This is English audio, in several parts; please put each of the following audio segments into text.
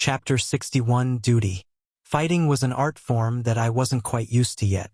Chapter 61 Duty. Fighting was an art form that I wasn't quite used to yet.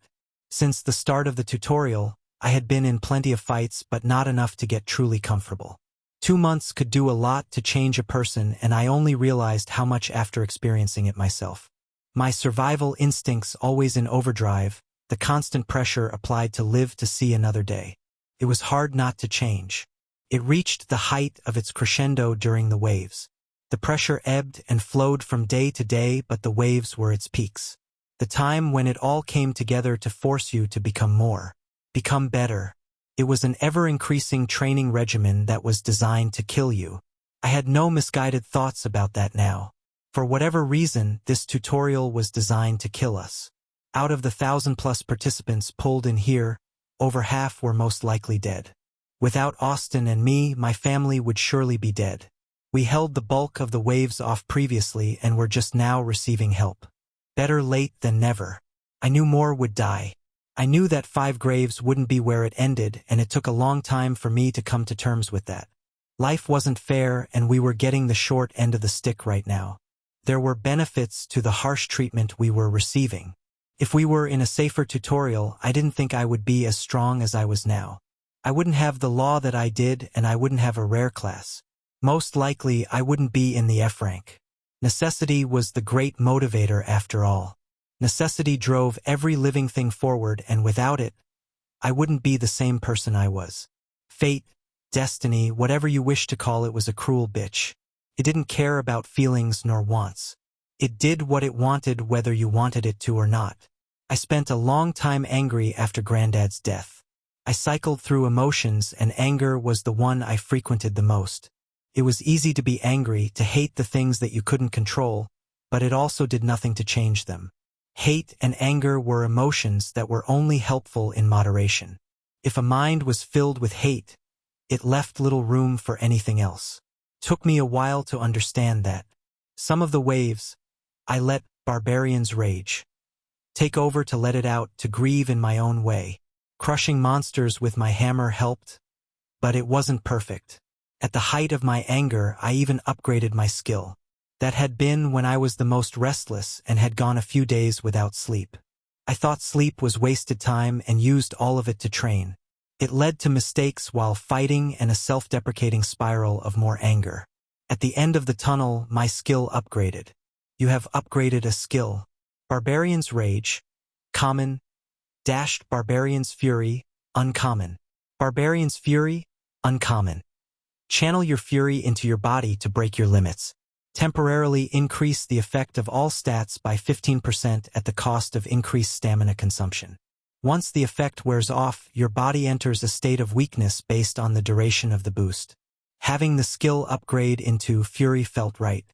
Since the start of the tutorial, I had been in plenty of fights but not enough to get truly comfortable. 2 months could do a lot to change a person, and I only realized how much after experiencing it myself. My survival instincts always in overdrive, the constant pressure applied to live to see another day. It was hard not to change. It reached the height of its crescendo during the waves. The pressure ebbed and flowed from day to day, but the waves were its peaks. The time when it all came together to force you to become more, become better. It was an ever-increasing training regimen that was designed to kill you. I had no misguided thoughts about that now. For whatever reason, this tutorial was designed to kill us. Out of the 1,000+ participants pulled in here, over half were most likely dead. Without Austin and me, my family would surely be dead. We held the bulk of the waves off previously and were just now receiving help. Better late than never. I knew more would die. I knew that 5 graves wouldn't be where it ended, and it took a long time for me to come to terms with that. Life wasn't fair, and we were getting the short end of the stick right now. There were benefits to the harsh treatment we were receiving. If we were in a safer tutorial, I didn't think I would be as strong as I was now. I wouldn't have the law that I did, and I wouldn't have a rare class. Most likely, I wouldn't be in the F rank. Necessity was the great motivator after all. Necessity drove every living thing forward, and without it, I wouldn't be the same person I was. Fate, destiny, whatever you wish to call it, was a cruel bitch. It didn't care about feelings nor wants. It did what it wanted whether you wanted it to or not. I spent a long time angry after Granddad's death. I cycled through emotions, and anger was the one I frequented the most. It was easy to be angry, to hate the things that you couldn't control, but it also did nothing to change them. Hate and anger were emotions that were only helpful in moderation. If a mind was filled with hate, it left little room for anything else. Took me a while to understand that. Some of the waves, I let barbarian's rage take over, to let it out, to grieve in my own way. Crushing monsters with my hammer helped, but it wasn't perfect. At the height of my anger, I even upgraded my skill. That had been when I was the most restless and had gone a few days without sleep. I thought sleep was wasted time and used all of it to train. It led to mistakes while fighting and a self-deprecating spiral of more anger. At the end of the tunnel, my skill upgraded. You have upgraded a skill. Barbarian's Rage, common. Dashed Barbarian's Fury, uncommon. Barbarian's Fury, uncommon. Channel your fury into your body to break your limits. Temporarily increase the effect of all stats by 15% at the cost of increased stamina consumption. Once the effect wears off, your body enters a state of weakness based on the duration of the boost. Having the skill upgrade into Fury felt right.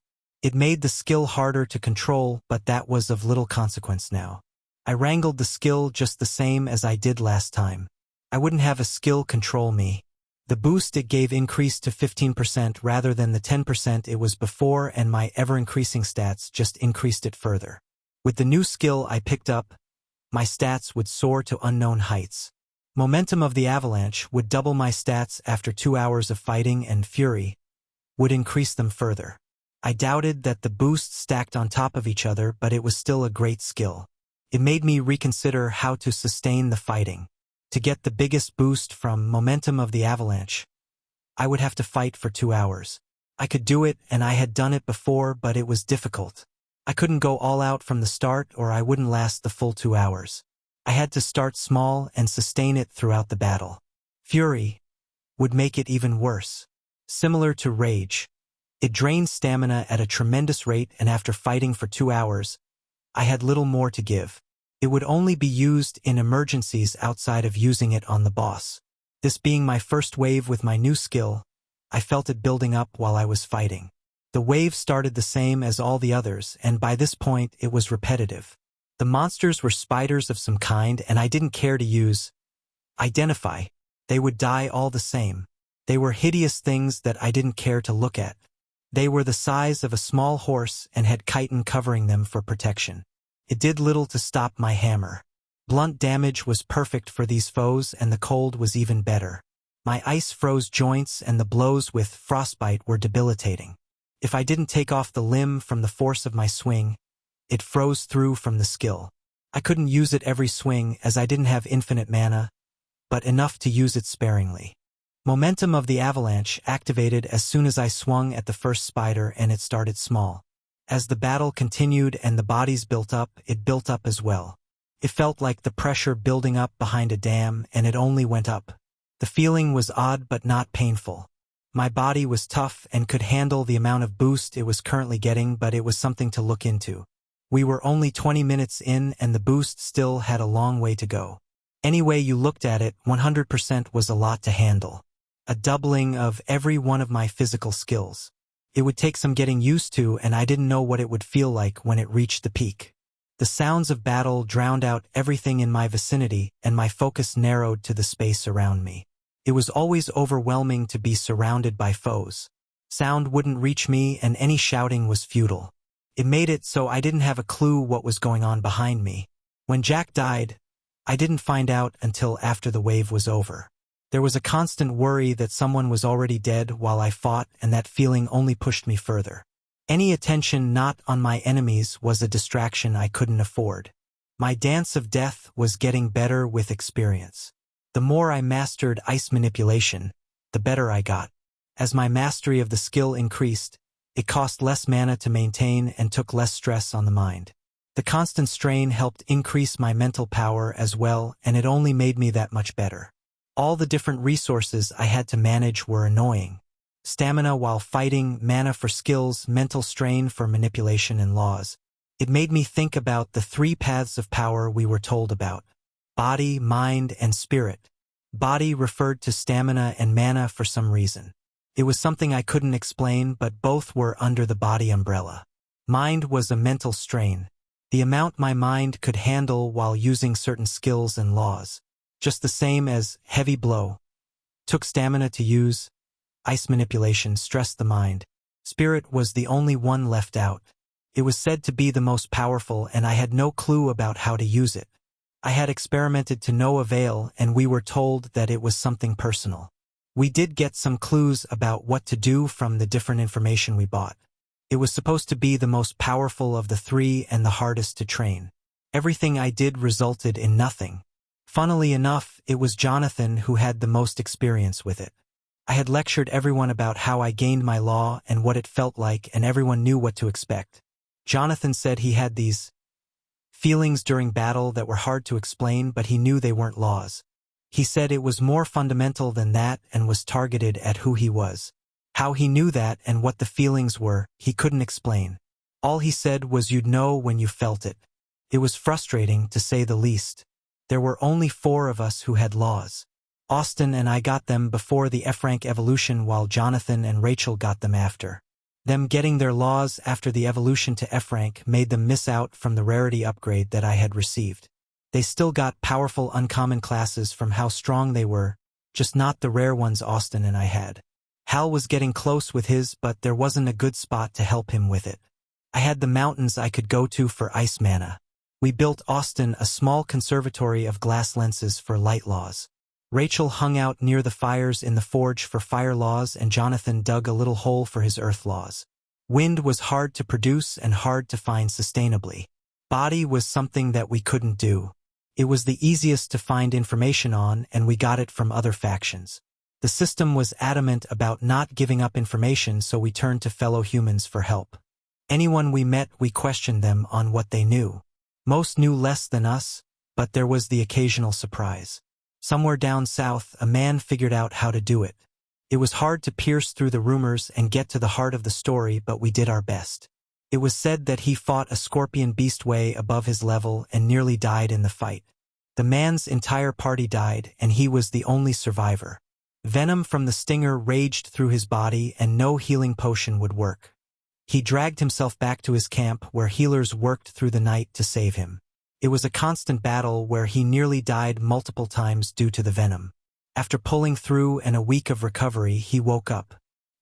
It made the skill harder to control, but that was of little consequence now. I wrangled the skill just the same as I did last time. I wouldn't have a skill control me. The boost it gave increased to 15% rather than the 10% it was before, and my ever-increasing stats just increased it further. With the new skill I picked up, my stats would soar to unknown heights. Momentum of the Avalanche would double my stats after 2 hours of fighting, and Fury would increase them further. I doubted that the boosts stacked on top of each other, but it was still a great skill. It made me reconsider how to sustain the fighting. To get the biggest boost from Momentum of the Avalanche, I would have to fight for 2 hours. I could do it, and I had done it before, but it was difficult. I couldn't go all out from the start, or I wouldn't last the full 2 hours. I had to start small and sustain it throughout the battle. Fury would make it even worse. Similar to Rage, it drained stamina at a tremendous rate, and after fighting for 2 hours, I had little more to give. It would only be used in emergencies outside of using it on the boss. This being my first wave with my new skill, I felt it building up while I was fighting. The wave started the same as all the others, and by this point it was repetitive. The monsters were spiders of some kind, and I didn't care to use Identify. They would die all the same. They were hideous things that I didn't care to look at. They were the size of a small horse and had chitin covering them for protection. It did little to stop my hammer. Blunt damage was perfect for these foes, and the cold was even better. My ice froze joints, and the blows with frostbite were debilitating. If I didn't take off the limb from the force of my swing, it froze through from the skill. I couldn't use it every swing as I didn't have infinite mana, but enough to use it sparingly. Momentum of the avalanche activated as soon as I swung at the first spider, and it started small. As the battle continued and the bodies built up, it built up as well. It felt like the pressure building up behind a dam, and it only went up. The feeling was odd but not painful. My body was tough and could handle the amount of boost it was currently getting, but it was something to look into. We were only 20 minutes in and the boost still had a long way to go. Any way you looked at it, 100% was a lot to handle. A doubling of every one of my physical skills. It would take some getting used to, and I didn't know what it would feel like when it reached the peak. The sounds of battle drowned out everything in my vicinity, and my focus narrowed to the space around me. It was always overwhelming to be surrounded by foes. Sound wouldn't reach me, and any shouting was futile. It made it so I didn't have a clue what was going on behind me. When Jack died, I didn't find out until after the wave was over. There was a constant worry that someone was already dead while I fought, and that feeling only pushed me further. Any attention not on my enemies was a distraction I couldn't afford. My dance of death was getting better with experience. The more I mastered ice manipulation, the better I got. As my mastery of the skill increased, it cost less mana to maintain and took less stress on the mind. The constant strain helped increase my mental power as well, and it only made me that much better. All the different resources I had to manage were annoying. Stamina while fighting, mana for skills, mental strain for manipulation and laws. It made me think about the 3 paths of power we were told about. Body, mind, and spirit. Body referred to stamina and mana for some reason. It was something I couldn't explain, but both were under the body umbrella. Mind was a mental strain. The amount my mind could handle while using certain skills and laws. Just the same as heavy blow. Took stamina to use. Ice manipulation stressed the mind. Spirit was the only one left out. It was said to be the most powerful, and I had no clue about how to use it. I had experimented to no avail, and we were told that it was something personal. We did get some clues about what to do from the different information we bought. It was supposed to be the most powerful of the 3 and the hardest to train. Everything I did resulted in nothing. Funnily enough, it was Jonathan who had the most experience with it. I had lectured everyone about how I gained my law and what it felt like, and everyone knew what to expect. Jonathan said he had these feelings during battle that were hard to explain, but he knew they weren't laws. He said it was more fundamental than that and was targeted at who he was. How he knew that and what the feelings were, he couldn't explain. All he said was you'd know when you felt it. It was frustrating, to say the least. There were only 4 of us who had laws. Austin and I got them before the F-rank evolution, while Jonathan and Rachel got them after. Them getting their laws after the evolution to F-rank made them miss out from the rarity upgrade that I had received. They still got powerful uncommon classes from how strong they were, just not the rare ones Austin and I had. Hal was getting close with his, but there wasn't a good spot to help him with it. I had the mountains I could go to for ice mana. We built Austin a small conservatory of glass lenses for light laws. Rachel hung out near the fires in the forge for fire laws, and Jonathan dug a little hole for his earth laws. Wind was hard to produce and hard to find sustainably. Body was something that we couldn't do. It was the easiest to find information on, and we got it from other factions. The system was adamant about not giving up information, so we turned to fellow humans for help. Anyone we met, we questioned them on what they knew. Most knew less than us, but there was the occasional surprise. Somewhere down south, a man figured out how to do it. It was hard to pierce through the rumors and get to the heart of the story, but we did our best. It was said that he fought a scorpion beast way above his level and nearly died in the fight. The man's entire party died, and he was the only survivor. Venom from the stinger raged through his body, and no healing potion would work. He dragged himself back to his camp, where healers worked through the night to save him. It was a constant battle where he nearly died multiple times due to the venom. After pulling through and a week of recovery, he woke up.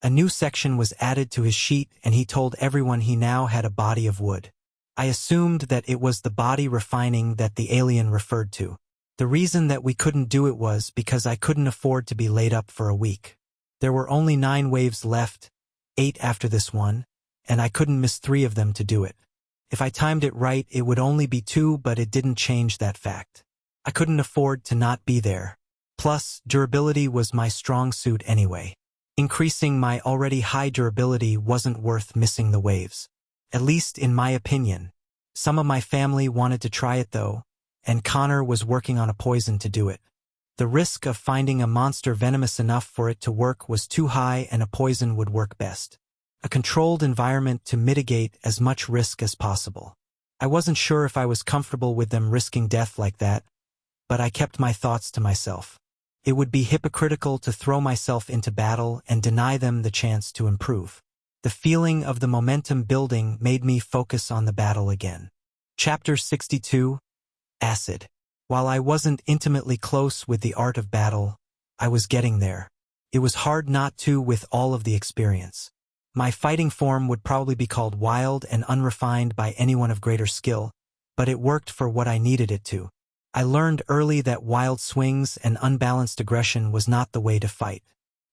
A new section was added to his sheet, and he told everyone he now had a body of wood. I assumed that it was the body refining that the alien referred to. The reason that we couldn't do it was because I couldn't afford to be laid up for a week. There were only 9 waves left, 8 after this one, and I couldn't miss 3 of them to do it. If I timed it right, it would only be 2, but it didn't change that fact. I couldn't afford to not be there. Plus, durability was my strong suit anyway. Increasing my already high durability wasn't worth missing the waves. At least in my opinion. Some of my family wanted to try it though, and Connor was working on a poison to do it. The risk of finding a monster venomous enough for it to work was too high, and a poison would work best. A controlled environment to mitigate as much risk as possible. I wasn't sure if I was comfortable with them risking death like that, but I kept my thoughts to myself. It would be hypocritical to throw myself into battle and deny them the chance to improve. The feeling of the momentum building made me focus on the battle again. Chapter 62. Acid. While I wasn't intimately close with the art of battle, I was getting there. It was hard not to with all of the experience. My fighting form would probably be called wild and unrefined by anyone of greater skill, but it worked for what I needed it to. I learned early that wild swings and unbalanced aggression was not the way to fight.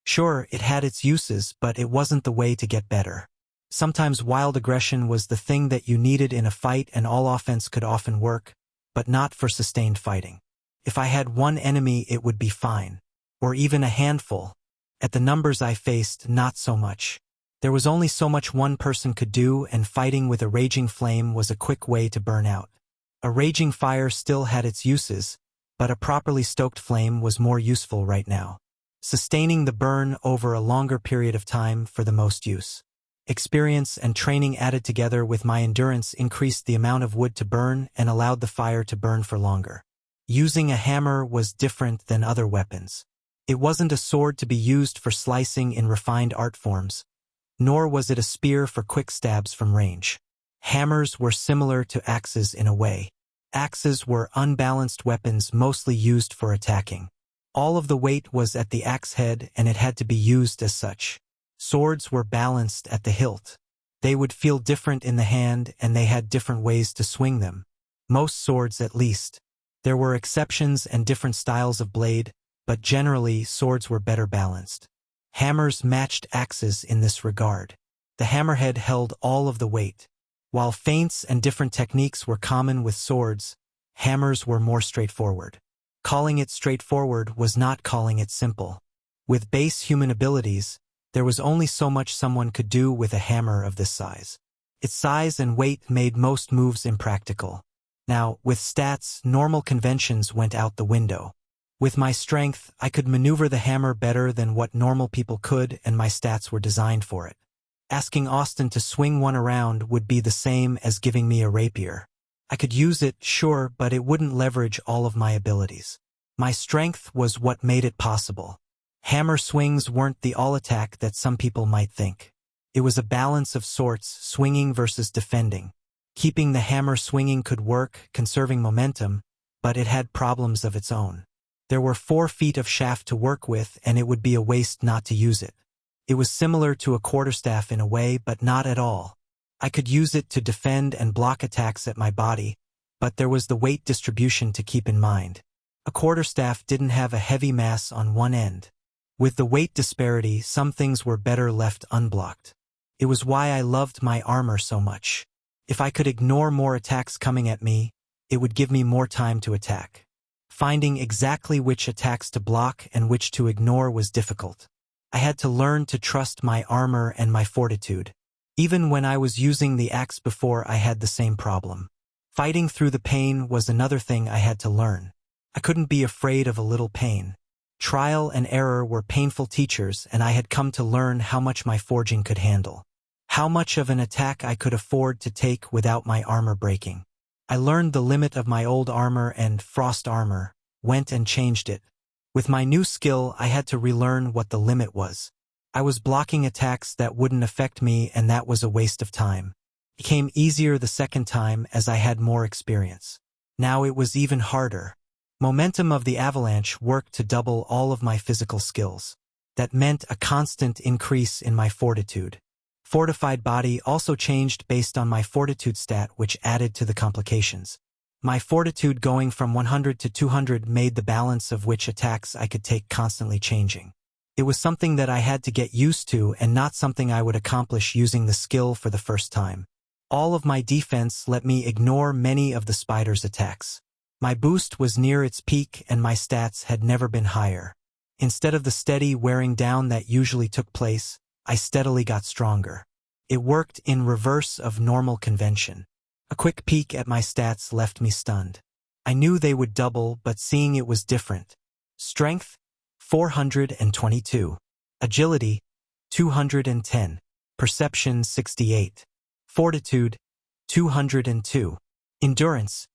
Sure, it had its uses, but it wasn't the way to get better. Sometimes wild aggression was the thing that you needed in a fight, and all offense could often work, but not for sustained fighting. If I had one enemy, it would be fine. Or even a handful. At the numbers I faced, not so much. There was only so much one person could do, and fighting with a raging flame was a quick way to burn out. A raging fire still had its uses, but a properly stoked flame was more useful right now. Sustaining the burn over a longer period of time for the most use. Experience and training added together with my endurance increased the amount of wood to burn and allowed the fire to burn for longer. Using a hammer was different than other weapons. It wasn't a sword to be used for slicing in refined art forms, nor was it a spear for quick stabs from range. Hammers were similar to axes in a way. Axes were unbalanced weapons mostly used for attacking. All of the weight was at the axe head, and it had to be used as such. Swords were balanced at the hilt. They would feel different in the hand, and they had different ways to swing them. Most swords, at least. There were exceptions and different styles of blade, but generally swords were better balanced. Hammers matched axes in this regard. The hammerhead held all of the weight. While feints and different techniques were common with swords, hammers were more straightforward. Calling it straightforward was not calling it simple. With base human abilities, there was only so much someone could do with a hammer of this size. Its size and weight made most moves impractical. Now, with stats, normal conventions went out the window. With my strength, I could maneuver the hammer better than what normal people could, and my stats were designed for it. Asking Austin to swing one around would be the same as giving me a rapier. I could use it, sure, but it wouldn't leverage all of my abilities. My strength was what made it possible. Hammer swings weren't the all-attack that some people might think. It was a balance of sorts, swinging versus defending. Keeping the hammer swinging could work, conserving momentum, but it had problems of its own. There were 4 feet of shaft to work with, and it would be a waste not to use it. It was similar to a quarterstaff in a way, but not at all. I could use it to defend and block attacks at my body, but there was the weight distribution to keep in mind. A quarterstaff didn't have a heavy mass on one end. With the weight disparity, some things were better left unblocked. It was why I loved my armor so much. If I could ignore more attacks coming at me, it would give me more time to attack. Finding exactly which attacks to block and which to ignore was difficult. I had to learn to trust my armor and my fortitude. Even when I was using the axe before, I had the same problem. Fighting through the pain was another thing I had to learn. I couldn't be afraid of a little pain. Trial and error were painful teachers, and I had come to learn how much my forging could handle. How much of an attack I could afford to take without my armor breaking. I learned the limit of my old armor and frost armor, went and changed it. With my new skill, I had to relearn what the limit was. I was blocking attacks that wouldn't affect me, and that was a waste of time. It became easier the second time as I had more experience. Now it was even harder. Momentum of the avalanche worked to double all of my physical skills. That meant a constant increase in my fortitude. Fortified body also changed based on my fortitude stat, which added to the complications. My fortitude going from 100 to 200 made the balance of which attacks I could take constantly changing. It was something that I had to get used to and not something I would accomplish using the skill for the first time. All of my defense let me ignore many of the spider's attacks. My boost was near its peak and my stats had never been higher. Instead of the steady wearing down that usually took place, I steadily got stronger. It worked in reverse of normal convention. A quick peek at my stats left me stunned. I knew they would double, but seeing it was different. Strength, 422. Agility, 210. Perception, 68. Fortitude, 202. Endurance,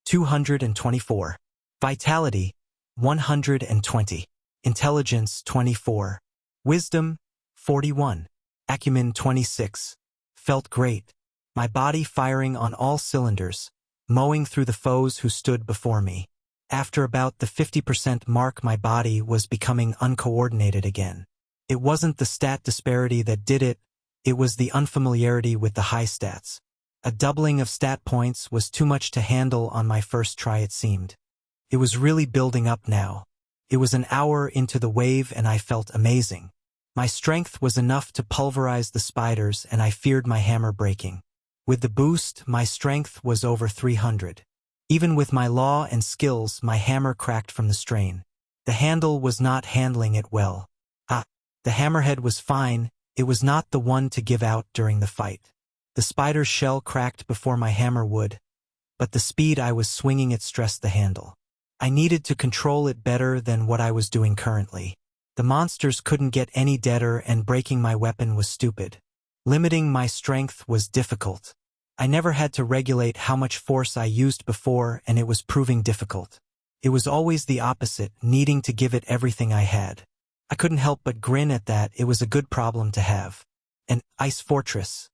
224. Vitality, 120. Intelligence, 24. Wisdom, 41. Acumen, 26. Felt great. My body firing on all cylinders, mowing through the foes who stood before me. After about the 50% mark, my body was becoming uncoordinated again. It wasn't the stat disparity that did it, it was the unfamiliarity with the high stats. A doubling of stat points was too much to handle on my first try, it seemed. It was really building up now. It was an hour into the wave and I felt amazing. My strength was enough to pulverize the spiders and I feared my hammer breaking. With the boost, my strength was over 300. Even with my law and skills, my hammer cracked from the strain. The handle was not handling it well. The hammerhead was fine, it was not the one to give out during the fight. The spider's shell cracked before my hammer would, but the speed I was swinging it stressed the handle. I needed to control it better than what I was doing currently. The monsters couldn't get any deader and breaking my weapon was stupid. Limiting my strength was difficult. I never had to regulate how much force I used before and it was proving difficult. It was always the opposite, needing to give it everything I had. I couldn't help but grin at that. It was a good problem to have. An ice fortress.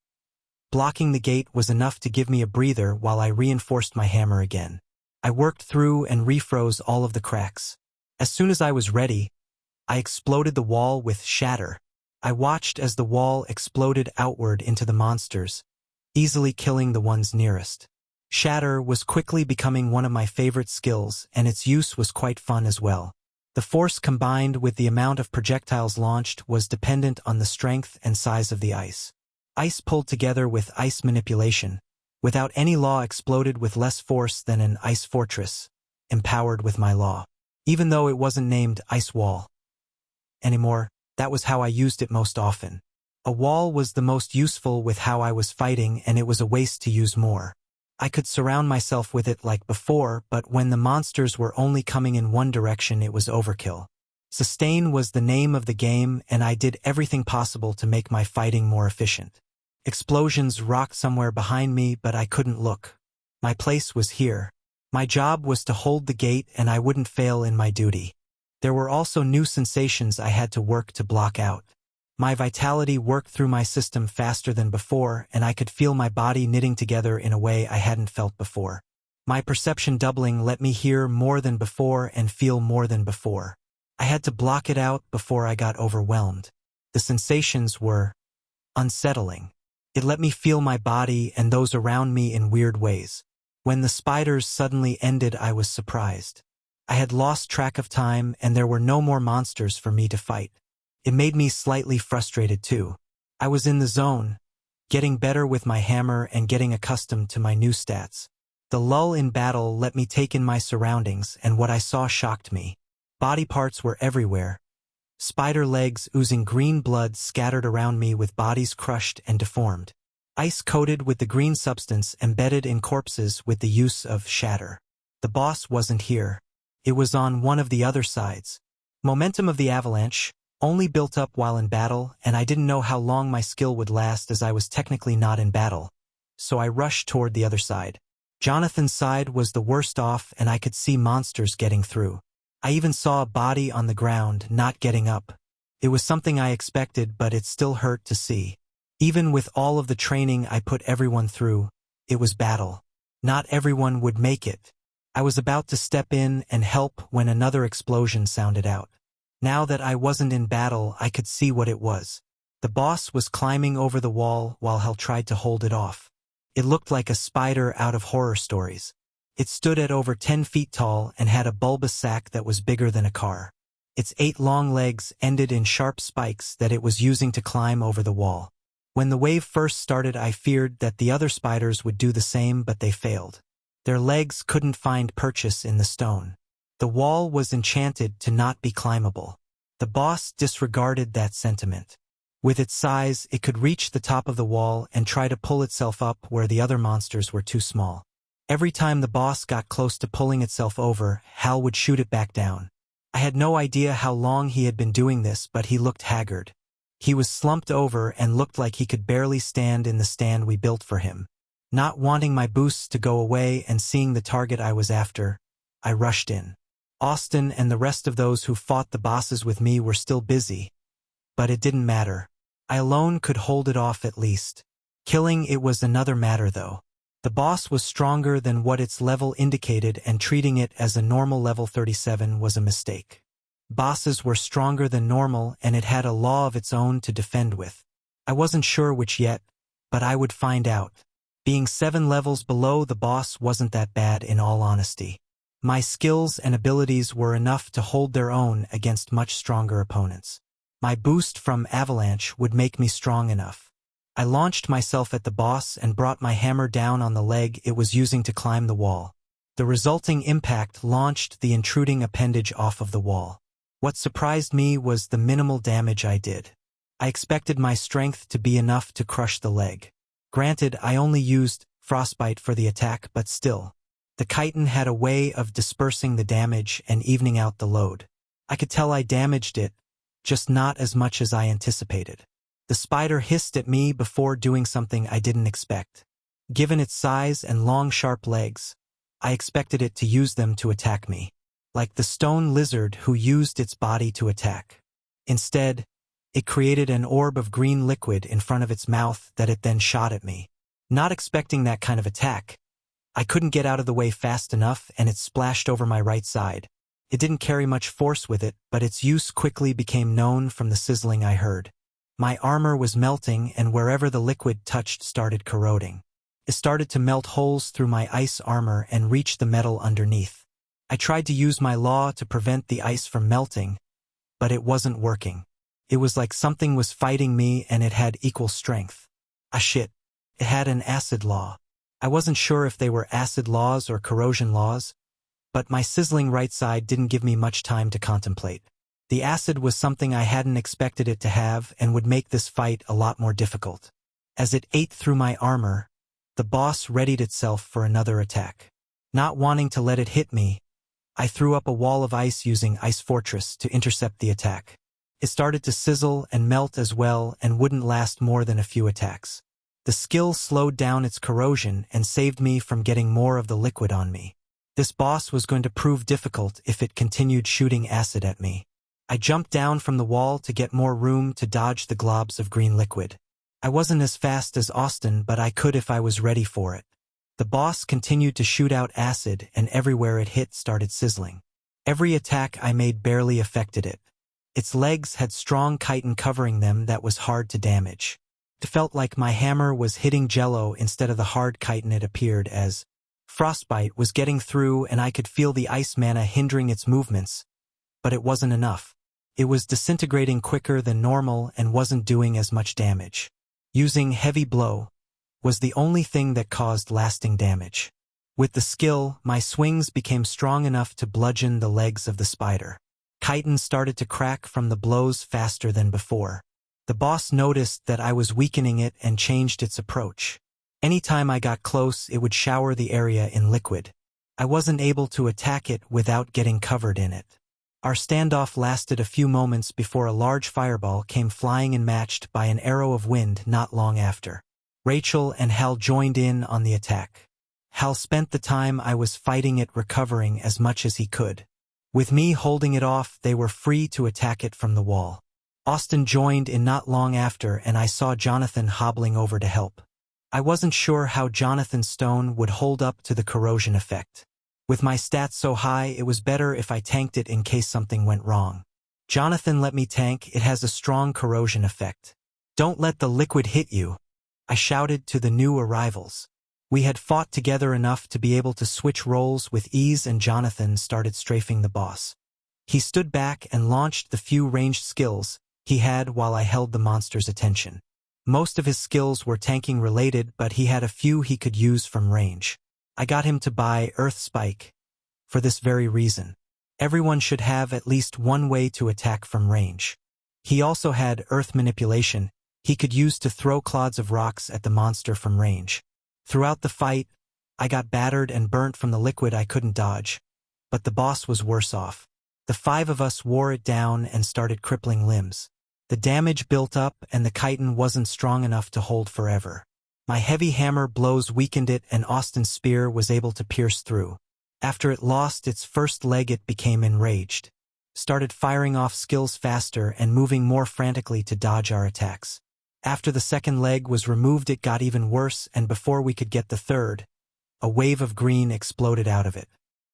Blocking the gate was enough to give me a breather while I reinforced my hammer again. I worked through and refroze all of the cracks. As soon as I was ready, I exploded the wall with shatter. I watched as the wall exploded outward into the monsters, easily killing the ones nearest. Shatter was quickly becoming one of my favorite skills, and its use was quite fun as well. The force combined with the amount of projectiles launched was dependent on the strength and size of the ice. Ice pulled together with ice manipulation. Without any law exploded with less force than an ice fortress, empowered with my law. Even though it wasn't named ice wall anymore, that was how I used it most often. A wall was the most useful with how I was fighting and it was a waste to use more. I could surround myself with it like before, but when the monsters were only coming in one direction it was overkill. Sustain was the name of the game and I did everything possible to make my fighting more efficient. Explosions rocked somewhere behind me but I couldn't look. My place was here. My job was to hold the gate and I wouldn't fail in my duty. There were also new sensations I had to work to block out. My vitality worked through my system faster than before, and I could feel my body knitting together in a way I hadn't felt before. My perception doubling let me hear more than before and feel more than before. I had to block it out before I got overwhelmed. The sensations were unsettling. It let me feel my body and those around me in weird ways. When the spiders suddenly ended, I was surprised. I had lost track of time and there were no more monsters for me to fight. It made me slightly frustrated too. I was in the zone, getting better with my hammer and getting accustomed to my new stats. The lull in battle let me take in my surroundings and what I saw shocked me. Body parts were everywhere. Spider legs oozing green blood scattered around me with bodies crushed and deformed. Ice coated with the green substance embedded in corpses with the use of shatter. The boss wasn't here. It was on one of the other sides. Momentum of the avalanche, only built up while in battle, and I didn't know how long my skill would last as I was technically not in battle. So I rushed toward the other side. Jonathan's side was the worst off and I could see monsters getting through. I even saw a body on the ground, not getting up. It was something I expected, but it still hurt to see. Even with all of the training I put everyone through, it was battle. Not everyone would make it. I was about to step in and help when another explosion sounded out. Now that I wasn't in battle, I could see what it was. The boss was climbing over the wall while Hell tried to hold it off. It looked like a spider out of horror stories. It stood at over 10 feet tall and had a bulbous sack that was bigger than a car. Its 8 long legs ended in sharp spikes that it was using to climb over the wall. When the wave first started, I feared that the other spiders would do the same, but they failed. Their legs couldn't find purchase in the stone. The wall was enchanted to not be climbable. The boss disregarded that sentiment. With its size, it could reach the top of the wall and try to pull itself up where the other monsters were too small. Every time the boss got close to pulling itself over, Hal would shoot it back down. I had no idea how long he had been doing this, but he looked haggard. He was slumped over and looked like he could barely stand in the stand we built for him. Not wanting my boosts to go away and seeing the target I was after, I rushed in. Austin and the rest of those who fought the bosses with me were still busy, but it didn't matter. I alone could hold it off at least. Killing it was another matter though. The boss was stronger than what its level indicated, and treating it as a normal level 37 was a mistake. Bosses were stronger than normal, and it had a law of its own to defend with. I wasn't sure which yet, but I would find out. Being 7 levels below the boss wasn't that bad in all honesty. My skills and abilities were enough to hold their own against much stronger opponents. My boost from Avalanche would make me strong enough. I launched myself at the boss and brought my hammer down on the leg it was using to climb the wall. The resulting impact launched the intruding appendage off of the wall. What surprised me was the minimal damage I did. I expected my strength to be enough to crush the leg. Granted, I only used Frostbite for the attack, but still. The chitin had a way of dispersing the damage and evening out the load. I could tell I damaged it, just not as much as I anticipated. The spider hissed at me before doing something I didn't expect. Given its size and long sharp legs, I expected it to use them to attack me, like the stone lizard who used its body to attack. Instead, it created an orb of green liquid in front of its mouth that it then shot at me. Not expecting that kind of attack, I couldn't get out of the way fast enough and it splashed over my right side. It didn't carry much force with it, but its use quickly became known from the sizzling I heard. My armor was melting, and wherever the liquid touched started corroding. It started to melt holes through my ice armor and reach the metal underneath. I tried to use my law to prevent the ice from melting, but it wasn't working. It was like something was fighting me and it had equal strength. Ah shit. It had an acid law. I wasn't sure if they were acid laws or corrosion laws, but my sizzling right side didn't give me much time to contemplate. The acid was something I hadn't expected it to have and would make this fight a lot more difficult. As it ate through my armor, the boss readied itself for another attack. Not wanting to let it hit me, I threw up a wall of ice using Ice Fortress to intercept the attack. It started to sizzle and melt as well and wouldn't last more than a few attacks. The skill slowed down its corrosion and saved me from getting more of the liquid on me. This boss was going to prove difficult if it continued shooting acid at me. I jumped down from the wall to get more room to dodge the globs of green liquid. I wasn't as fast as Austin, but I could if I was ready for it. The boss continued to shoot out acid, and everywhere it hit started sizzling. Every attack I made barely affected it. Its legs had strong chitin covering them that was hard to damage. It felt like my hammer was hitting jello instead of the hard chitin it appeared as. Frostbite was getting through and I could feel the ice mana hindering its movements, but it wasn't enough. It was disintegrating quicker than normal and wasn't doing as much damage. Using Heavy Blow was the only thing that caused lasting damage. With the skill, my swings became strong enough to bludgeon the legs of the spider. Chitin started to crack from the blows faster than before. The boss noticed that I was weakening it and changed its approach. Anytime I got close, it would shower the area in liquid. I wasn't able to attack it without getting covered in it. Our standoff lasted a few moments before a large fireball came flying and matched by an arrow of wind not long after. Rachel and Hal joined in on the attack. Hal spent the time I was fighting it recovering as much as he could. With me holding it off, they were free to attack it from the wall. Austin joined in not long after, and I saw Jonathan hobbling over to help. I wasn't sure how Jonathan's stone would hold up to the corrosion effect. With my stats so high, it was better if I tanked it in case something went wrong. Jonathan let me tank. It has a strong corrosion effect. Don't let the liquid hit you, I shouted to the new arrivals. We had fought together enough to be able to switch roles with ease, and Jonathan started strafing the boss. He stood back and launched the few ranged skills he had while I held the monster's attention. Most of his skills were tanking related, but he had a few he could use from range. I got him to buy Earth Spike for this very reason. Everyone should have at least one way to attack from range. He also had Earth Manipulation he could use to throw clods of rocks at the monster from range. Throughout the fight, I got battered and burnt from the liquid I couldn't dodge, but the boss was worse off. The 5 of us wore it down and started crippling limbs. The damage built up and the chitin wasn't strong enough to hold forever. My heavy hammer blows weakened it and Austin's spear was able to pierce through. After it lost its first leg it became enraged. Started firing off skills faster and moving more frantically to dodge our attacks. After the second leg was removed it got even worse, and before we could get the third, a wave of green exploded out of it.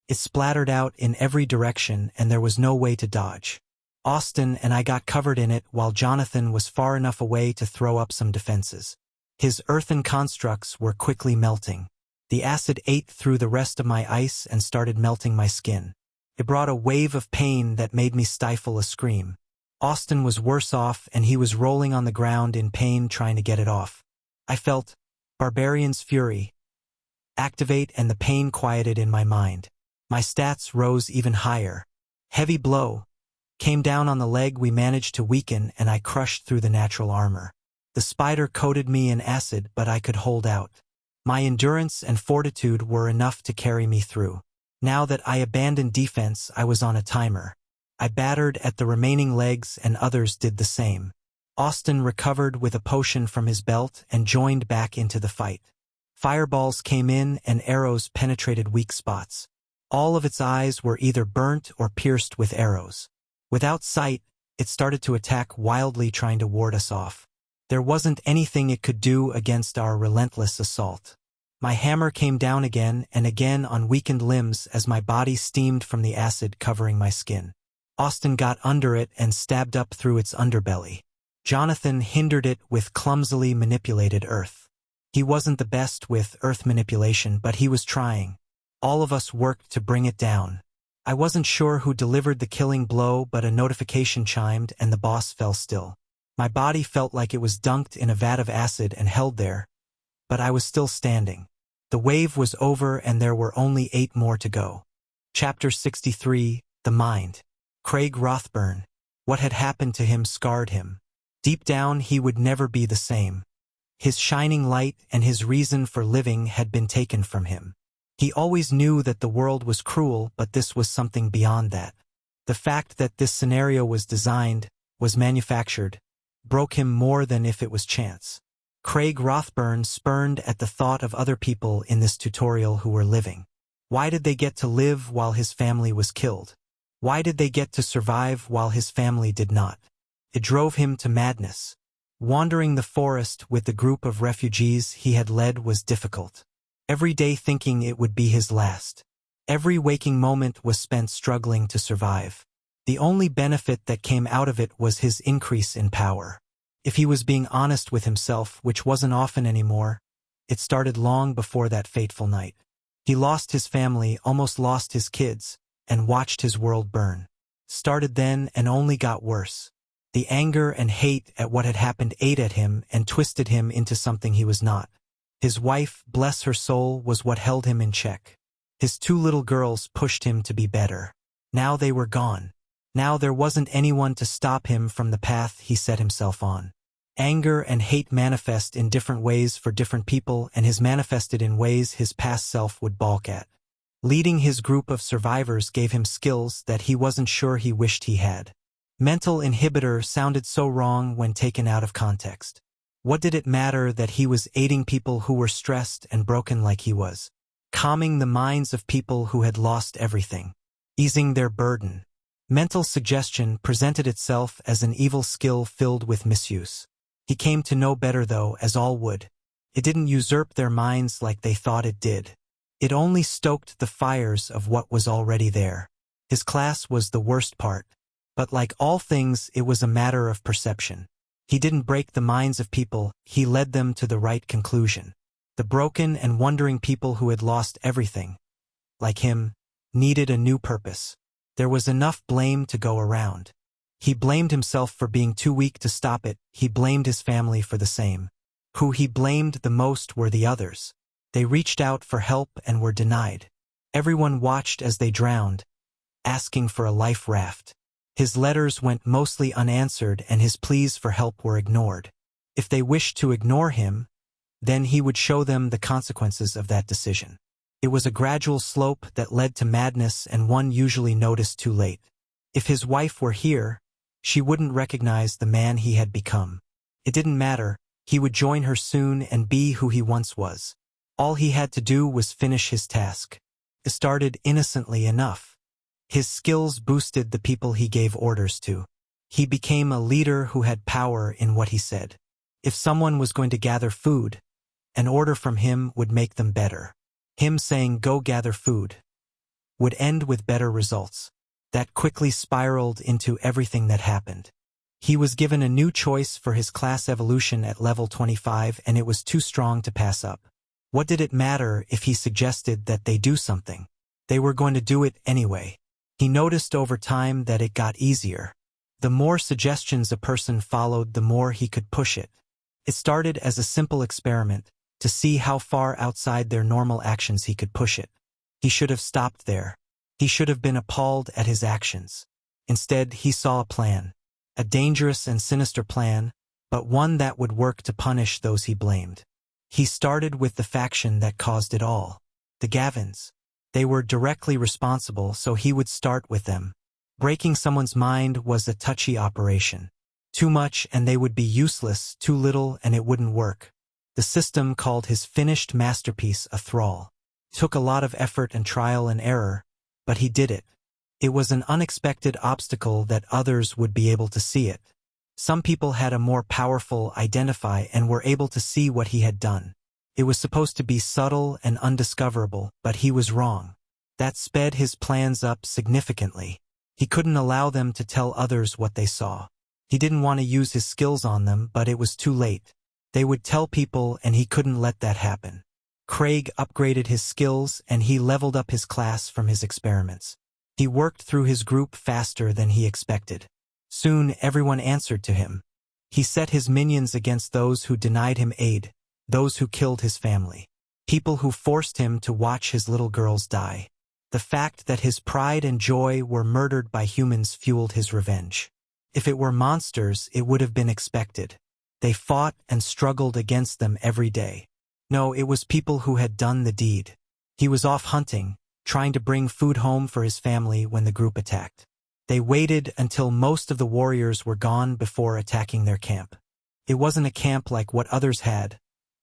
It splattered out in every direction and there was no way to dodge. Austin and I got covered in it while Jonathan was far enough away to throw up some defenses. His earthen constructs were quickly melting. The acid ate through the rest of my ice and started melting my skin. It brought a wave of pain that made me stifle a scream. Austin was worse off and he was rolling on the ground in pain trying to get it off. I felt Barbarian's Fury activate and the pain quieted in my mind. My stats rose even higher. Heavy blow came down on the leg we managed to weaken and I crushed through the natural armor. The spider coated me in acid but I could hold out. My endurance and fortitude were enough to carry me through. Now that I abandoned defense I was on a timer. I battered at the remaining legs and others did the same. Austin recovered with a potion from his belt and joined back into the fight. Fireballs came in and arrows penetrated weak spots. All of its eyes were either burnt or pierced with arrows. Without sight, it started to attack wildly trying to ward us off. There wasn't anything it could do against our relentless assault. My hammer came down again and again on weakened limbs as my body steamed from the acid covering my skin. Austin got under it and stabbed up through its underbelly. Jonathan hindered it with clumsily manipulated earth. He wasn't the best with earth manipulation, but he was trying. All of us worked to bring it down. I wasn't sure who delivered the killing blow, but a notification chimed and the boss fell still. My body felt like it was dunked in a vat of acid and held there, but I was still standing. The wave was over and there were only 8 more to go. Chapter 63, The Mind. Craig Rothburn. What had happened to him scarred him. Deep down he would never be the same. His shining light and his reason for living had been taken from him. He always knew that the world was cruel, but this was something beyond that. The fact that this scenario was designed, was manufactured, broke him more than if it was chance. Craig Rothburn spurned at the thought of other people in this tutorial who were living. Why did they get to live while his family was killed? Why did they get to survive while his family did not? It drove him to madness. Wandering the forest with the group of refugees he had led was difficult. Every day thinking it would be his last. Every waking moment was spent struggling to survive. The only benefit that came out of it was his increase in power. If he was being honest with himself, which wasn't often anymore, it started long before that fateful night. He lost his family, almost lost his kids, and watched his world burn. Started then and only got worse. The anger and hate at what had happened ate at him and twisted him into something he was not. His wife, bless her soul, was what held him in check. His 2 little girls pushed him to be better. Now they were gone. Now there wasn't anyone to stop him from the path he set himself on. Anger and hate manifest in different ways for different people, and his manifested in ways his past self would balk at. Leading his group of survivors gave him skills that he wasn't sure he wished he had. Mental inhibitor sounded so wrong when taken out of context. What did it matter that he was aiding people who were stressed and broken like he was? Calming the minds of people who had lost everything. Easing their burden. Mental suggestion presented itself as an evil skill filled with misuse. He came to know better though, as all would. It didn't usurp their minds like they thought it did. It only stoked the fires of what was already there. His class was the worst part. But like all things, it was a matter of perception. He didn't break the minds of people, he led them to the right conclusion. The broken and wondering people who had lost everything, like him, needed a new purpose. There was enough blame to go around. He blamed himself for being too weak to stop it. He blamed his family for the same. Who he blamed the most were the others. They reached out for help and were denied. Everyone watched as they drowned, asking for a life raft. His letters went mostly unanswered and his pleas for help were ignored. If they wished to ignore him, then he would show them the consequences of that decision. It was a gradual slope that led to madness, and one usually noticed too late. If his wife were here, she wouldn't recognize the man he had become. It didn't matter, he would join her soon and be who he once was. All he had to do was finish his task. It started innocently enough. His skills boosted the people he gave orders to. He became a leader who had power in what he said. If someone was going to gather food, an order from him would make them better. Him saying, "Go gather food," would end with better results. That quickly spiraled into everything that happened. He was given a new choice for his class evolution at level 25, and it was too strong to pass up. What did it matter if he suggested that they do something? They were going to do it anyway. He noticed over time that it got easier. The more suggestions a person followed, the more he could push it. It started as a simple experiment, to see how far outside their normal actions he could push it. He should have stopped there. He should have been appalled at his actions. Instead, he saw a plan. A dangerous and sinister plan, but one that would work to punish those he blamed. He started with the faction that caused it all. The Gavins. They were directly responsible, so he would start with them. Breaking someone's mind was a touchy operation. Too much and they would be useless, too little and it wouldn't work. The system called his finished masterpiece a thrall. Took a lot of effort and trial and error, but he did it. It was an unexpected obstacle that others would be able to see it. Some people had a more powerful identify and were able to see what he had done. It was supposed to be subtle and undiscoverable, but he was wrong. That sped his plans up significantly. He couldn't allow them to tell others what they saw. He didn't want to use his skills on them, but it was too late. They would tell people and he couldn't let that happen. Craig upgraded his skills and he leveled up his class from his experiments. He worked through his group faster than he expected. Soon everyone answered to him. He set his minions against those who denied him aid, those who killed his family, people who forced him to watch his little girls die. The fact that his pride and joy were murdered by humans fueled his revenge. If it were monsters, it would have been expected. They fought and struggled against them every day. No, it was people who had done the deed. He was off hunting, trying to bring food home for his family when the group attacked. They waited until most of the warriors were gone before attacking their camp. It wasn't a camp like what others had.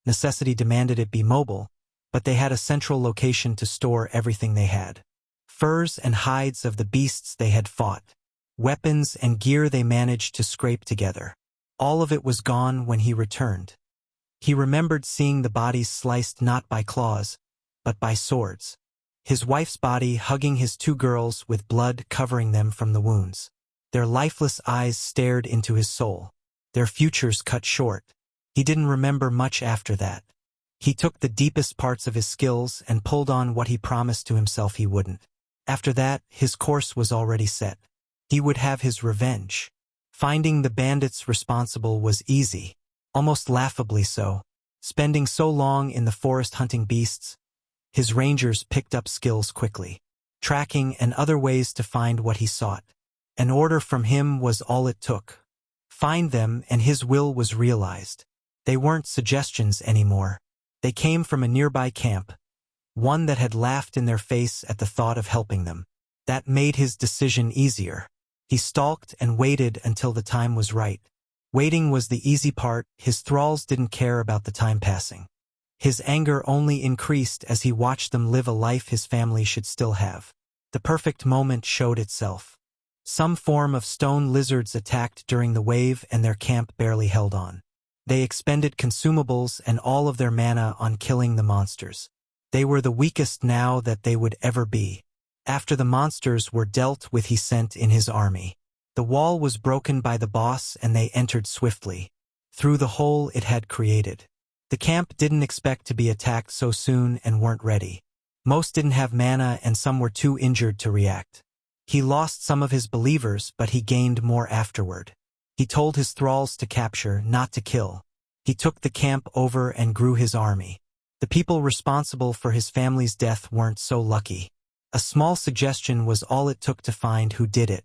Necessity demanded it be mobile, but they had a central location to store everything they had. Furs and hides of the beasts they had fought. Weapons and gear they managed to scrape together. All of it was gone when he returned. He remembered seeing the bodies sliced not by claws, but by swords. His wife's body hugging his two girls with blood covering them from the wounds. Their lifeless eyes stared into his soul. Their futures cut short. He didn't remember much after that. He took the deepest parts of his skills and pulled on what he promised to himself he wouldn't. After that, his course was already set. He would have his revenge. Finding the bandits responsible was easy, almost laughably so. Spending so long in the forest hunting beasts, his rangers picked up skills quickly. Tracking and other ways to find what he sought. An order from him was all it took. Find them and his will was realized. They weren't suggestions anymore. They came from a nearby camp, one that had laughed in their face at the thought of helping them. That made his decision easier. He stalked and waited until the time was right. Waiting was the easy part. His thralls didn't care about the time passing. His anger only increased as he watched them live a life his family should still have. The perfect moment showed itself. Some form of stone lizards attacked during the wave and their camp barely held on. They expended consumables and all of their mana on killing the monsters. They were the weakest now that they would ever be. After the monsters were dealt with, he sent in his army. The wall was broken by the boss and they entered swiftly, through the hole it had created. The camp didn't expect to be attacked so soon and weren't ready. Most didn't have mana and some were too injured to react. He lost some of his believers, but he gained more afterward. He told his thralls to capture, not to kill. He took the camp over and grew his army. The people responsible for his family's death weren't so lucky. A small suggestion was all it took to find who did it.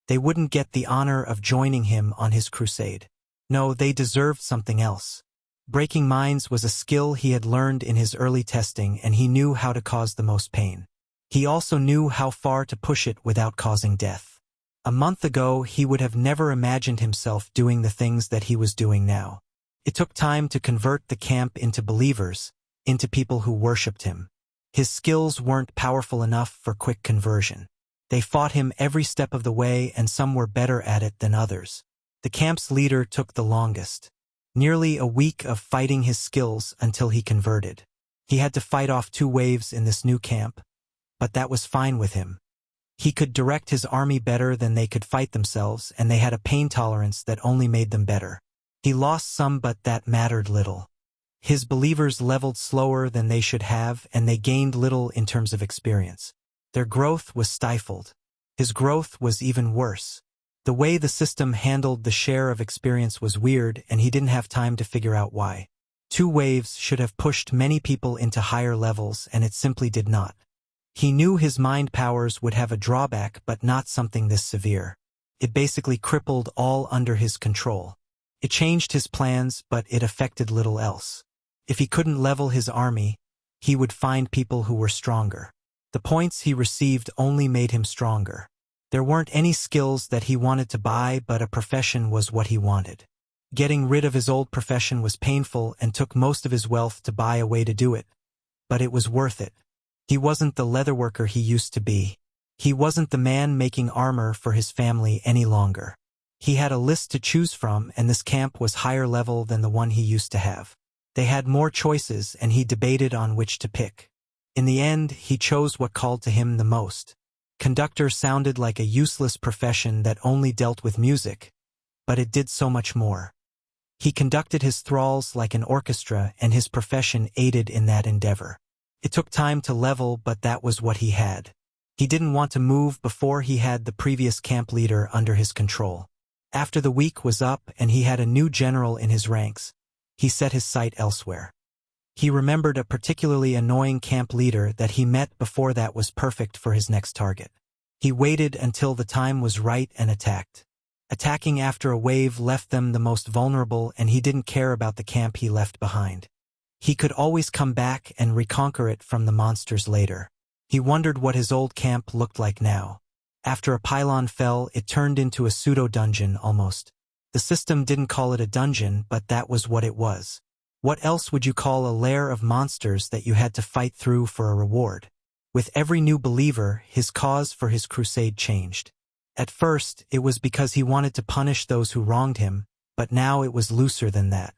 They wouldn't get the honor of joining him on his crusade. No, they deserved something else. Breaking minds was a skill he had learned in his early testing, and he knew how to cause the most pain. He also knew how far to push it without causing death. A month ago, he would have never imagined himself doing the things that he was doing now. It took time to convert the camp into believers, into people who worshipped him. His skills weren't powerful enough for quick conversion. They fought him every step of the way, and some were better at it than others. The camp's leader took the longest. Nearly a week of fighting his skills until he converted. He had to fight off 2 waves in this new camp, but that was fine with him. He could direct his army better than they could fight themselves, and they had a pain tolerance that only made them better. He lost some, but that mattered little. His believers leveled slower than they should have, and they gained little in terms of experience. Their growth was stifled. His growth was even worse. The way the system handled the share of experience was weird, and he didn't have time to figure out why. 2 waves should have pushed many people into higher levels, and it simply did not. He knew his mind powers would have a drawback, but not something this severe. It basically crippled all under his control. It changed his plans, but it affected little else. If he couldn't level his army, he would find people who were stronger. The points he received only made him stronger. There weren't any skills that he wanted to buy, but a profession was what he wanted. Getting rid of his old profession was painful and took most of his wealth to buy a way to do it. But it was worth it. He wasn't the leatherworker he used to be. He wasn't the man making armor for his family any longer. He had a list to choose from, and this camp was higher level than the one he used to have. They had more choices, and he debated on which to pick. In the end, he chose what called to him the most. Conductor sounded like a useless profession that only dealt with music, but it did so much more. He conducted his thralls like an orchestra, and his profession aided in that endeavor. It took time to level, but that was what he had. He didn't want to move before he had the previous camp leader under his control. After the week was up and he had a new general in his ranks, he set his sight elsewhere. He remembered a particularly annoying camp leader that he met before that was perfect for his next target. He waited until the time was right and attacked. Attacking after a wave left them the most vulnerable, and he didn't care about the camp he left behind. He could always come back and reconquer it from the monsters later. He wondered what his old camp looked like now. After a pylon fell, it turned into a pseudo-dungeon almost. The system didn't call it a dungeon, but that was what it was. What else would you call a lair of monsters that you had to fight through for a reward? With every new believer, his cause for his crusade changed. At first, it was because he wanted to punish those who wronged him, but now it was looser than that.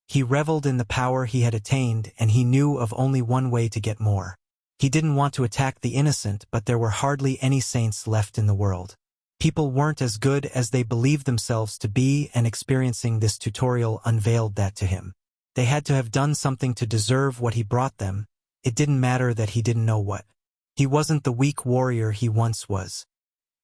He reveled in the power he had attained, and he knew of only one way to get more. He didn't want to attack the innocent, but there were hardly any saints left in the world. People weren't as good as they believed themselves to be, and experiencing this tutorial unveiled that to him. They had to have done something to deserve what he brought them. It didn't matter that he didn't know what. He wasn't the weak warrior he once was.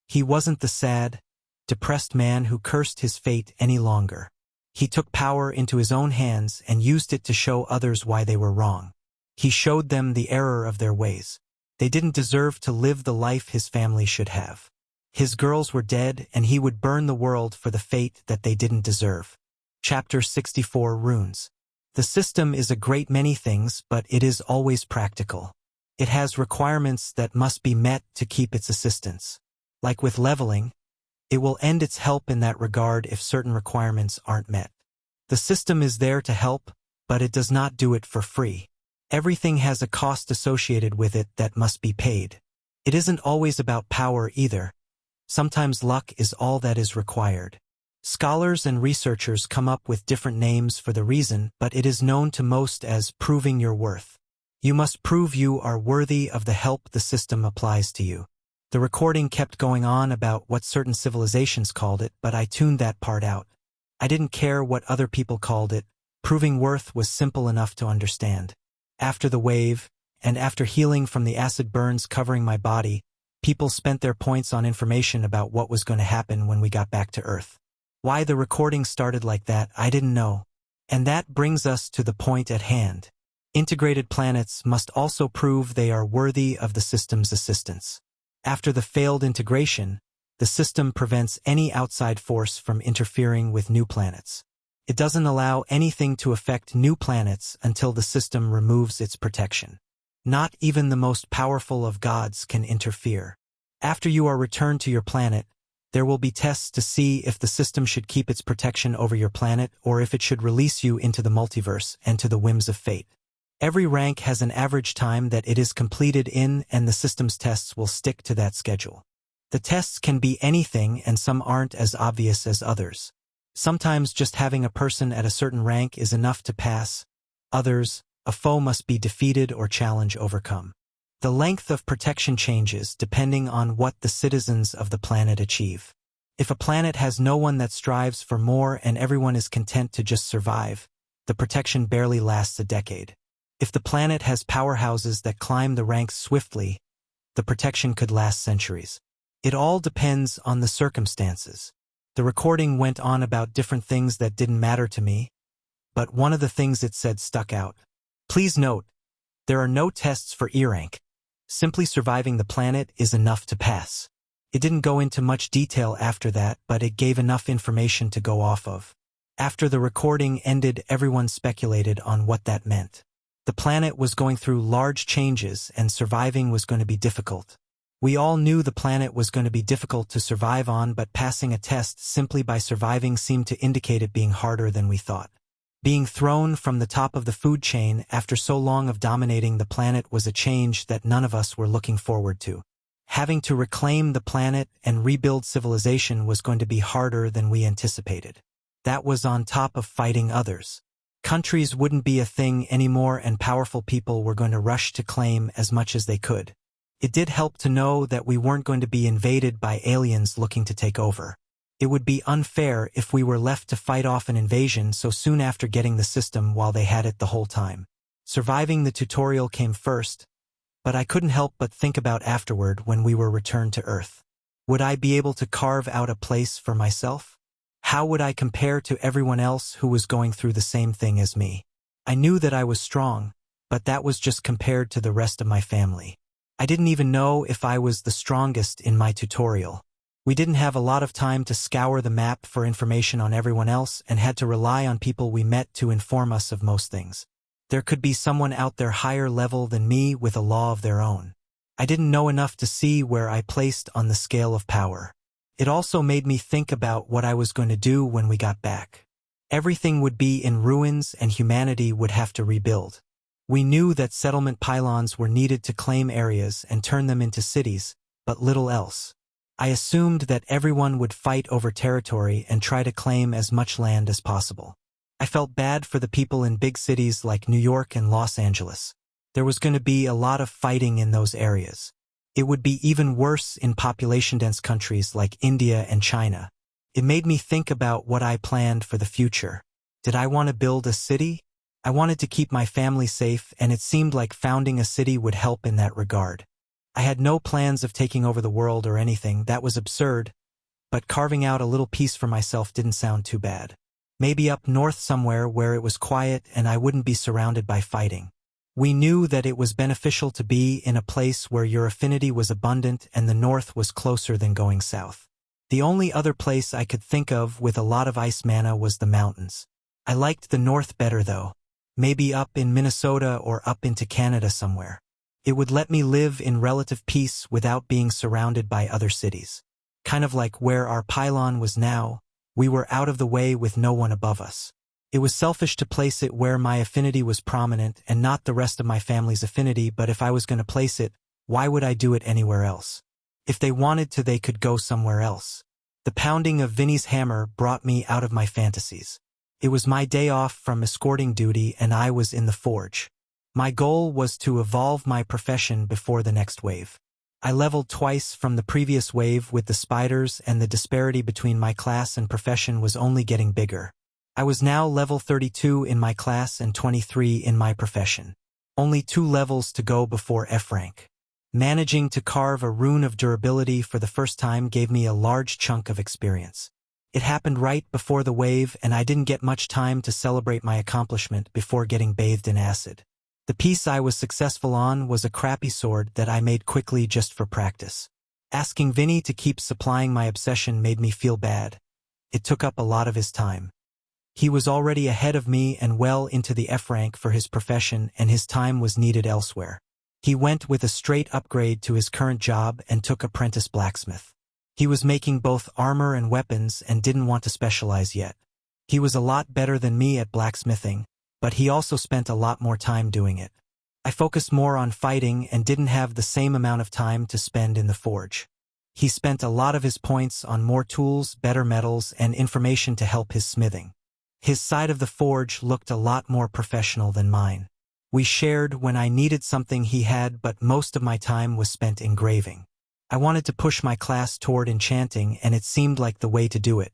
He wasn't the sad, depressed man who cursed his fate any longer. He took power into his own hands and used it to show others why they were wrong. He showed them the error of their ways. They didn't deserve to live the life his family should have. His girls were dead, and he would burn the world for the fate that they didn't deserve. Chapter 64 Runes. The system is a great many things, but it is always practical. It has requirements that must be met to keep its assistance. Like with leveling, it will end its help in that regard if certain requirements aren't met. The system is there to help, but it does not do it for free. Everything has a cost associated with it that must be paid. It isn't always about power either. Sometimes luck is all that is required. Scholars and researchers come up with different names for the reason, but it is known to most as proving your worth. You must prove you are worthy of the help the system applies to you. The recording kept going on about what certain civilizations called it, but I tuned that part out. I didn't care what other people called it. Proving worth was simple enough to understand. After the wave, and after healing from the acid burns covering my body, People spent their points on information about what was going to happen when we got back to Earth. Why the recording started like that, I didn't know. And that brings us to the point at hand. Integrated planets must also prove they are worthy of the system's assistance. After the failed integration, the system prevents any outside force from interfering with new planets. It doesn't allow anything to affect new planets until the system removes its protection. Not even the most powerful of gods can interfere. After you are returned to your planet, there will be tests to see if the system should keep its protection over your planet or if it should release you into the multiverse and to the whims of fate. Every rank has an average time that it is completed in, and the system's tests will stick to that schedule. The tests can be anything, and some aren't as obvious as others. Sometimes just having a person at a certain rank is enough to pass. Others, a foe must be defeated or challenge overcome. The length of protection changes depending on what the citizens of the planet achieve. If a planet has no one that strives for more and everyone is content to just survive, the protection barely lasts a decade. If the planet has powerhouses that climb the ranks swiftly, the protection could last centuries. It all depends on the circumstances. The recording went on about different things that didn't matter to me, but one of the things it said stuck out. Please note, there are no tests for E rank. Simply surviving the planet is enough to pass. It didn't go into much detail after that, but it gave enough information to go off of. After the recording ended, everyone speculated on what that meant. The planet was going through large changes and surviving was going to be difficult. We all knew the planet was going to be difficult to survive on, but passing a test simply by surviving seemed to indicate it being harder than we thought. Being thrown from the top of the food chain after so long of dominating the planet was a change that none of us were looking forward to. Having to reclaim the planet and rebuild civilization was going to be harder than we anticipated. That was on top of fighting others. Countries wouldn't be a thing anymore, and powerful people were going to rush to claim as much as they could. It did help to know that we weren't going to be invaded by aliens looking to take over. It would be unfair if we were left to fight off an invasion so soon after getting the system while they had it the whole time. Surviving the tutorial came first, but I couldn't help but think about afterward when we were returned to Earth. Would I be able to carve out a place for myself? How would I compare to everyone else who was going through the same thing as me? I knew that I was strong, but that was just compared to the rest of my family. I didn't even know if I was the strongest in my tutorial. We didn't have a lot of time to scour the map for information on everyone else and had to rely on people we met to inform us of most things. There could be someone out there higher level than me with a law of their own. I didn't know enough to see where I placed on the scale of power. It also made me think about what I was going to do when we got back. Everything would be in ruins and humanity would have to rebuild. We knew that settlement pylons were needed to claim areas and turn them into cities, but little else. I assumed that everyone would fight over territory and try to claim as much land as possible. I felt bad for the people in big cities like New York and Los Angeles. There was going to be a lot of fighting in those areas. It would be even worse in population-dense countries like India and China. It made me think about what I planned for the future. Did I want to build a city? I wanted to keep my family safe, and it seemed like founding a city would help in that regard. I had no plans of taking over the world or anything. That was absurd, but carving out a little piece for myself didn't sound too bad. Maybe up north somewhere where it was quiet and I wouldn't be surrounded by fighting. We knew that it was beneficial to be in a place where your affinity was abundant and the north was closer than going south. The only other place I could think of with a lot of ice mana was the mountains. I liked the north better though. Maybe up in Minnesota or up into Canada somewhere. It would let me live in relative peace without being surrounded by other cities. Kind of like where our pylon was now, we were out of the way with no one above us. It was selfish to place it where my affinity was prominent and not the rest of my family's affinity, but if I was going to place it, why would I do it anywhere else? If they wanted to, they could go somewhere else. The pounding of Vinny's hammer brought me out of my fantasies. It was my day off from escorting duty and I was in the forge. My goal was to evolve my profession before the next wave. I leveled twice from the previous wave with the spiders, and the disparity between my class and profession was only getting bigger. I was now level 32 in my class and 23 in my profession. Only 2 levels to go before F rank. Managing to carve a rune of durability for the first time gave me a large chunk of experience. It happened right before the wave, and I didn't get much time to celebrate my accomplishment before getting bathed in acid. The piece I was successful on was a crappy sword that I made quickly just for practice. Asking Vinny to keep supplying my obsession made me feel bad. It took up a lot of his time. He was already ahead of me and well into the F rank for his profession, and his time was needed elsewhere. He went with a straight upgrade to his current job and took apprentice blacksmith. He was making both armor and weapons and didn't want to specialize yet. He was a lot better than me at blacksmithing, but he also spent a lot more time doing it. I focused more on fighting and didn't have the same amount of time to spend in the forge. He spent a lot of his points on more tools, better metals, and information to help his smithing. His side of the forge looked a lot more professional than mine. We shared when I needed something he had, but most of my time was spent engraving. I wanted to push my class toward enchanting, and it seemed like the way to do it.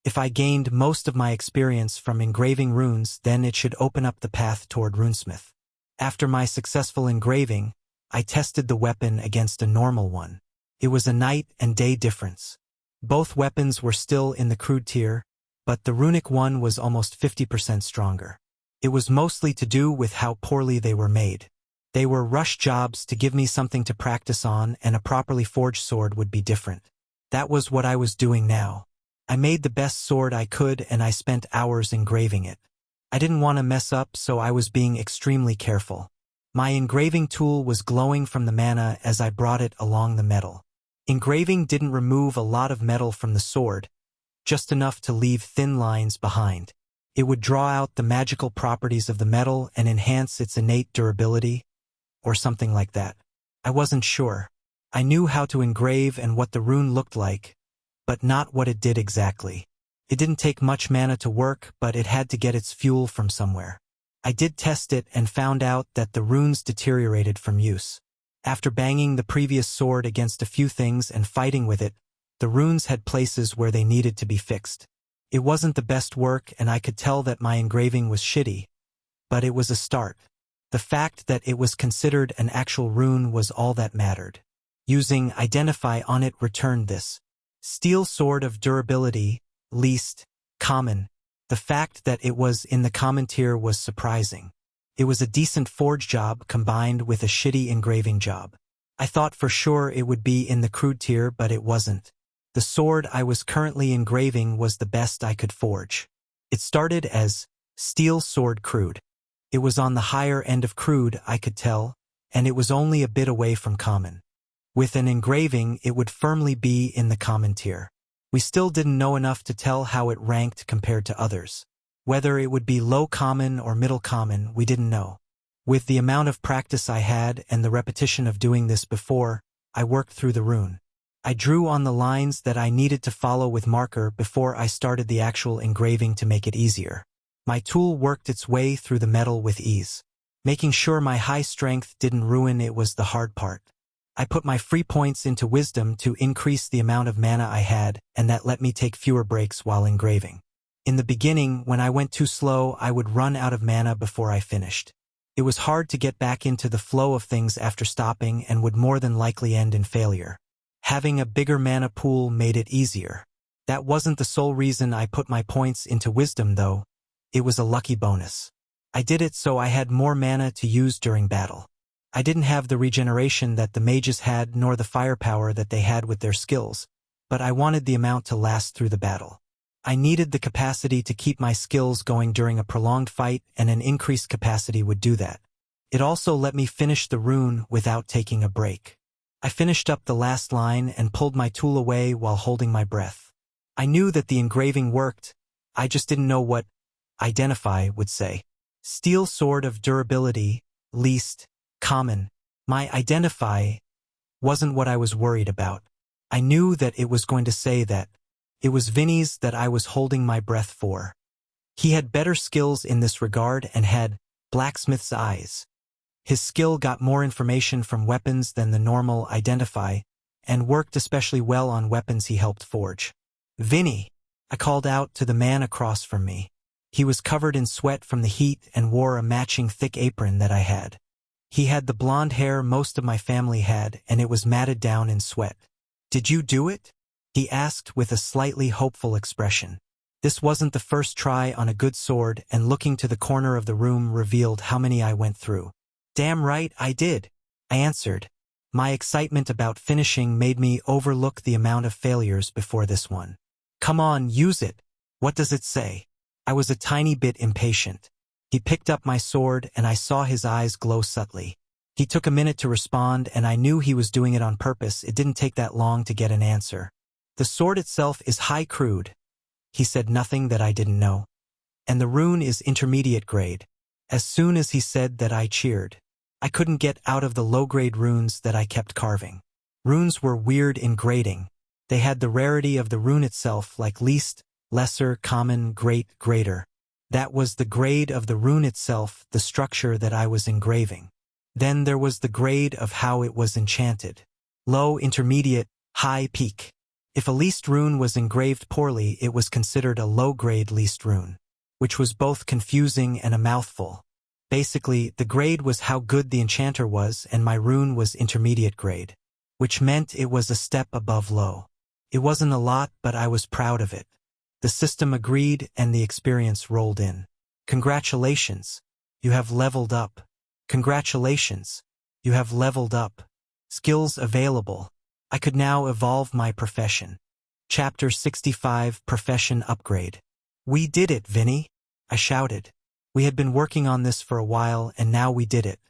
If I gained most of my experience from engraving runes, then it should open up the path toward runesmith. After my successful engraving, I tested the weapon against a normal one. It was a night and day difference. Both weapons were still in the crude tier, but the runic one was almost 50% stronger. It was mostly to do with how poorly they were made. They were rush jobs to give me something to practice on, and a properly forged sword would be different. That was what I was doing now. I made the best sword I could, and I spent hours engraving it. I didn't want to mess up, so I was being extremely careful. My engraving tool was glowing from the mana as I brought it along the metal. Engraving didn't remove a lot of metal from the sword, just enough to leave thin lines behind. It would draw out the magical properties of the metal and enhance its innate durability, or something like that. I wasn't sure. I knew how to engrave and what the rune looked like, but not what it did exactly. It didn't take much mana to work, but it had to get its fuel from somewhere. I did test it and found out that the runes deteriorated from use. After banging the previous sword against a few things and fighting with it, the runes had places where they needed to be fixed. It wasn't the best work, and I could tell that my engraving was shitty, but it was a start. The fact that it was considered an actual rune was all that mattered. Using Identify on it returned this. Steel sword of durability, least, common. The fact that it was in the common tier was surprising. It was a decent forge job combined with a shitty engraving job. I thought for sure it would be in the crude tier, but it wasn't. The sword I was currently engraving was the best I could forge. It started as Steel Sword Crude. It was on the higher end of crude, I could tell, and it was only a bit away from common. With an engraving, it would firmly be in the common tier. We still didn't know enough to tell how it ranked compared to others. Whether it would be low common or middle common, we didn't know. With the amount of practice I had and the repetition of doing this before, I worked through the rune. I drew on the lines that I needed to follow with marker before I started the actual engraving to make it easier. My tool worked its way through the metal with ease. Making sure my high strength didn't ruin it was the hard part. I put my free points into wisdom to increase the amount of mana I had, and that let me take fewer breaks while engraving. In the beginning, when I went too slow, I would run out of mana before I finished. It was hard to get back into the flow of things after stopping and would more than likely end in failure. Having a bigger mana pool made it easier. That wasn't the sole reason I put my points into wisdom, though. It was a lucky bonus. I did it so I had more mana to use during battle. I didn't have the regeneration that the mages had nor the firepower that they had with their skills, but I wanted the amount to last through the battle. I needed the capacity to keep my skills going during a prolonged fight, and an increased capacity would do that. It also let me finish the rune without taking a break. I finished up the last line and pulled my tool away while holding my breath. I knew that the engraving worked, I just didn't know what Identify would say. Steel sword of durability, least, common. My Identify wasn't what I was worried about. I knew that it was going to say that. It was Vinny's that I was holding my breath for. He had better skills in this regard and had blacksmith's eyes. His skill got more information from weapons than the normal Identify, and worked especially well on weapons he helped forge. "Vinny!" I called out to the man across from me. He was covered in sweat from the heat and wore a matching thick apron that I had. He had the blonde hair most of my family had, and it was matted down in sweat. "Did you do it?" he asked with a slightly hopeful expression. This wasn't the first try on a good sword, and looking to the corner of the room revealed how many I went through. "Damn right I did," I answered. My excitement about finishing made me overlook the amount of failures before this one. "Come on, use it. What does it say?" I was a tiny bit impatient. He picked up my sword, and I saw his eyes glow subtly. He took a minute to respond, and I knew he was doing it on purpose. It didn't take that long to get an answer. "The sword itself is high crude." He said nothing that I didn't know. "And the rune is intermediate grade." As soon as he said that, I cheered. I couldn't get out of the low-grade runes that I kept carving. Runes were weird in grading. They had the rarity of the rune itself, like least, lesser, common, great, greater. That was the grade of the rune itself, the structure that I was engraving. Then there was the grade of how it was enchanted. Low, intermediate, high, peak. If a least rune was engraved poorly, it was considered a low-grade least rune, which was both confusing and a mouthful. Basically, the grade was how good the enchanter was, and my rune was intermediate grade, which meant it was a step above low. It wasn't a lot, but I was proud of it. The system agreed, and the experience rolled in. "Congratulations, you have leveled up. Congratulations, you have leveled up. Skills available. I could now evolve my profession." Chapter 65, Profession Upgrade. "We did it, Vinny," I shouted. We had been working on this for a while, and now we did it.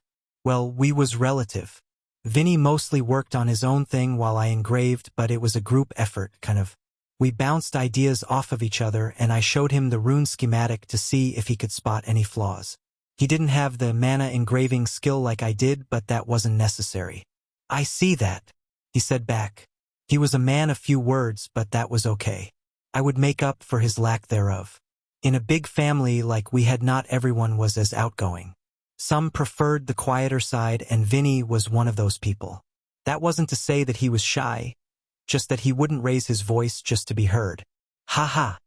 Well, we was relative. Vinny mostly worked on his own thing while I engraved, but it was a group effort, kind of. We bounced ideas off of each other, and I showed him the rune schematic to see if he could spot any flaws. He didn't have the mana engraving skill like I did, but that wasn't necessary. "I see that," he said back. He was a man of few words, but that was okay. I would make up for his lack thereof. In a big family like we had, not everyone was as outgoing. Some preferred the quieter side, and Vinny was one of those people. That wasn't to say that he was shy, just that he wouldn't raise his voice just to be heard. Ha ha.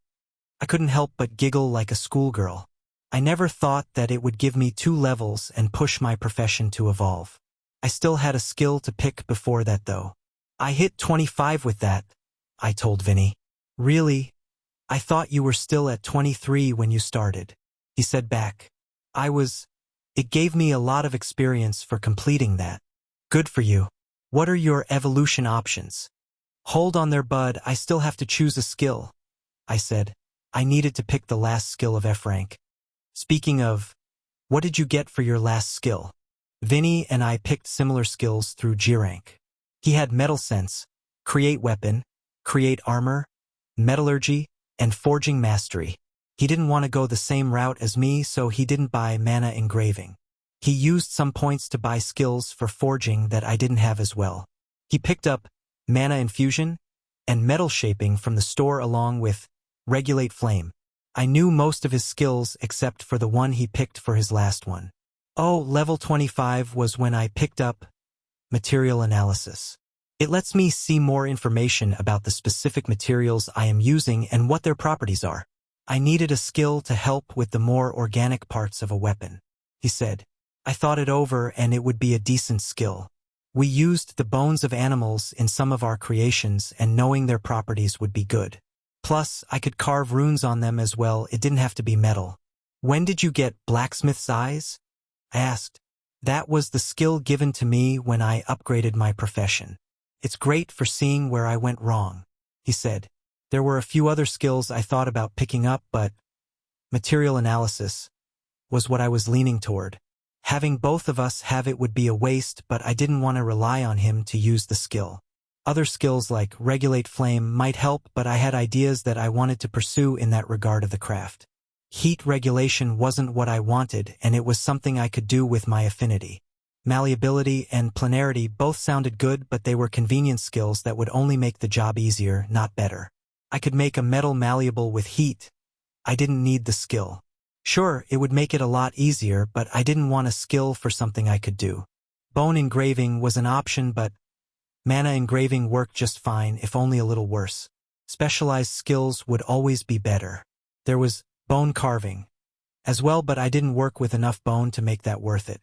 I couldn't help but giggle like a schoolgirl. I never thought that it would give me 2 levels and push my profession to evolve. I still had a skill to pick before that, though. "I hit 25 with that," I told Vinny. "Really? I thought you were still at 23 when you started," he said back. It gave me a lot of experience for completing that." "Good for you. What are your evolution options?" "Hold on there, bud, I still have to choose a skill," I said. I needed to pick the last skill of F rank. "Speaking of, what did you get for your last skill?" Vinny and I picked similar skills through G rank. He had Metal Sense, Create Weapon, Create Armor, Metallurgy, and Forging Mastery. He didn't want to go the same route as me, so he didn't buy mana engraving. He used some points to buy skills for forging that I didn't have as well. He picked up Mana Infusion and Metal Shaping from the store along with Regulate Flame. I knew most of his skills except for the one he picked for his last one. Oh, level 25 was when I picked up Material Analysis. It lets me see more information about the specific materials I am using and what their properties are. I needed a skill to help with the more organic parts of a weapon, he said. I thought it over, and it would be a decent skill. We used the bones of animals in some of our creations, and knowing their properties would be good. Plus, I could carve runes on them as well. It didn't have to be metal. "When did you get Blacksmith's Eyes?" I asked. "That was the skill given to me when I upgraded my profession. It's great for seeing where I went wrong," he said. There were a few other skills I thought about picking up, but Material Analysis was what I was leaning toward. Having both of us have it would be a waste, but I didn't want to rely on him to use the skill. Other skills like Regulate Flame might help, but I had ideas that I wanted to pursue in that regard of the craft. Heat regulation wasn't what I wanted, and it was something I could do with my affinity. Malleability and planarity both sounded good, but they were convenience skills that would only make the job easier, not better. I could make a metal malleable with heat. I didn't need the skill. Sure, it would make it a lot easier, but I didn't want a skill for something I could do. Bone engraving was an option, but mana engraving worked just fine, if only a little worse. Specialized skills would always be better. There was bone carving as well, but I didn't work with enough bone to make that worth it.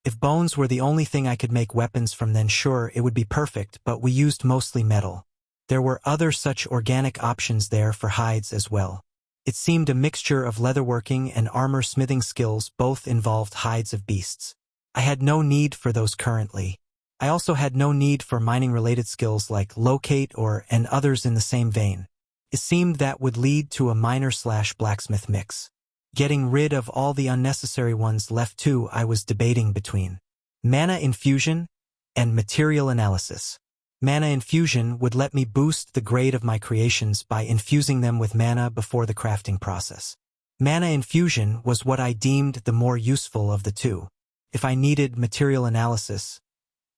If bones were the only thing I could make weapons from, then sure, it would be perfect, but we used mostly metal. There were other such organic options there for hides as well. It seemed a mixture of leatherworking and armor smithing skills both involved hides of beasts. I had no need for those currently. I also had no need for mining-related skills like locate and others in the same vein. It seemed that would lead to a miner/blacksmith mix. Getting rid of all the unnecessary ones left too, I was debating between mana infusion and material analysis. Mana infusion would let me boost the grade of my creations by infusing them with mana before the crafting process. Mana infusion was what I deemed the more useful of the two. If I needed material analysis,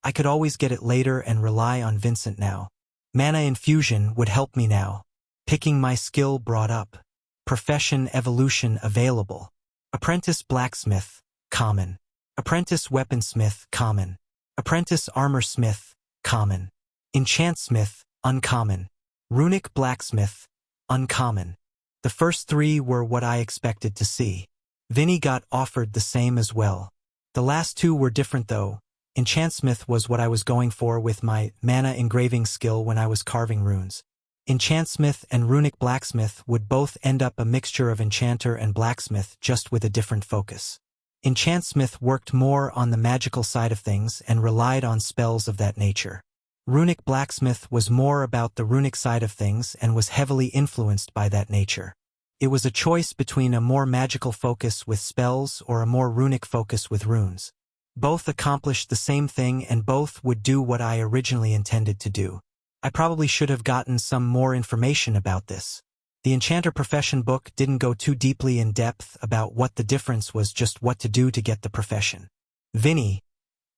I could always get it later and rely on Vincent now. Mana infusion would help me now. Picking my skill brought up. Profession evolution available. Apprentice blacksmith, common. Apprentice weaponsmith, common. Apprentice armorsmith, common. Enchantsmith, uncommon. Runic blacksmith, uncommon. The first three were what I expected to see. Vinny got offered the same as well. The last two were different though. Enchantsmith was what I was going for with my mana engraving skill when I was carving runes. Enchantsmith and runic blacksmith would both end up a mixture of enchanter and blacksmith, just with a different focus. Enchantsmith worked more on the magical side of things and relied on spells of that nature. Runic blacksmith was more about the runic side of things and was heavily influenced by that nature. It was a choice between a more magical focus with spells or a more runic focus with runes. Both accomplished the same thing and both would do what I originally intended to do. I probably should have gotten some more information about this. The Enchanter profession book didn't go too deeply in depth about what the difference was, just what to do to get the profession. Vinny,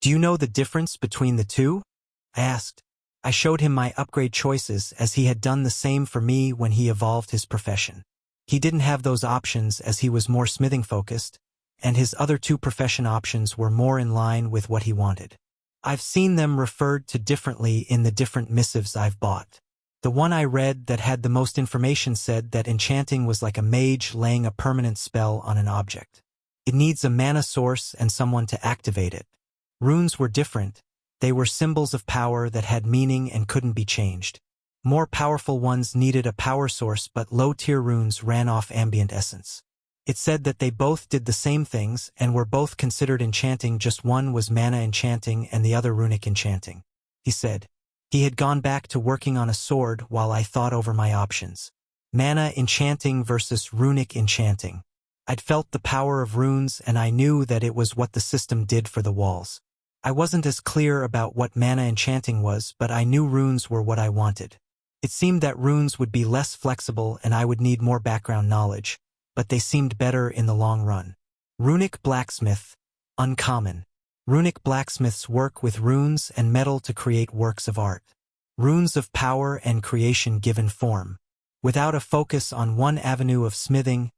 do you know the difference between the two? I asked. I showed him my upgrade choices as he had done the same for me when he evolved his profession. He didn't have those options as he was more smithing focused, and his other two profession options were more in line with what he wanted. I've seen them referred to differently in the different missives I've bought. The one I read that had the most information said that enchanting was like a mage laying a permanent spell on an object. It needs a mana source and someone to activate it. Runes were different. They were symbols of power that had meaning and couldn't be changed. More powerful ones needed a power source, but low-tier runes ran off ambient essence. It said that they both did the same things and were both considered enchanting, just one was mana enchanting and the other runic enchanting. He said. He had gone back to working on a sword while I thought over my options. Mana enchanting versus runic enchanting. I'd felt the power of runes and I knew that it was what the system did for the walls. I wasn't as clear about what mana enchanting was, but I knew runes were what I wanted. It seemed that runes would be less flexible and I would need more background knowledge, but they seemed better in the long run. Runic blacksmith, uncommon. Runic blacksmiths work with runes and metal to create works of art. Runes of power and creation given form. Without a focus on one avenue of smithing,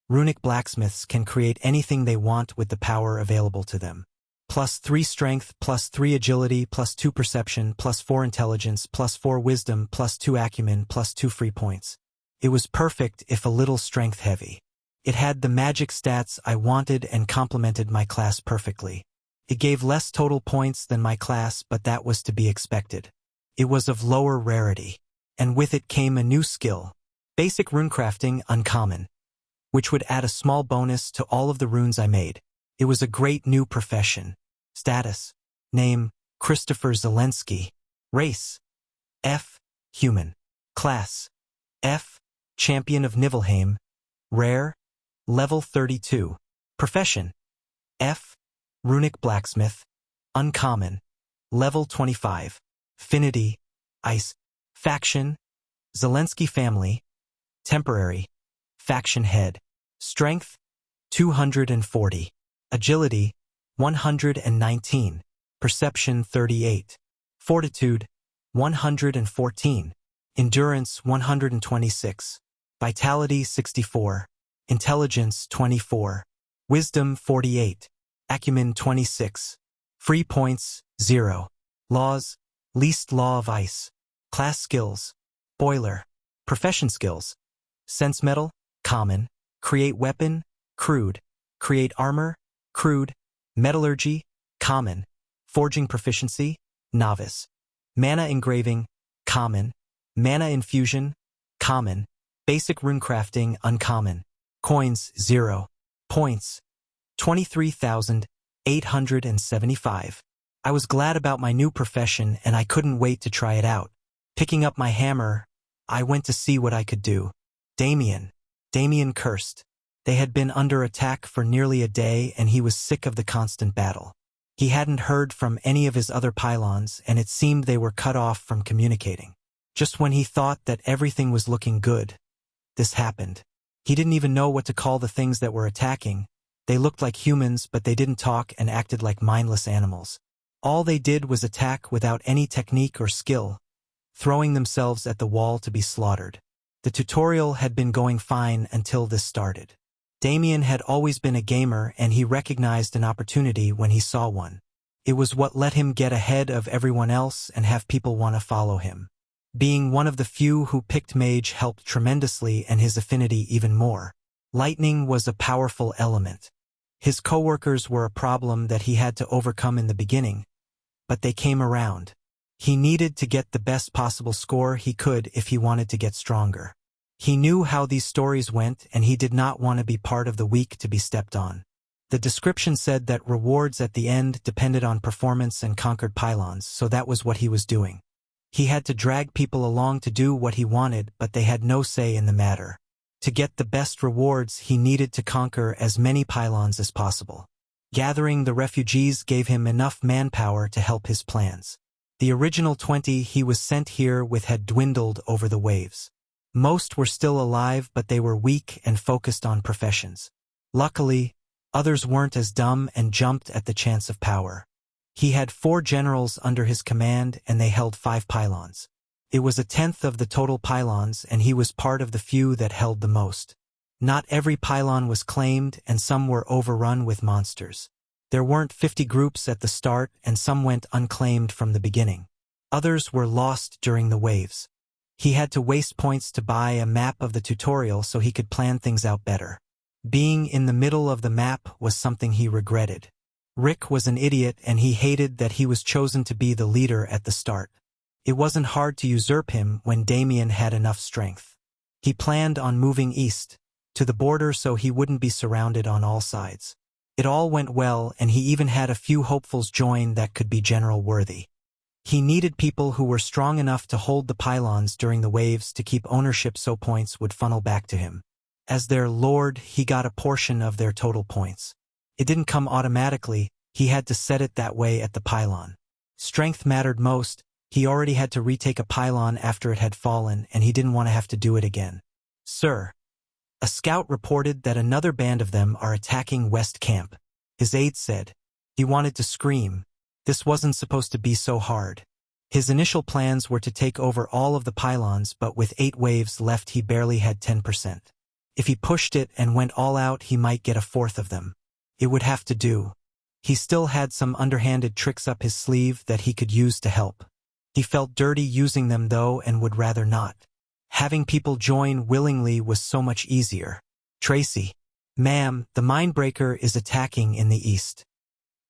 runic blacksmiths can create anything they want with the power available to them. +3 strength, +3 agility, +2 perception, +4 intelligence, +4 wisdom, +2 acumen, +2 free points. It was perfect if a little strength heavy. It had the magic stats I wanted and complemented my class perfectly. It gave less total points than my class, but that was to be expected. It was of lower rarity, and with it came a new skill. Basic runecrafting, uncommon, which would add a small bonus to all of the runes I made. It was a great new profession. Status. Name, Christopher Zelensky. Race. F. Human. Class. F. Champion of Nibelheim. Rare. Level 32. Profession. F. Runic blacksmith. Uncommon. Level 25. Affinity. Ice. Faction. Zelensky family. Temporary. Faction head. Strength. 240. Agility. 119. Perception 38. Fortitude. 114. Endurance 126. Vitality 64. Intelligence 24. Wisdom 48. Acumen 26. Free points 0. Laws. Least law of ice. Class skills. Boiler. Profession skills. Sense metal. Common. Create weapon. Crude. Create armor. Crude. Metallurgy. common. Forging proficiency, novice. Mana engraving, common. Mana infusion, common. Basic runecrafting, uncommon. Coins, 0. Points, 23,875. I was glad about my new profession and I couldn't wait to try it out. Picking up my hammer, I went to see what I could do. Damien cursed. They had been under attack for nearly a day and he was sick of the constant battle. He hadn't heard from any of his other pylons and it seemed they were cut off from communicating. Just when he thought that everything was looking good, this happened. He didn't even know what to call the things that were attacking. They looked like humans, but they didn't talk and acted like mindless animals. All they did was attack without any technique or skill, throwing themselves at the wall to be slaughtered. The tutorial had been going fine until this started. Damien had always been a gamer and he recognized an opportunity when he saw one. It was what let him get ahead of everyone else and have people want to follow him. Being one of the few who picked mage helped tremendously and his affinity even more. Lightning was a powerful element. His coworkers were a problem that he had to overcome in the beginning, but they came around. He needed to get the best possible score he could if he wanted to get stronger. He knew how these stories went and he did not want to be part of the weak to be stepped on. The description said that rewards at the end depended on performance and conquered pylons, so that was what he was doing. He had to drag people along to do what he wanted, but they had no say in the matter. To get the best rewards, he needed to conquer as many pylons as possible. Gathering the refugees gave him enough manpower to help his plans. The original 20 he was sent here with had dwindled over the waves. Most were still alive, but they were weak and focused on professions. Luckily, others weren't as dumb and jumped at the chance of power. He had 4 generals under his command and they held 5 pylons. It was a tenth of the total pylons and he was part of the few that held the most. Not every pylon was claimed and some were overrun with monsters. There weren't 50 groups at the start and some went unclaimed from the beginning. Others were lost during the waves. He had to waste points to buy a map of the tutorial so he could plan things out better. Being in the middle of the map was something he regretted. Rick was an idiot and he hated that he was chosen to be the leader at the start. It wasn't hard to usurp him when Damien had enough strength. He planned on moving east, to the border so he wouldn't be surrounded on all sides. It all went well and he even had a few hopefuls join that could be general-worthy. He needed people who were strong enough to hold the pylons during the waves to keep ownership so points would funnel back to him. As their lord, he got a portion of their total points. It didn't come automatically, he had to set it that way at the pylon. Strength mattered most, he already had to retake a pylon after it had fallen and he didn't want to have to do it again. Sir, a scout reported that another band of them are attacking West Camp. His aide said. He wanted to scream. This wasn't supposed to be so hard. His initial plans were to take over all of the pylons, but with 8 waves left he barely had 10%. If he pushed it and went all out, he might get a fourth of them. It would have to do. He still had some underhanded tricks up his sleeve that he could use to help. He felt dirty using them though and would rather not. Having people join willingly was so much easier. Tracy. Ma'am, the Mindbreaker is attacking in the east.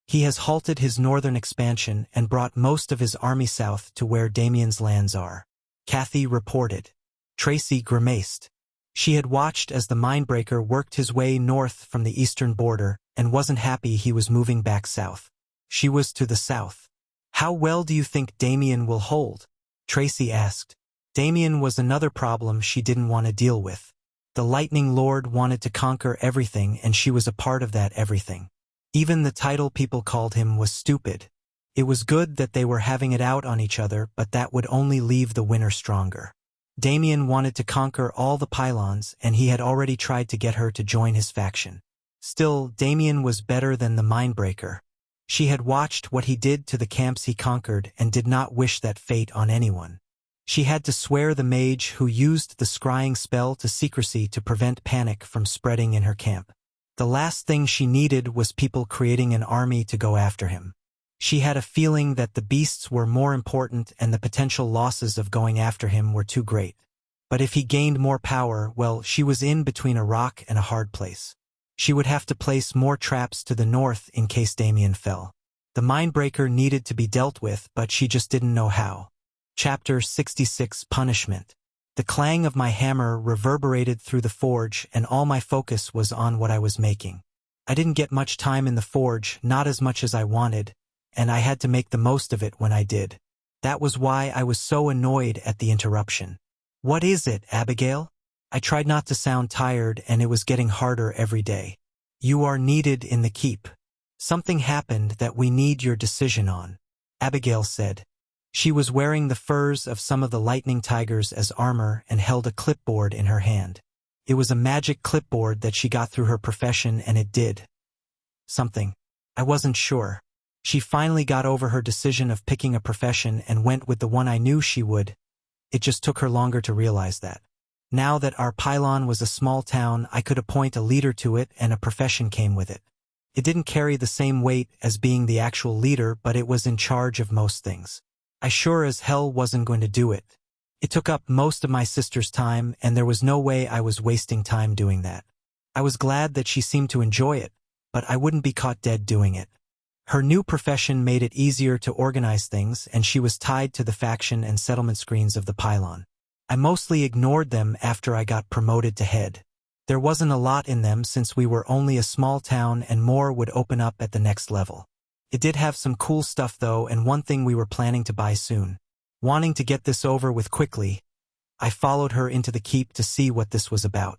He has halted his northern expansion and brought most of his army south to where Damien's lands are. Kathy reported. Tracy grimaced. She had watched as the Mindbreaker worked his way north from the eastern border and wasn't happy he was moving back south. She was to the south. How well do you think Damien will hold? Tracy asked. Damien was another problem she didn't want to deal with. The Lightning Lord wanted to conquer everything and she was a part of that everything. Even the title people called him was stupid. It was good that they were having it out on each other, but that would only leave the winner stronger. Damien wanted to conquer all the pylons and he had already tried to get her to join his faction. Still, Damien was better than the Mindbreaker. She had watched what he did to the camps he conquered and did not wish that fate on anyone. She had to swear the mage who used the scrying spell to secrecy to prevent panic from spreading in her camp. The last thing she needed was people creating an army to go after him. She had a feeling that the beasts were more important and the potential losses of going after him were too great. But if he gained more power, well, she was in between a rock and a hard place. She would have to place more traps to the north in case Damien fell. The mindbreaker needed to be dealt with, but she just didn't know how. Chapter 66 Punishment. The clang of my hammer reverberated through the forge, and all my focus was on what I was making. I didn't get much time in the forge, not as much as I wanted, and I had to make the most of it when I did. That was why I was so annoyed at the interruption. "What is it, Abigail?" I tried not to sound tired, and it was getting harder every day. "You are needed in the keep. Something happened that we need your decision on," Abigail said. She was wearing the furs of some of the lightning tigers as armor and held a clipboard in her hand. It was a magic clipboard that she got through her profession, and it did something. I wasn't sure. She finally got over her decision of picking a profession and went with the one I knew she would. It just took her longer to realize that. Now that our pylon was a small town, I could appoint a leader to it, and a profession came with it. It didn't carry the same weight as being the actual leader, but it was in charge of most things. I sure as hell wasn't going to do it. It took up most of my sister's time, and there was no way I was wasting time doing that. I was glad that she seemed to enjoy it, but I wouldn't be caught dead doing it. Her new profession made it easier to organize things, and she was tied to the faction and settlement screens of the pylon. I mostly ignored them after I got promoted to head. There wasn't a lot in them since we were only a small town, and more would open up at the next level. It did have some cool stuff though, and one thing we were planning to buy soon. Wanting to get this over with quickly, I followed her into the keep to see what this was about.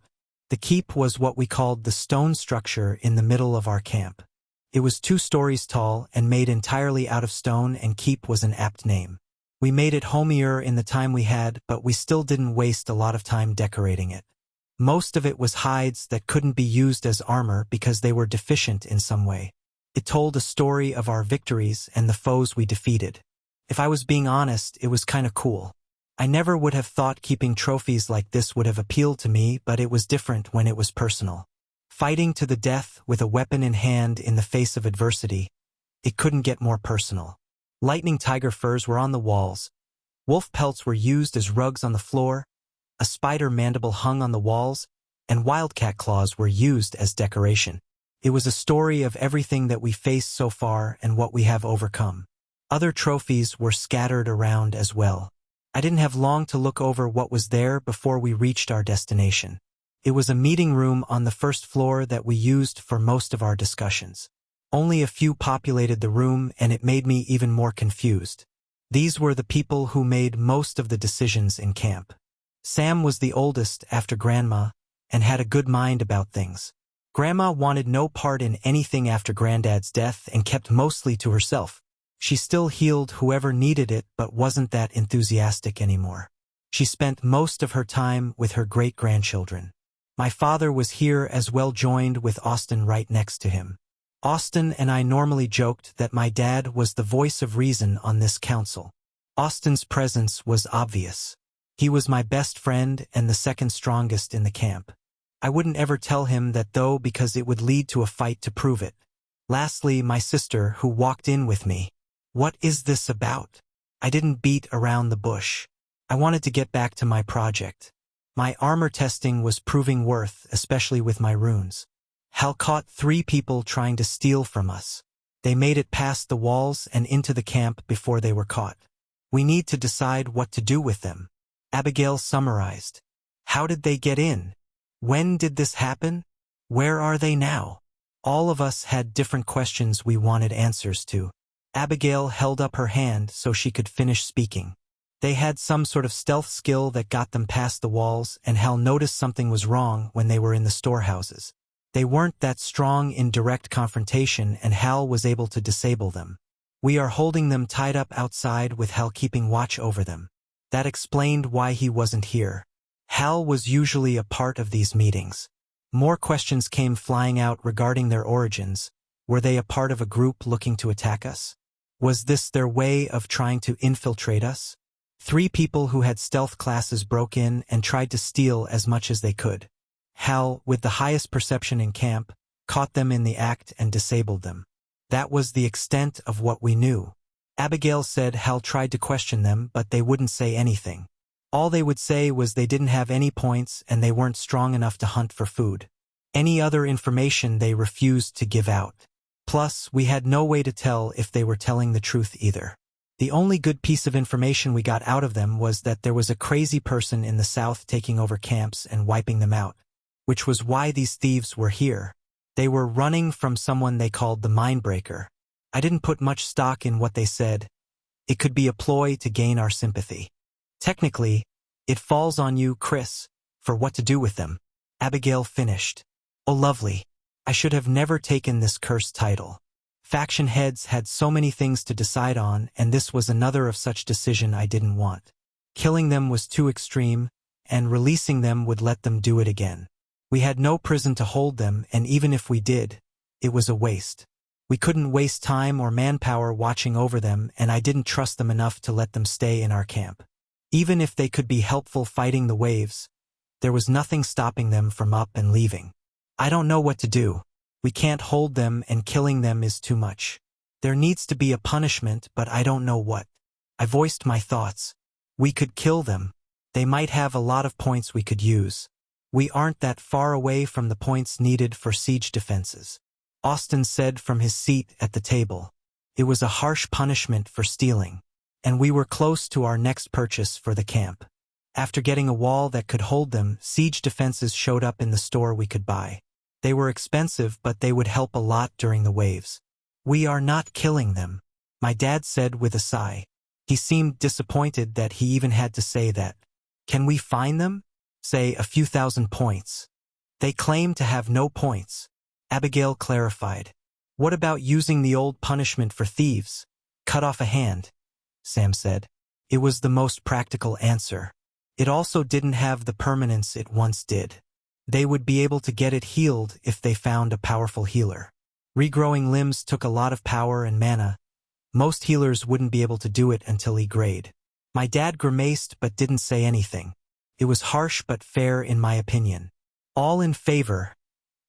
The keep was what we called the stone structure in the middle of our camp. It was 2 stories tall and made entirely out of stone, and keep was an apt name. We made it homier in the time we had, but we still didn't waste a lot of time decorating it. Most of it was hides that couldn't be used as armor because they were deficient in some way. It told a story of our victories and the foes we defeated. If I was being honest, it was kinda cool. I never would have thought keeping trophies like this would have appealed to me, but it was different when it was personal. Fighting to the death with a weapon in hand in the face of adversity, it couldn't get more personal. Lightning tiger furs were on the walls. Wolf pelts were used as rugs on the floor. A spider mandible hung on the walls, and wildcat claws were used as decoration. It was a story of everything that we faced so far and what we have overcome. Other trophies were scattered around as well. I didn't have long to look over what was there before we reached our destination. It was a meeting room on the first floor that we used for most of our discussions. Only a few populated the room, and it made me even more confused. These were the people who made most of the decisions in camp. Sam was the oldest after Grandma, and had a good mind about things. Grandma wanted no part in anything after Granddad's death and kept mostly to herself. She still healed whoever needed it, but wasn't that enthusiastic anymore. She spent most of her time with her great-grandchildren. My father was here as well, joined with Austin right next to him. Austin and I normally joked that my dad was the voice of reason on this council. Austin's presence was obvious. He was my best friend and the second strongest in the camp. I wouldn't ever tell him that though, because it would lead to a fight to prove it. Lastly, my sister, who walked in with me. What is this about? I didn't beat around the bush. I wanted to get back to my project. My armor testing was proving worth, especially with my runes. Hal caught 3 people trying to steal from us. They made it past the walls and into the camp before they were caught. We need to decide what to do with them. Abigail summarized. How did they get in? When did this happen? Where are they now? All of us had different questions we wanted answers to. Abigail held up her hand so she could finish speaking. They had some sort of stealth skill that got them past the walls, and Hal noticed something was wrong when they were in the storehouses. They weren't that strong in direct confrontation, and Hal was able to disable them. We are holding them tied up outside with Hal keeping watch over them. That explained why he wasn't here. Hal was usually a part of these meetings. More questions came flying out regarding their origins. Were they a part of a group looking to attack us? Was this their way of trying to infiltrate us? 3 people who had stealth classes broke in and tried to steal as much as they could. Hal, with the highest perception in camp, caught them in the act and disabled them. That was the extent of what we knew. Abigail said Hal tried to question them, but they wouldn't say anything. All they would say was they didn't have any points and they weren't strong enough to hunt for food. Any other information they refused to give out. Plus, we had no way to tell if they were telling the truth either. The only good piece of information we got out of them was that there was a crazy person in the south taking over camps and wiping them out, which was why these thieves were here. They were running from someone they called the Mindbreaker. I didn't put much stock in what they said. It could be a ploy to gain our sympathy. Technically, it falls on you, Chris, for what to do with them. Abigail finished. Oh, lovely. I should have never taken this cursed title. Faction heads had so many things to decide on, and this was another of such decision I didn't want. Killing them was too extreme, and releasing them would let them do it again. We had no prison to hold them, and even if we did, it was a waste. We couldn't waste time or manpower watching over them, and I didn't trust them enough to let them stay in our camp. Even if they could be helpful fighting the waves, there was nothing stopping them from up and leaving. I don't know what to do. We can't hold them, and killing them is too much. There needs to be a punishment, but I don't know what. I voiced my thoughts. We could kill them. They might have a lot of points we could use. We aren't that far away from the points needed for siege defenses. Austin said from his seat at the table. It was a harsh punishment for stealing, and we were close to our next purchase for the camp. After getting a wall that could hold them, siege defenses showed up in the store we could buy. They were expensive, but they would help a lot during the waves. We are not killing them, my dad said with a sigh. He seemed disappointed that he even had to say that. Can we find them? Say a few thousand points. They claim to have no points. Abigail clarified. What about using the old punishment for thieves? Cut off a hand, Sam said. It was the most practical answer. It also didn't have the permanence it once did. They would be able to get it healed if they found a powerful healer. Regrowing limbs took a lot of power and mana. Most healers wouldn't be able to do it until E-grade. My dad grimaced but didn't say anything. It was harsh but fair in my opinion. All in favor,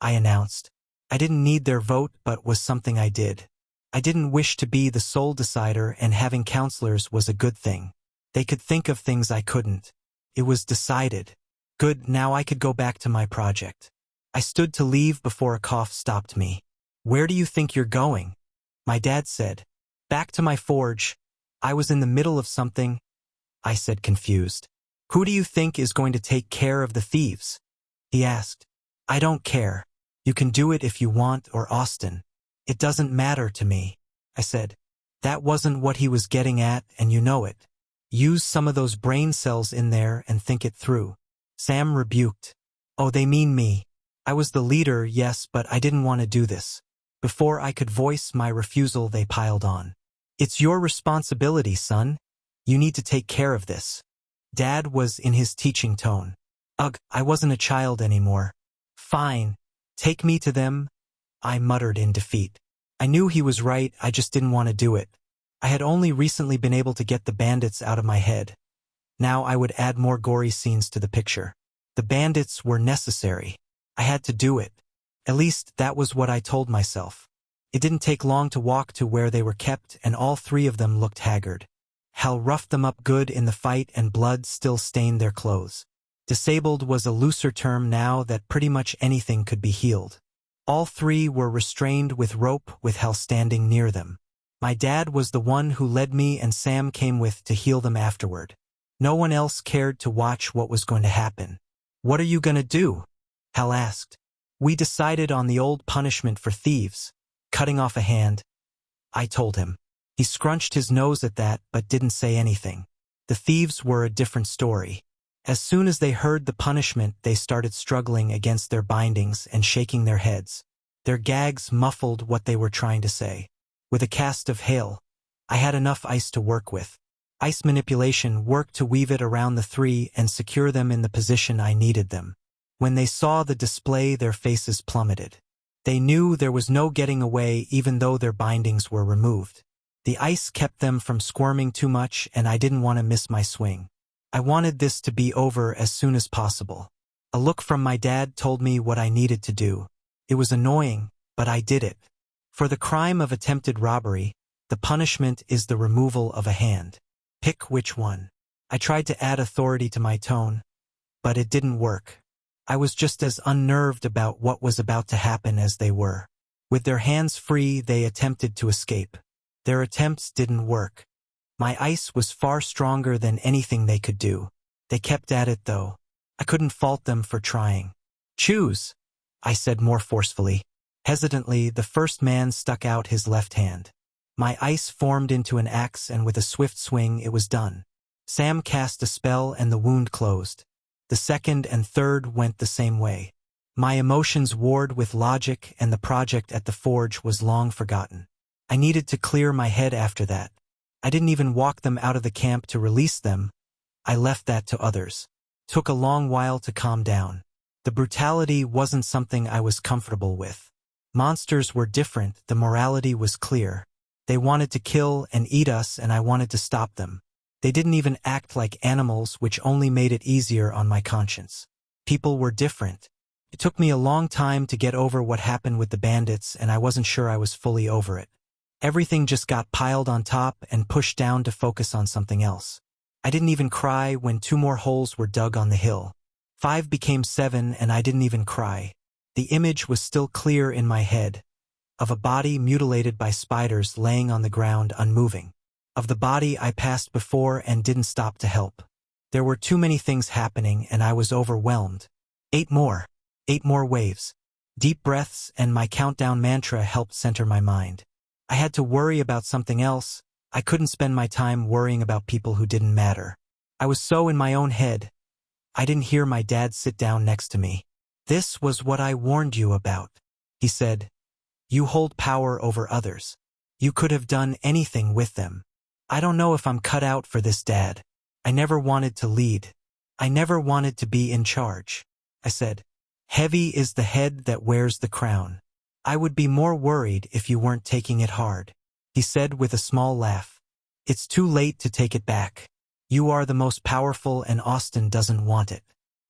I announced. I didn't need their vote, but was something I did. I didn't wish to be the sole decider, and having counselors was a good thing. They could think of things I couldn't. It was decided. Good, now I could go back to my project. I stood to leave before a cough stopped me. Where do you think you're going? My dad said. Back to my forge. I was in the middle of something, I said confused. Who do you think is going to take care of the thieves? He asked. I don't care. You can do it if you want, or Austin. It doesn't matter to me, I said. That wasn't what he was getting at, and you know it. Use some of those brain cells in there and think it through. Sam rebuked. Oh, they mean me. I was the leader, yes, but I didn't want to do this. Before I could voice my refusal, they piled on. It's your responsibility, son. You need to take care of this. Dad was in his teaching tone. Ugh, I wasn't a child anymore. Fine. Take me to them, I muttered in defeat. I knew he was right, I just didn't want to do it. I had only recently been able to get the bandits out of my head. Now I would add more gory scenes to the picture. The bandits were necessary. I had to do it. At least that was what I told myself. It didn't take long to walk to where they were kept, and all three of them looked haggard. Hal roughed them up good in the fight, and blood still stained their clothes. Disabled was a looser term now that pretty much anything could be healed. All three were restrained with rope, with Hal standing near them. My dad was the one who led me, and Sam came with to heal them afterward. No one else cared to watch what was going to happen. What are you going to do? Hal asked. We decided on the old punishment for thieves, cutting off a hand. I told him. He scrunched his nose at that, but didn't say anything. The thieves were a different story. As soon as they heard the punishment, they started struggling against their bindings and shaking their heads. Their gags muffled what they were trying to say. With a cast of hail, I had enough ice to work with. Ice manipulation worked to weave it around the three and secure them in the position I needed them. When they saw the display, their faces plummeted. They knew there was no getting away, even though their bindings were removed. The ice kept them from squirming too much, and I didn't want to miss my swing. I wanted this to be over as soon as possible. A look from my dad told me what I needed to do. It was annoying, but I did it. For the crime of attempted robbery, the punishment is the removal of a hand. Pick which one. I tried to add authority to my tone, but it didn't work. I was just as unnerved about what was about to happen as they were. With their hands free, they attempted to escape. Their attempts didn't work. My ice was far stronger than anything they could do. They kept at it, though. I couldn't fault them for trying. "Choose," I said more forcefully. Hesitantly, the first man stuck out his left hand. My ice formed into an axe, and with a swift swing, it was done. Sam cast a spell, and the wound closed. The second and third went the same way. My emotions warred with logic, and the project at the forge was long forgotten. I needed to clear my head after that. I didn't even walk them out of the camp to release them. I left that to others. Took a long while to calm down. The brutality wasn't something I was comfortable with. Monsters were different, the morality was clear. They wanted to kill and eat us, and I wanted to stop them. They didn't even act like animals, which only made it easier on my conscience. People were different. It took me a long time to get over what happened with the bandits, and I wasn't sure I was fully over it. Everything just got piled on top and pushed down to focus on something else. I didn't even cry when 2 more holes were dug on the hill. 5 became 7, and I didn't even cry. The image was still clear in my head, of a body mutilated by spiders laying on the ground unmoving. Of the body I passed before and didn't stop to help. There were too many things happening, and I was overwhelmed. 8 more. 8 more waves. Deep breaths and my countdown mantra helped center my mind. I had to worry about something else. I couldn't spend my time worrying about people who didn't matter. I was so in my own head. I didn't hear my dad sit down next to me. "This was what I warned you about," he said. "You hold power over others. You could have done anything with them. I don't know if I'm cut out for this, Dad. I never wanted to lead. I never wanted to be in charge." I said, "Heavy is the head that wears the crown. I would be more worried if you weren't taking it hard." He said with a small laugh, "It's too late to take it back. You are the most powerful, and Austin doesn't want it.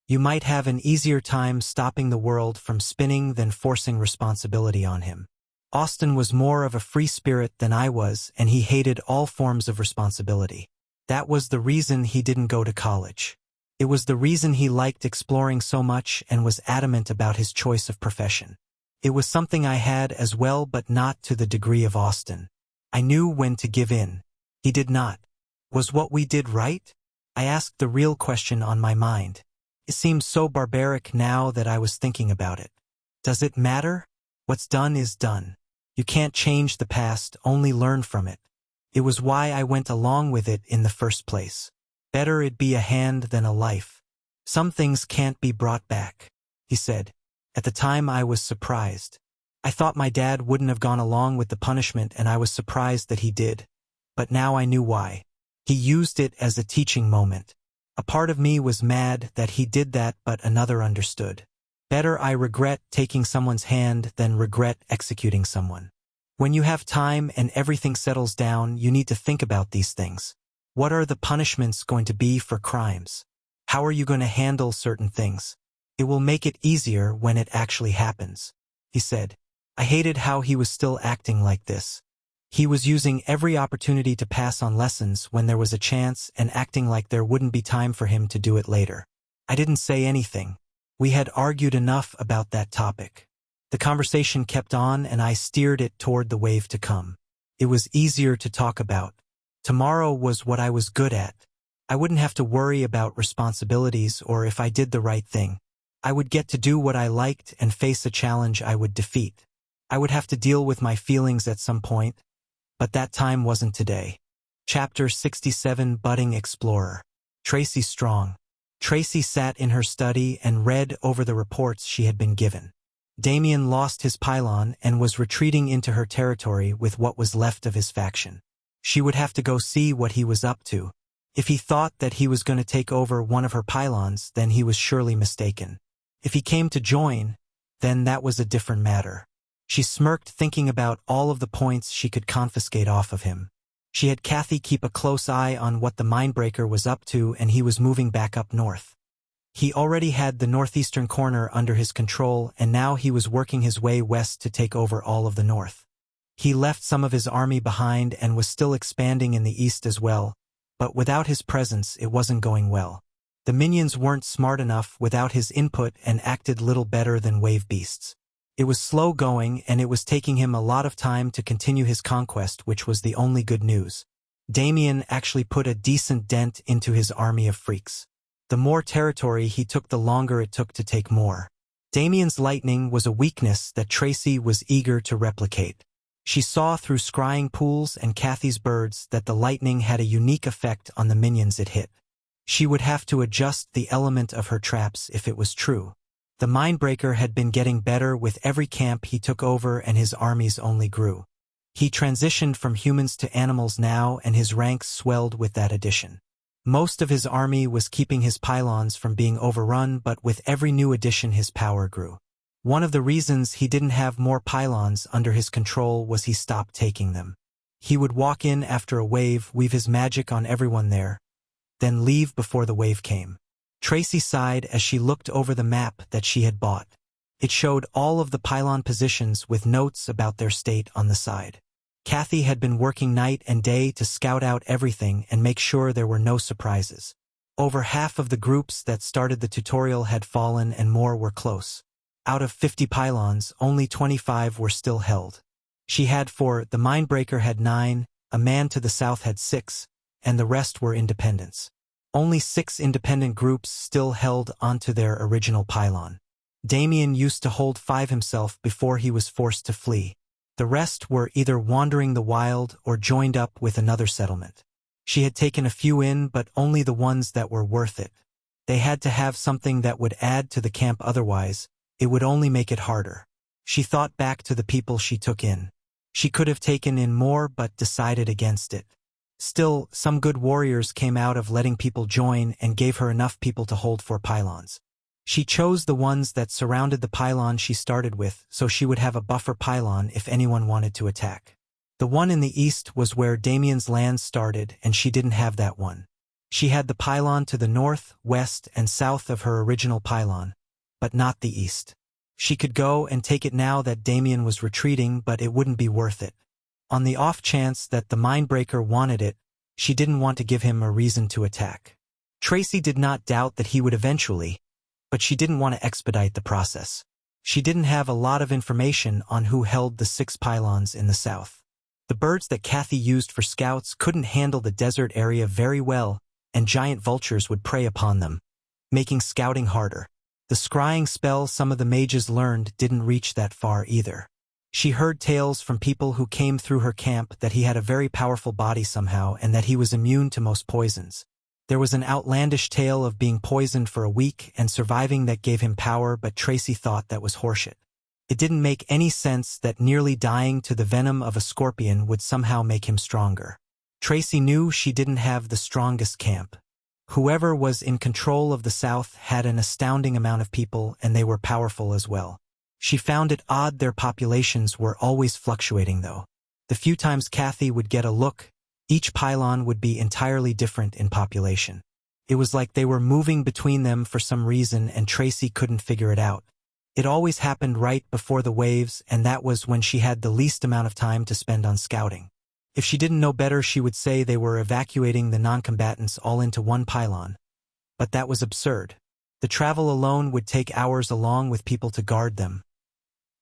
You might have an easier time stopping the world from spinning than forcing responsibility on him. Austin was more of a free spirit than I was, and he hated all forms of responsibility. That was the reason he didn't go to college. It was the reason he liked exploring so much and was adamant about his choice of profession. It was something I had as well, but not to the degree of Austin. I knew when to give in. He did not. Was what we did right? I asked the real question on my mind. It seems so barbaric now that I was thinking about it. Does it matter? What's done is done. You can't change the past, only learn from it. It was why I went along with it in the first place. Better it be a hand than a life. Some things can't be brought back," he said. At the time I was surprised. I thought my dad wouldn't have gone along with the punishment, and I was surprised that he did. But now I knew why. He used it as a teaching moment. A part of me was mad that he did that, but another understood. Better I regret taking someone's hand than regret executing someone. When you have time and everything settles down, you need to think about these things. What are the punishments going to be for crimes? How are you going to handle certain things? It will make it easier when it actually happens," he said. I hated how he was still acting like this. He was using every opportunity to pass on lessons when there was a chance and acting like there wouldn't be time for him to do it later. I didn't say anything. We had argued enough about that topic. The conversation kept on, and I steered it toward the wave to come. It was easier to talk about. Tomorrow was what I was good at. I wouldn't have to worry about responsibilities or if I did the right thing. I would get to do what I liked and face a challenge I would defeat. I would have to deal with my feelings at some point, but that time wasn't today. Chapter 67, Budding Explorer. Tracy Strong. Tracy sat in her study and read over the reports she had been given. Damien lost his pylon and was retreating into her territory with what was left of his faction. She would have to go see what he was up to. If he thought that he was going to take over one of her pylons, then he was surely mistaken. If he came to join, then that was a different matter. She smirked, thinking about all of the points she could confiscate off of him. She had Kathy keep a close eye on what the Mindbreaker was up to, and he was moving back up north. He already had the northeastern corner under his control, and now he was working his way west to take over all of the north. He left some of his army behind and was still expanding in the east as well, but without his presence it wasn't going well. The minions weren't smart enough without his input and acted little better than wave beasts. It was slow going, and it was taking him a lot of time to continue his conquest, which was the only good news. Damien actually put a decent dent into his army of freaks. The more territory he took, the longer it took to take more. Damien's lightning was a weakness that Tracy was eager to replicate. She saw through scrying pools and Kathy's birds that the lightning had a unique effect on the minions it hit. She would have to adjust the element of her traps if it was true. The Mindbreaker had been getting better with every camp he took over, and his armies only grew. He transitioned from humans to animals now, and his ranks swelled with that addition. Most of his army was keeping his pylons from being overrun, but with every new addition his power grew. One of the reasons he didn't have more pylons under his control was he stopped taking them. He would walk in after a wave, weave his magic on everyone there, then leave before the wave came. Tracy sighed as she looked over the map that she had bought. It showed all of the pylon positions with notes about their state on the side. Kathy had been working night and day to scout out everything and make sure there were no surprises. Over half of the groups that started the tutorial had fallen, and more were close. Out of 50 pylons, only 25 were still held. She had 4, the Mindbreaker had 9, a man to the south had 6, and the rest were independents. Only 6 independent groups still held onto their original pylon. Damien used to hold 5 himself before he was forced to flee. The rest were either wandering the wild or joined up with another settlement. She had taken a few in, but only the ones that were worth it. They had to have something that would add to the camp, otherwise it would only make it harder. She thought back to the people she took in. She could have taken in more but decided against it. Still, some good warriors came out of letting people join and gave her enough people to hold 4 pylons. She chose the ones that surrounded the pylon she started with, so she would have a buffer pylon if anyone wanted to attack. The one in the east was where Damien's land started, and she didn't have that one. She had the pylon to the north, west, and south of her original pylon, but not the east. She could go and take it now that Damien was retreating, but it wouldn't be worth it. On the off chance that the Mindbreaker wanted it, she didn't want to give him a reason to attack. Tracy did not doubt that he would eventually, but she didn't want to expedite the process. She didn't have a lot of information on who held the 6 pylons in the south. The birds that Kathy used for scouts couldn't handle the desert area very well, and giant vultures would prey upon them, making scouting harder. The scrying spell some of the mages learned didn't reach that far either. She heard tales from people who came through her camp that he had a very powerful body somehow, and that he was immune to most poisons. There was an outlandish tale of being poisoned for a week and surviving that gave him power, but Tracy thought that was horseshit. It didn't make any sense that nearly dying to the venom of a scorpion would somehow make him stronger. Tracy knew she didn't have the strongest camp. Whoever was in control of the South had an astounding amount of people, and they were powerful as well. She found it odd their populations were always fluctuating though. The few times Kathy would get a look, each pylon would be entirely different in population. It was like they were moving between them for some reason, and Tracy couldn't figure it out. It always happened right before the waves, and that was when she had the least amount of time to spend on scouting. If she didn't know better, she would say they were evacuating the non-combatants all into one pylon. But that was absurd. The travel alone would take hours along with people to guard them.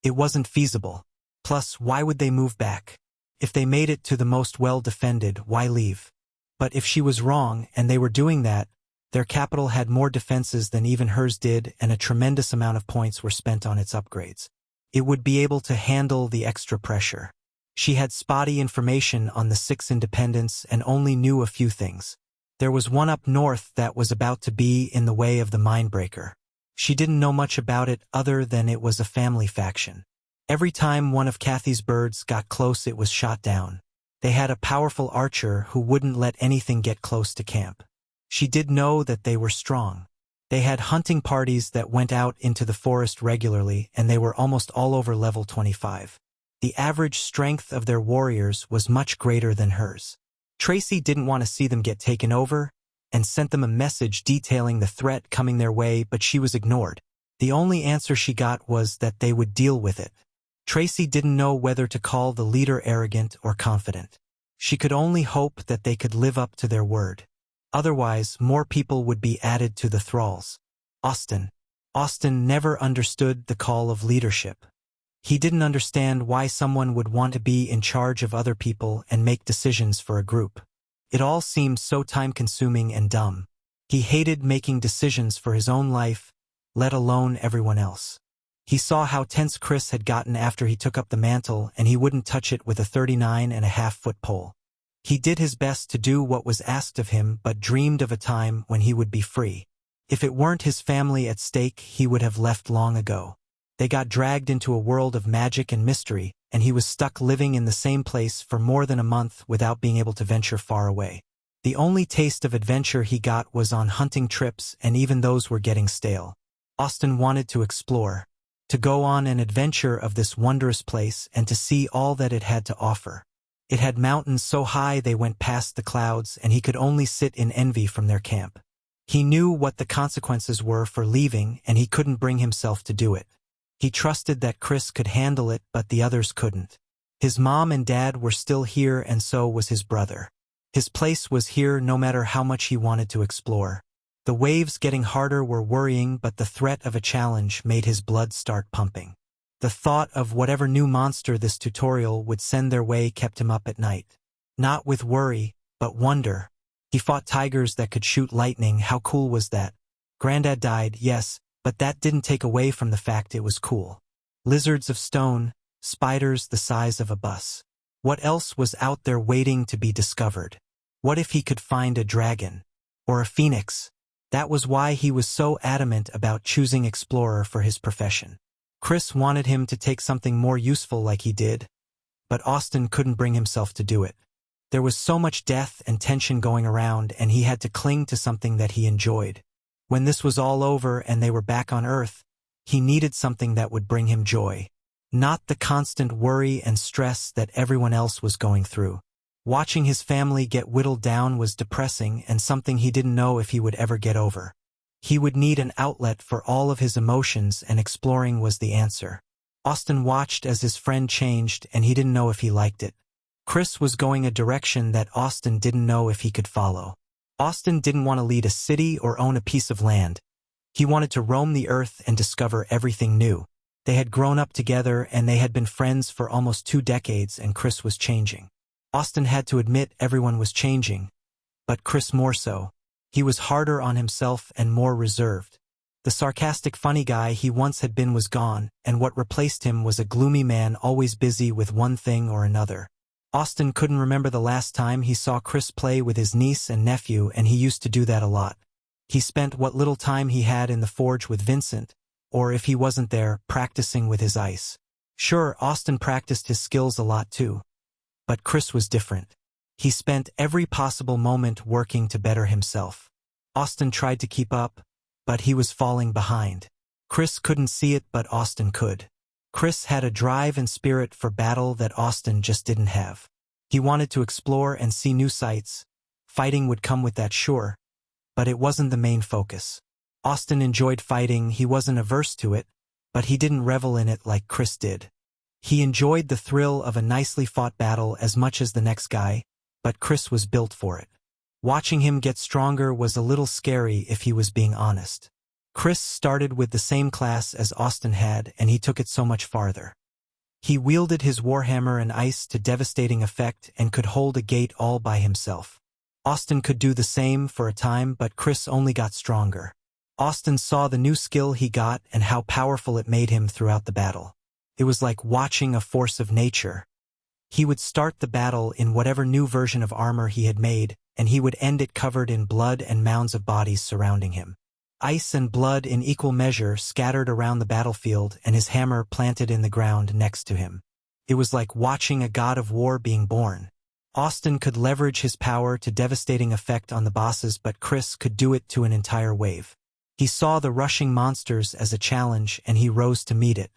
It wasn't feasible. Plus, why would they move back? If they made it to the most well-defended, why leave? But if she was wrong, and they were doing that, their capital had more defenses than even hers did, and a tremendous amount of points were spent on its upgrades. It would be able to handle the extra pressure. She had spotty information on the 6 independents and only knew a few things. There was one up north that was about to be in the way of the Mindbreaker. She didn't know much about it other than it was a family faction. Every time one of Kathy's birds got close, it was shot down. They had a powerful archer who wouldn't let anything get close to camp. She did know that they were strong. They had hunting parties that went out into the forest regularly, and they were almost all over level 25. The average strength of their warriors was much greater than hers. Tracy didn't want to see them get taken over, and sent them a message detailing the threat coming their way, but she was ignored. The only answer she got was that they would deal with it. Tracy didn't know whether to call the leader arrogant or confident. She could only hope that they could live up to their word. Otherwise, more people would be added to the thralls. Austin never understood the call of leadership. He didn't understand why someone would want to be in charge of other people and make decisions for a group. It all seemed so time-consuming and dumb. He hated making decisions for his own life, let alone everyone else. He saw how tense Chris had gotten after he took up the mantle, and he wouldn't touch it with a 39.5-foot pole. He did his best to do what was asked of him, but dreamed of a time when he would be free. If it weren't his family at stake, he would have left long ago. They got dragged into a world of magic and mystery, and he was stuck living in the same place for more than a month without being able to venture far away. The only taste of adventure he got was on hunting trips, and even those were getting stale. Austin wanted to explore, to go on an adventure of this wondrous place and to see all that it had to offer. It had mountains so high they went past the clouds, and he could only sit in envy from their camp. He knew what the consequences were for leaving, and he couldn't bring himself to do it. He trusted that Chris could handle it, but the others couldn't. His mom and dad were still here, and so was his brother. His place was here no matter how much he wanted to explore. The waves getting harder were worrying, but the threat of a challenge made his blood start pumping. The thought of whatever new monster this tutorial would send their way kept him up at night. Not with worry, but wonder. He fought tigers that could shoot lightning. How cool was that? Granddad died, yes, but that didn't take away from the fact it was cool. Lizards of stone, spiders the size of a bus. What else was out there waiting to be discovered? What if he could find a dragon? Or a phoenix? That was why he was so adamant about choosing explorer for his profession. Chris wanted him to take something more useful like he did, but Austin couldn't bring himself to do it. There was so much death and tension going around, and he had to cling to something that he enjoyed. When this was all over and they were back on Earth, he needed something that would bring him joy. Not the constant worry and stress that everyone else was going through. Watching his family get whittled down was depressing and something he didn't know if he would ever get over. He would need an outlet for all of his emotions, and exploring was the answer. Austin watched as his friend changed, and he didn't know if he liked it. Chris was going a direction that Austin didn't know if he could follow. Austin didn't want to lead a city or own a piece of land. He wanted to roam the earth and discover everything new. They had grown up together, and they had been friends for almost 2 decades, and Chris was changing. Austin had to admit everyone was changing, but Chris more so. He was harder on himself and more reserved. The sarcastic funny guy he once had been was gone, and what replaced him was a gloomy man always busy with one thing or another. Austin couldn't remember the last time he saw Chris play with his niece and nephew, and he used to do that a lot. He spent what little time he had in the forge with Vincent, or if he wasn't there, practicing with his ice. Sure, Austin practiced his skills a lot too. But Chris was different. He spent every possible moment working to better himself. Austin tried to keep up, but he was falling behind. Chris couldn't see it, but Austin could. Chris had a drive and spirit for battle that Austin just didn't have. He wanted to explore and see new sights. Fighting would come with that, sure, but it wasn't the main focus. Austin enjoyed fighting, he wasn't averse to it, but he didn't revel in it like Chris did. He enjoyed the thrill of a nicely fought battle as much as the next guy, but Chris was built for it. Watching him get stronger was a little scary if he was being honest. Chris started with the same class as Austin had, and he took it so much farther. He wielded his warhammer and ice to devastating effect and could hold a gate all by himself. Austin could do the same for a time, but Chris only got stronger. Austin saw the new skill he got and how powerful it made him throughout the battle. It was like watching a force of nature. He would start the battle in whatever new version of armor he had made, and he would end it covered in blood and mounds of bodies surrounding him. Ice and blood in equal measure scattered around the battlefield, and his hammer planted in the ground next to him. It was like watching a god of war being born. Austin could leverage his power to devastating effect on the bosses, but Chris could do it to an entire wave. He saw the rushing monsters as a challenge, and he rose to meet it.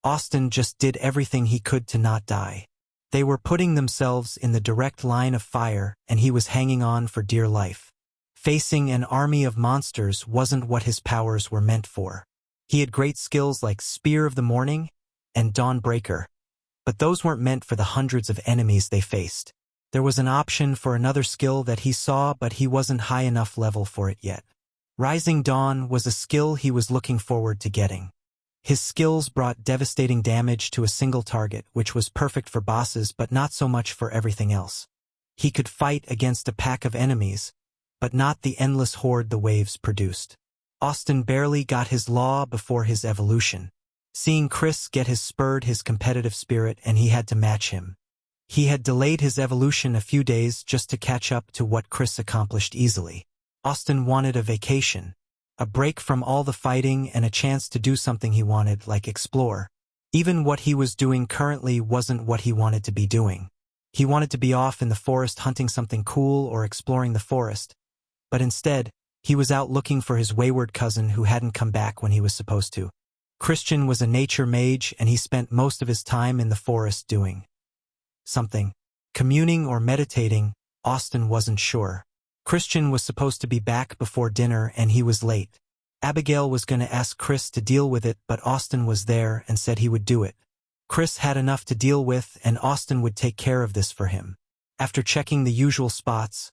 Austin just did everything he could to not die. They were putting themselves in the direct line of fire, and he was hanging on for dear life. Facing an army of monsters wasn't what his powers were meant for. He had great skills like Spear of the Morning and Dawnbreaker, but those weren't meant for the hundreds of enemies they faced. There was an option for another skill that he saw, but he wasn't high enough level for it yet. Rising Dawn was a skill he was looking forward to getting. His skills brought devastating damage to a single target, which was perfect for bosses but not so much for everything else. He could fight against a pack of enemies, but not the endless horde the waves produced. Austin barely got his law before his evolution. Seeing Chris get his spurred his competitive spirit and he had to match him. He had delayed his evolution a few days just to catch up to what Chris accomplished easily. Austin wanted a vacation, a break from all the fighting and a chance to do something he wanted, like explore. Even what he was doing currently wasn't what he wanted to be doing. He wanted to be off in the forest hunting something cool or exploring the forest, but instead, he was out looking for his wayward cousin who hadn't come back when he was supposed to. Christian was a nature mage and he spent most of his time in the forest doing something. Communing or meditating, Austin wasn't sure. Christian was supposed to be back before dinner and he was late. Abigail was going to ask Chris to deal with it, but Austin was there and said he would do it. Chris had enough to deal with and Austin would take care of this for him. After checking the usual spots,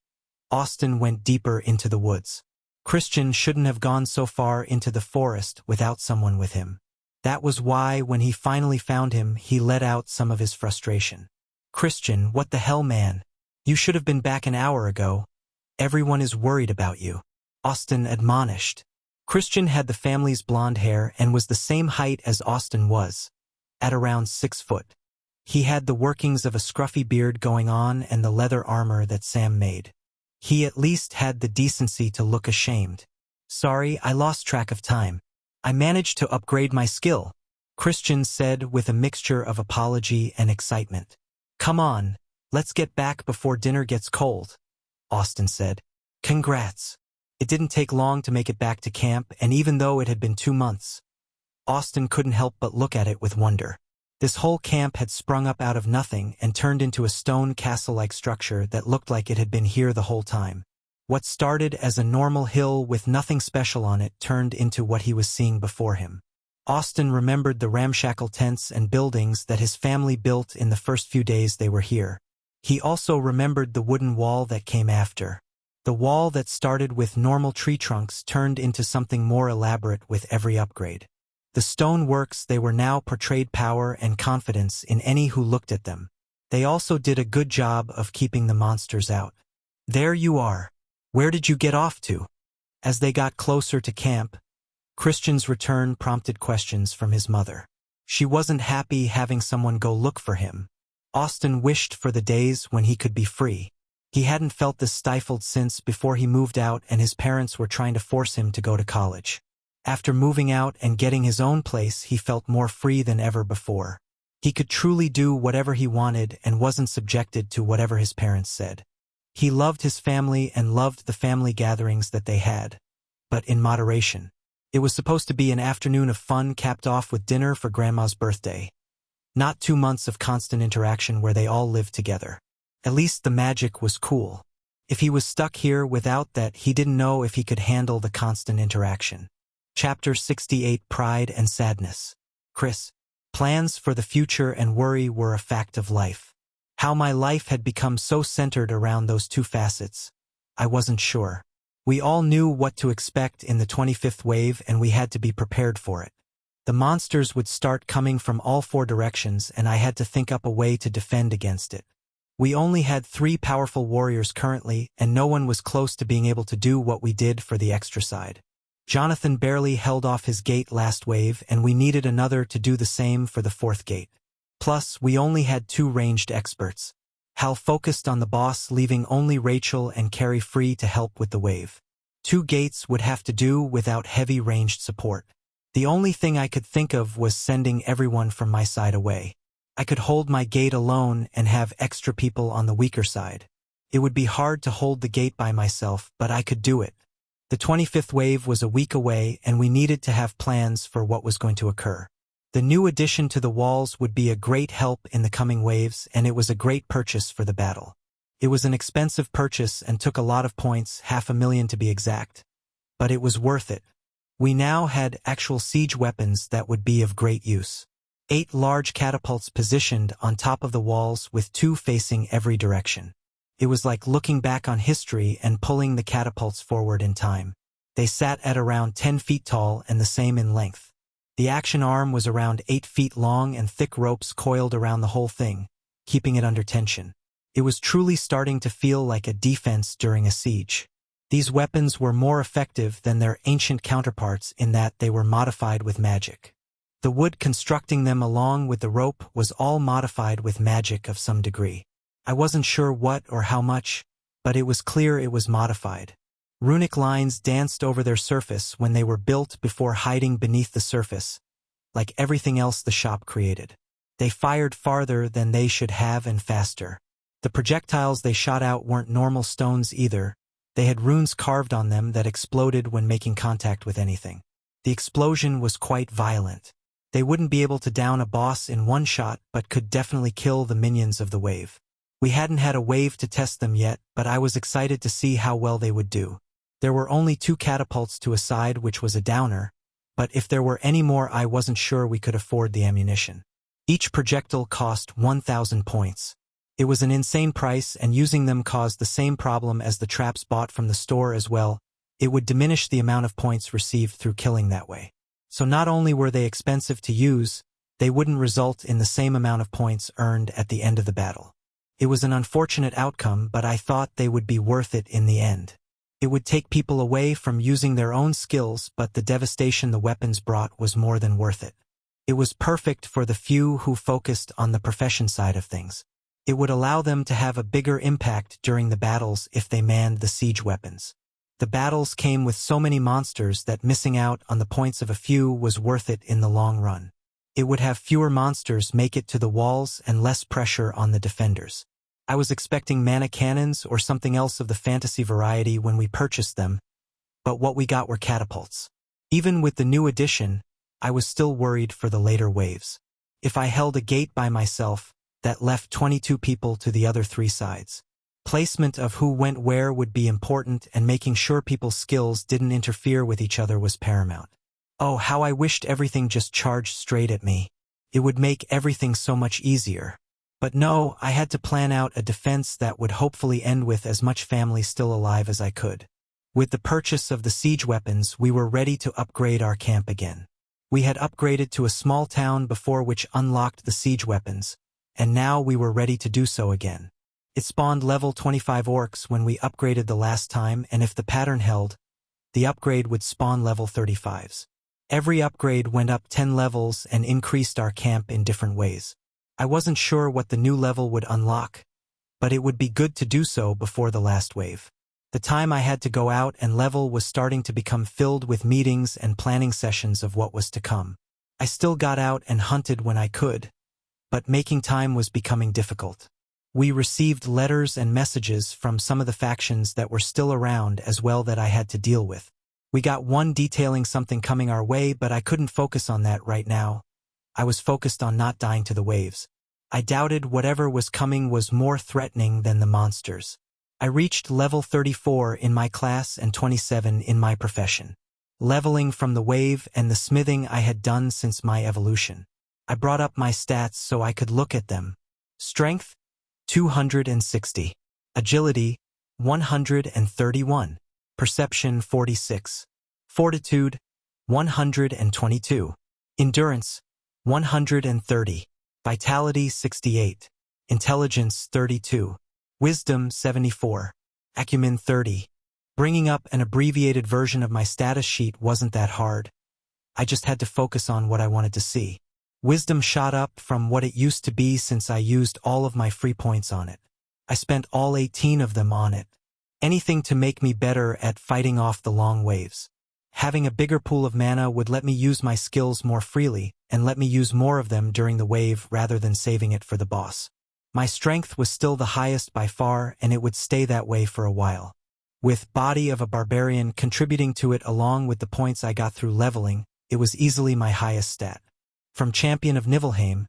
Austin went deeper into the woods. Christian shouldn't have gone so far into the forest without someone with him. That was why, when he finally found him, he let out some of his frustration. "Christian, what the hell, man? You should have been back an hour ago. Everyone is worried about you," Austin admonished. Christian had the family's blonde hair and was the same height as Austin was, at around 6 foot. He had the workings of a scruffy beard going on and the leather armor that Sam made. He at least had the decency to look ashamed. "Sorry, I lost track of time. I managed to upgrade my skill," Christian said with a mixture of apology and excitement. "Come on, let's get back before dinner gets cold," Austin said. "Congrats." It didn't take long to make it back to camp, and even though it had been 2 months, Austin couldn't help but look at it with wonder. This whole camp had sprung up out of nothing and turned into a stone castle-like structure that looked like it had been here the whole time. What started as a normal hill with nothing special on it turned into what he was seeing before him. Austin remembered the ramshackle tents and buildings that his family built in the first few days they were here. He also remembered the wooden wall that came after. The wall that started with normal tree trunks turned into something more elaborate with every upgrade. The stone works they were now portrayed power and confidence in any who looked at them. They also did a good job of keeping the monsters out. "There you are. Where did you get off to?" As they got closer to camp, Christian's return prompted questions from his mother. She wasn't happy having someone go look for him. Austin wished for the days when he could be free. He hadn't felt this stifled since before he moved out and his parents were trying to force him to go to college. After moving out and getting his own place, he felt more free than ever before. He could truly do whatever he wanted and wasn't subjected to whatever his parents said. He loved his family and loved the family gatherings that they had, but in moderation. It was supposed to be an afternoon of fun capped off with dinner for Grandma's birthday. Not 2 months of constant interaction where they all lived together. At least the magic was cool. If he was stuck here without that, he didn't know if he could handle the constant interaction. Chapter 68: Pride and Sadness. Chris. Plans for the future and worry were a fact of life. How my life had become so centered around those two facets, I wasn't sure. We all knew what to expect in the 25th wave and we had to be prepared for it. The monsters would start coming from all 4 directions and I had to think up a way to defend against it. We only had 3 powerful warriors currently and no one was close to being able to do what we did for the extra side. Jonathan barely held off his gate last wave and we needed another to do the same for the 4th gate. Plus, we only had 2 ranged experts. Hal focused on the boss, leaving only Rachel and Carrie free to help with the wave. 2 gates would have to do without heavy ranged support. The only thing I could think of was sending everyone from my side away. I could hold my gate alone and have extra people on the weaker side. It would be hard to hold the gate by myself, but I could do it. The 25th wave was a week away and we needed to have plans for what was going to occur. The new addition to the walls would be a great help in the coming waves and it was a great purchase for the battle. It was an expensive purchase and took a lot of points, 500,000 to be exact. But it was worth it. We now had actual siege weapons that would be of great use. 8 large catapults positioned on top of the walls with 2 facing every direction. It was like looking back on history and pulling the catapults forward in time. They sat at around 10 feet tall and the same in length. The action arm was around 8 feet long and thick ropes coiled around the whole thing, keeping it under tension. It was truly starting to feel like a defense during a siege. These weapons were more effective than their ancient counterparts in that they were modified with magic. The wood constructing them along with the rope was all modified with magic of some degree. I wasn't sure what or how much, but it was clear it was modified. Runic lines danced over their surface when they were built before hiding beneath the surface, like everything else the shop created. They fired farther than they should have and faster. The projectiles they shot out weren't normal stones either. They had runes carved on them that exploded when making contact with anything. The explosion was quite violent. They wouldn't be able to down a boss in one shot, but could definitely kill the minions of the wave. We hadn't had a wave to test them yet, but I was excited to see how well they would do. There were only 2 catapults to a side, which was a downer, but if there were any more I wasn't sure we could afford the ammunition. Each projectile cost 1,000 points. It was an insane price, and using them caused the same problem as the traps bought from the store as well. It would diminish the amount of points received through killing that way. So not only were they expensive to use, they wouldn't result in the same amount of points earned at the end of the battle. It was an unfortunate outcome, but I thought they would be worth it in the end. It would take people away from using their own skills, but the devastation the weapons brought was more than worth it. It was perfect for the few who focused on the profession side of things. It would allow them to have a bigger impact during the battles if they manned the siege weapons. The battles came with so many monsters that missing out on the points of a few was worth it in the long run. It would have fewer monsters make it to the walls and less pressure on the defenders. I was expecting mana cannons or something else of the fantasy variety when we purchased them, but what we got were catapults. Even with the new addition, I was still worried for the later waves. If I held a gate by myself, that left 22 people to the other 3 sides. Placement of who went where would be important, and making sure people's skills didn't interfere with each other was paramount. Oh, how I wished everything just charged straight at me. It would make everything so much easier. But no, I had to plan out a defense that would hopefully end with as much family still alive as I could. With the purchase of the siege weapons, we were ready to upgrade our camp again. We had upgraded to a small town before, which unlocked the siege weapons, and now we were ready to do so again. It spawned level 25 orcs when we upgraded the last time, and if the pattern held, the upgrade would spawn level 35s. Every upgrade went up 10 levels and increased our camp in different ways. I wasn't sure what the new level would unlock, but it would be good to do so before the last wave. The time I had to go out and level was starting to become filled with meetings and planning sessions of what was to come. I still got out and hunted when I could, but making time was becoming difficult. We received letters and messages from some of the factions that were still around as well that I had to deal with. We got one detailing something coming our way, but I couldn't focus on that right now. I was focused on not dying to the waves. I doubted whatever was coming was more threatening than the monsters. I reached level 34 in my class and 27 in my profession. Leveling from the wave and the smithing I had done since my evolution. I brought up my stats so I could look at them. Strength, 260. Agility, 131. Perception, 46. Fortitude, 122. Endurance, 130. Vitality, 68. Intelligence, 32. Wisdom, 74. Acumen, 30. Bringing up an abbreviated version of my status sheet wasn't that hard. I just had to focus on what I wanted to see. Wisdom shot up from what it used to be since I used all of my free points on it. I spent all 18 of them on it. Anything to make me better at fighting off the long waves. Having a bigger pool of mana would let me use my skills more freely, and let me use more of them during the wave rather than saving it for the boss. My strength was still the highest by far, and it would stay that way for a while. With Body of a Barbarian contributing to it along with the points I got through leveling, it was easily my highest stat. From Champion of Niflheim,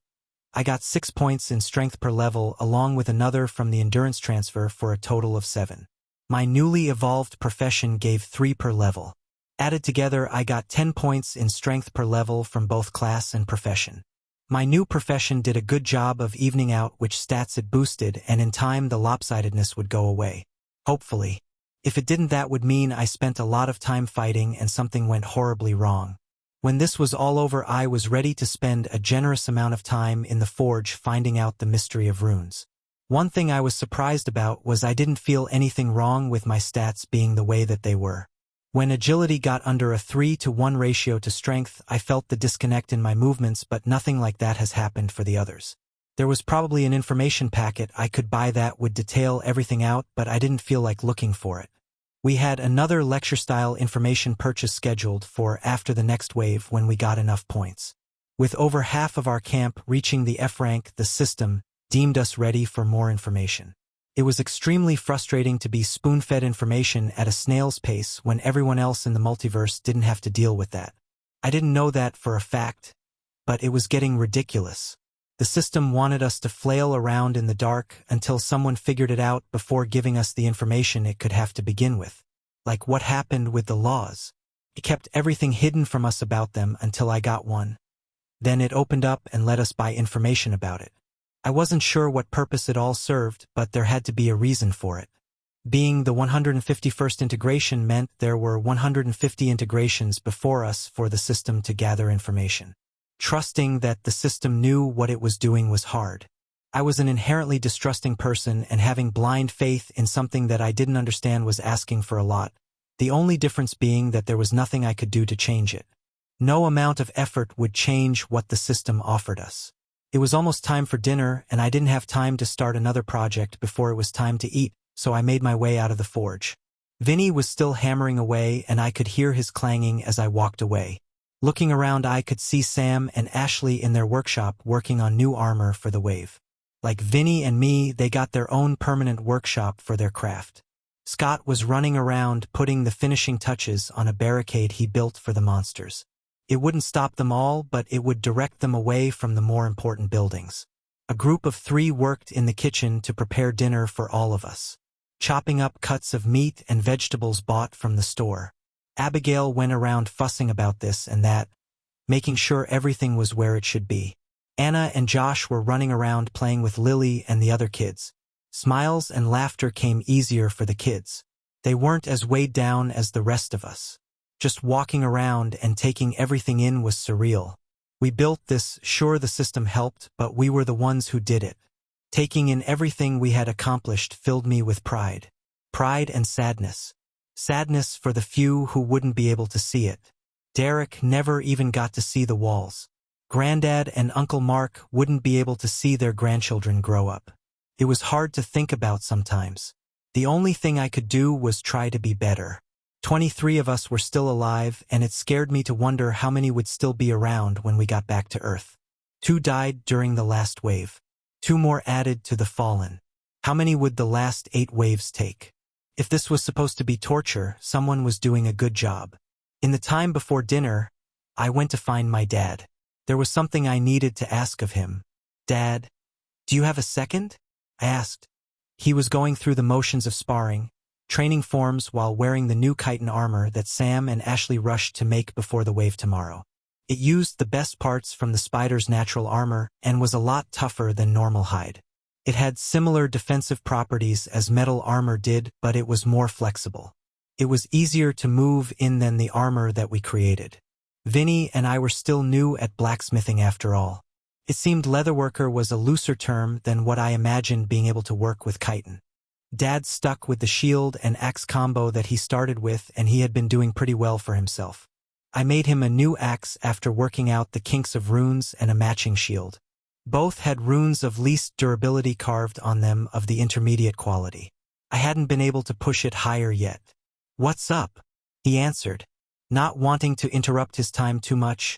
I got 6 points in strength per level along with another from the endurance transfer for a total of 7. My newly evolved profession gave 3 per level. Added together, I got 10 points in strength per level from both class and profession. My new profession did a good job of evening out which stats it boosted, and in time the lopsidedness would go away. Hopefully. If it didn't, that would mean I spent a lot of time fighting and something went horribly wrong. When this was all over, I was ready to spend a generous amount of time in the forge finding out the mystery of runes. One thing I was surprised about was I didn't feel anything wrong with my stats being the way that they were. When agility got under a 3-to-1 ratio to strength, I felt the disconnect in my movements, but nothing like that has happened for the others. There was probably an information packet I could buy that would detail everything out, but I didn't feel like looking for it. We had another lecture-style information purchase scheduled for after the next wave when we got enough points. With over half of our camp reaching the F rank, the system deemed us ready for more information. It was extremely frustrating to be spoon-fed information at a snail's pace when everyone else in the multiverse didn't have to deal with that. I didn't know that for a fact, but it was getting ridiculous. The system wanted us to flail around in the dark until someone figured it out before giving us the information it could have to begin with. Like what happened with the laws. It kept everything hidden from us about them until I got one. Then it opened up and let us buy information about it. I wasn't sure what purpose it all served, but there had to be a reason for it. Being the 151st integration meant there were 150 integrations before us for the system to gather information. Trusting that the system knew what it was doing was hard. I was an inherently distrusting person, and having blind faith in something that I didn't understand was asking for a lot, the only difference being that there was nothing I could do to change it. No amount of effort would change what the system offered us. It was almost time for dinner, and I didn't have time to start another project before it was time to eat, so I made my way out of the forge. Vinny was still hammering away, and I could hear his clanging as I walked away. Looking around, I could see Sam and Ashley in their workshop working on new armor for the wave. Like Vinny and me, they got their own permanent workshop for their craft. Scott was running around putting the finishing touches on a barricade he built for the monsters. It wouldn't stop them all, but it would direct them away from the more important buildings. A group of 3 worked in the kitchen to prepare dinner for all of us, chopping up cuts of meat and vegetables bought from the store. Abigail went around fussing about this and that, making sure everything was where it should be. Anna and Josh were running around playing with Lily and the other kids. Smiles and laughter came easier for the kids. They weren't as weighed down as the rest of us. Just walking around and taking everything in was surreal. We built this, sure the system helped, but we were the ones who did it. Taking in everything we had accomplished filled me with pride. Pride and sadness. Sadness for the few who wouldn't be able to see it. Derek never even got to see the walls. Granddad and Uncle Mark wouldn't be able to see their grandchildren grow up. It was hard to think about sometimes. The only thing I could do was try to be better. 23 of us were still alive, and it scared me to wonder how many would still be around when we got back to Earth. 2 died during the last wave. 2 more added to the fallen. How many would the last 8 waves take? If this was supposed to be torture, someone was doing a good job. In the time before dinner, I went to find my dad. There was something I needed to ask of him. "Dad, do you have a second?" I asked. He was going through the motions of sparring, training forms while wearing the new chitin armor that Sam and Ashley rushed to make before the wave tomorrow. It used the best parts from the spider's natural armor and was a lot tougher than normal hide. It had similar defensive properties as metal armor did, but it was more flexible. It was easier to move in than the armor that we created. Vinny and I were still new at blacksmithing after all. It seemed leatherworker was a looser term than what I imagined being able to work with chitin. Dad stuck with the shield and axe combo that he started with, and he had been doing pretty well for himself. I made him a new axe after working out the kinks of runes and a matching shield. Both had runes of least durability carved on them of the intermediate quality. I hadn't been able to push it higher yet. "What's up?" he answered. Not wanting to interrupt his time too much,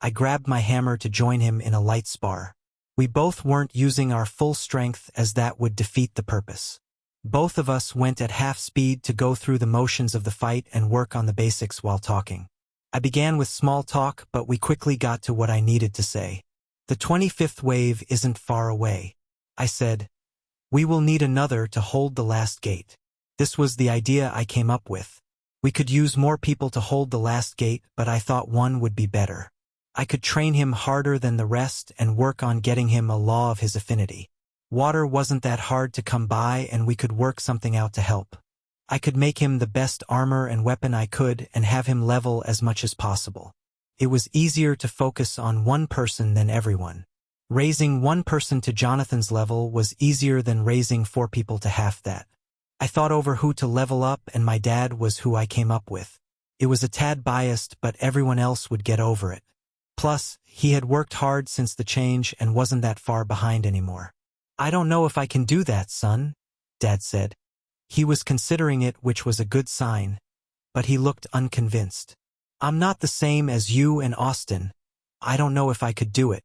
I grabbed my hammer to join him in a light spar. We both weren't using our full strength, as that would defeat the purpose. Both of us went at half speed to go through the motions of the fight and work on the basics while talking. I began with small talk, but we quickly got to what I needed to say. "The 25th wave isn't far away," I said. "We will need another to hold the last gate." This was the idea I came up with. We could use more people to hold the last gate, but I thought one would be better. I could train him harder than the rest and work on getting him a law of his affinity. Water wasn't that hard to come by, and we could work something out to help. I could make him the best armor and weapon I could and have him level as much as possible. It was easier to focus on one person than everyone. Raising one person to Jonathan's level was easier than raising 4 people to half that. I thought over who to level up, and my dad was who I came up with. It was a tad biased, but everyone else would get over it. Plus, he had worked hard since the change and wasn't that far behind anymore. "I don't know if I can do that, son," Dad said. He was considering it, which was a good sign, but he looked unconvinced. "I'm not the same as you and Austin. I don't know if I could do it."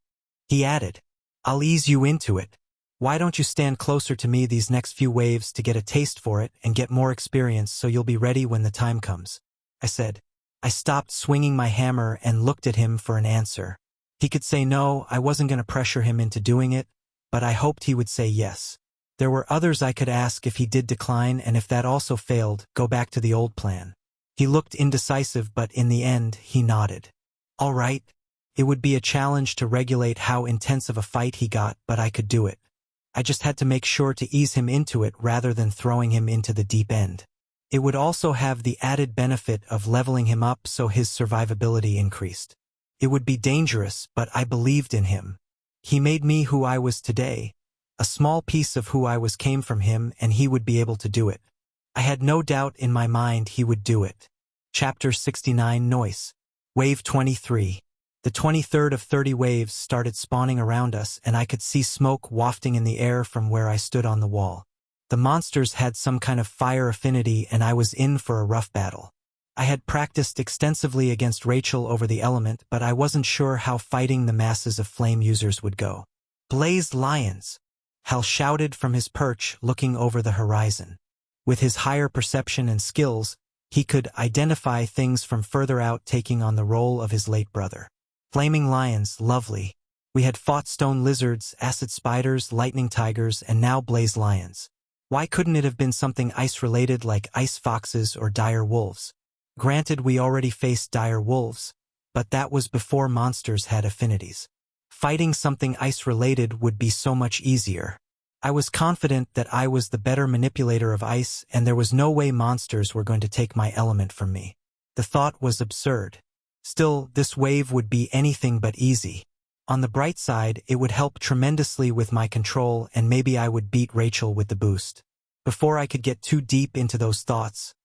He added, "I'll ease you into it. Why don't you stand closer to me these next few waves to get a taste for it and get more experience so you'll be ready when the time comes?" I said. I stopped swinging my hammer and looked at him for an answer. He could say no, I wasn't going to pressure him into doing it, but I hoped he would say yes. There were others I could ask if he did decline, and if that also failed, go back to the old plan. He looked indecisive, but in the end, he nodded. All right. It would be a challenge to regulate how intense of a fight he got, but I could do it. I just had to make sure to ease him into it rather than throwing him into the deep end. It would also have the added benefit of leveling him up so his survivability increased. It would be dangerous, but I believed in him. He made me who I was today. A small piece of who I was came from him, and he would be able to do it. I had no doubt in my mind he would do it. Chapter 69 Noise. Wave 23. The 23rd of 30 waves started spawning around us, and I could see smoke wafting in the air from where I stood on the wall. The monsters had some kind of fire affinity, and I was in for a rough battle. I had practiced extensively against Rachel over the element, but I wasn't sure how fighting the masses of flame users would go. "Blazed lions!" Hal shouted from his perch, looking over the horizon. With his higher perception and skills, he could identify things from further out, taking on the role of his late brother. Flaming lions, lovely. We had fought stone lizards, acid spiders, lightning tigers, and now blaze lions. Why couldn't it have been something ice-related like ice foxes or dire wolves? Granted, we already faced dire wolves, but that was before monsters had affinities. Fighting something ice-related would be so much easier. I was confident that I was the better manipulator of ice, and there was no way monsters were going to take my element from me. The thought was absurd. Still, this wave would be anything but easy. On the bright side, it would help tremendously with my control, and maybe I would beat Rachel with the boost. Before I could get too deep into those thoughts,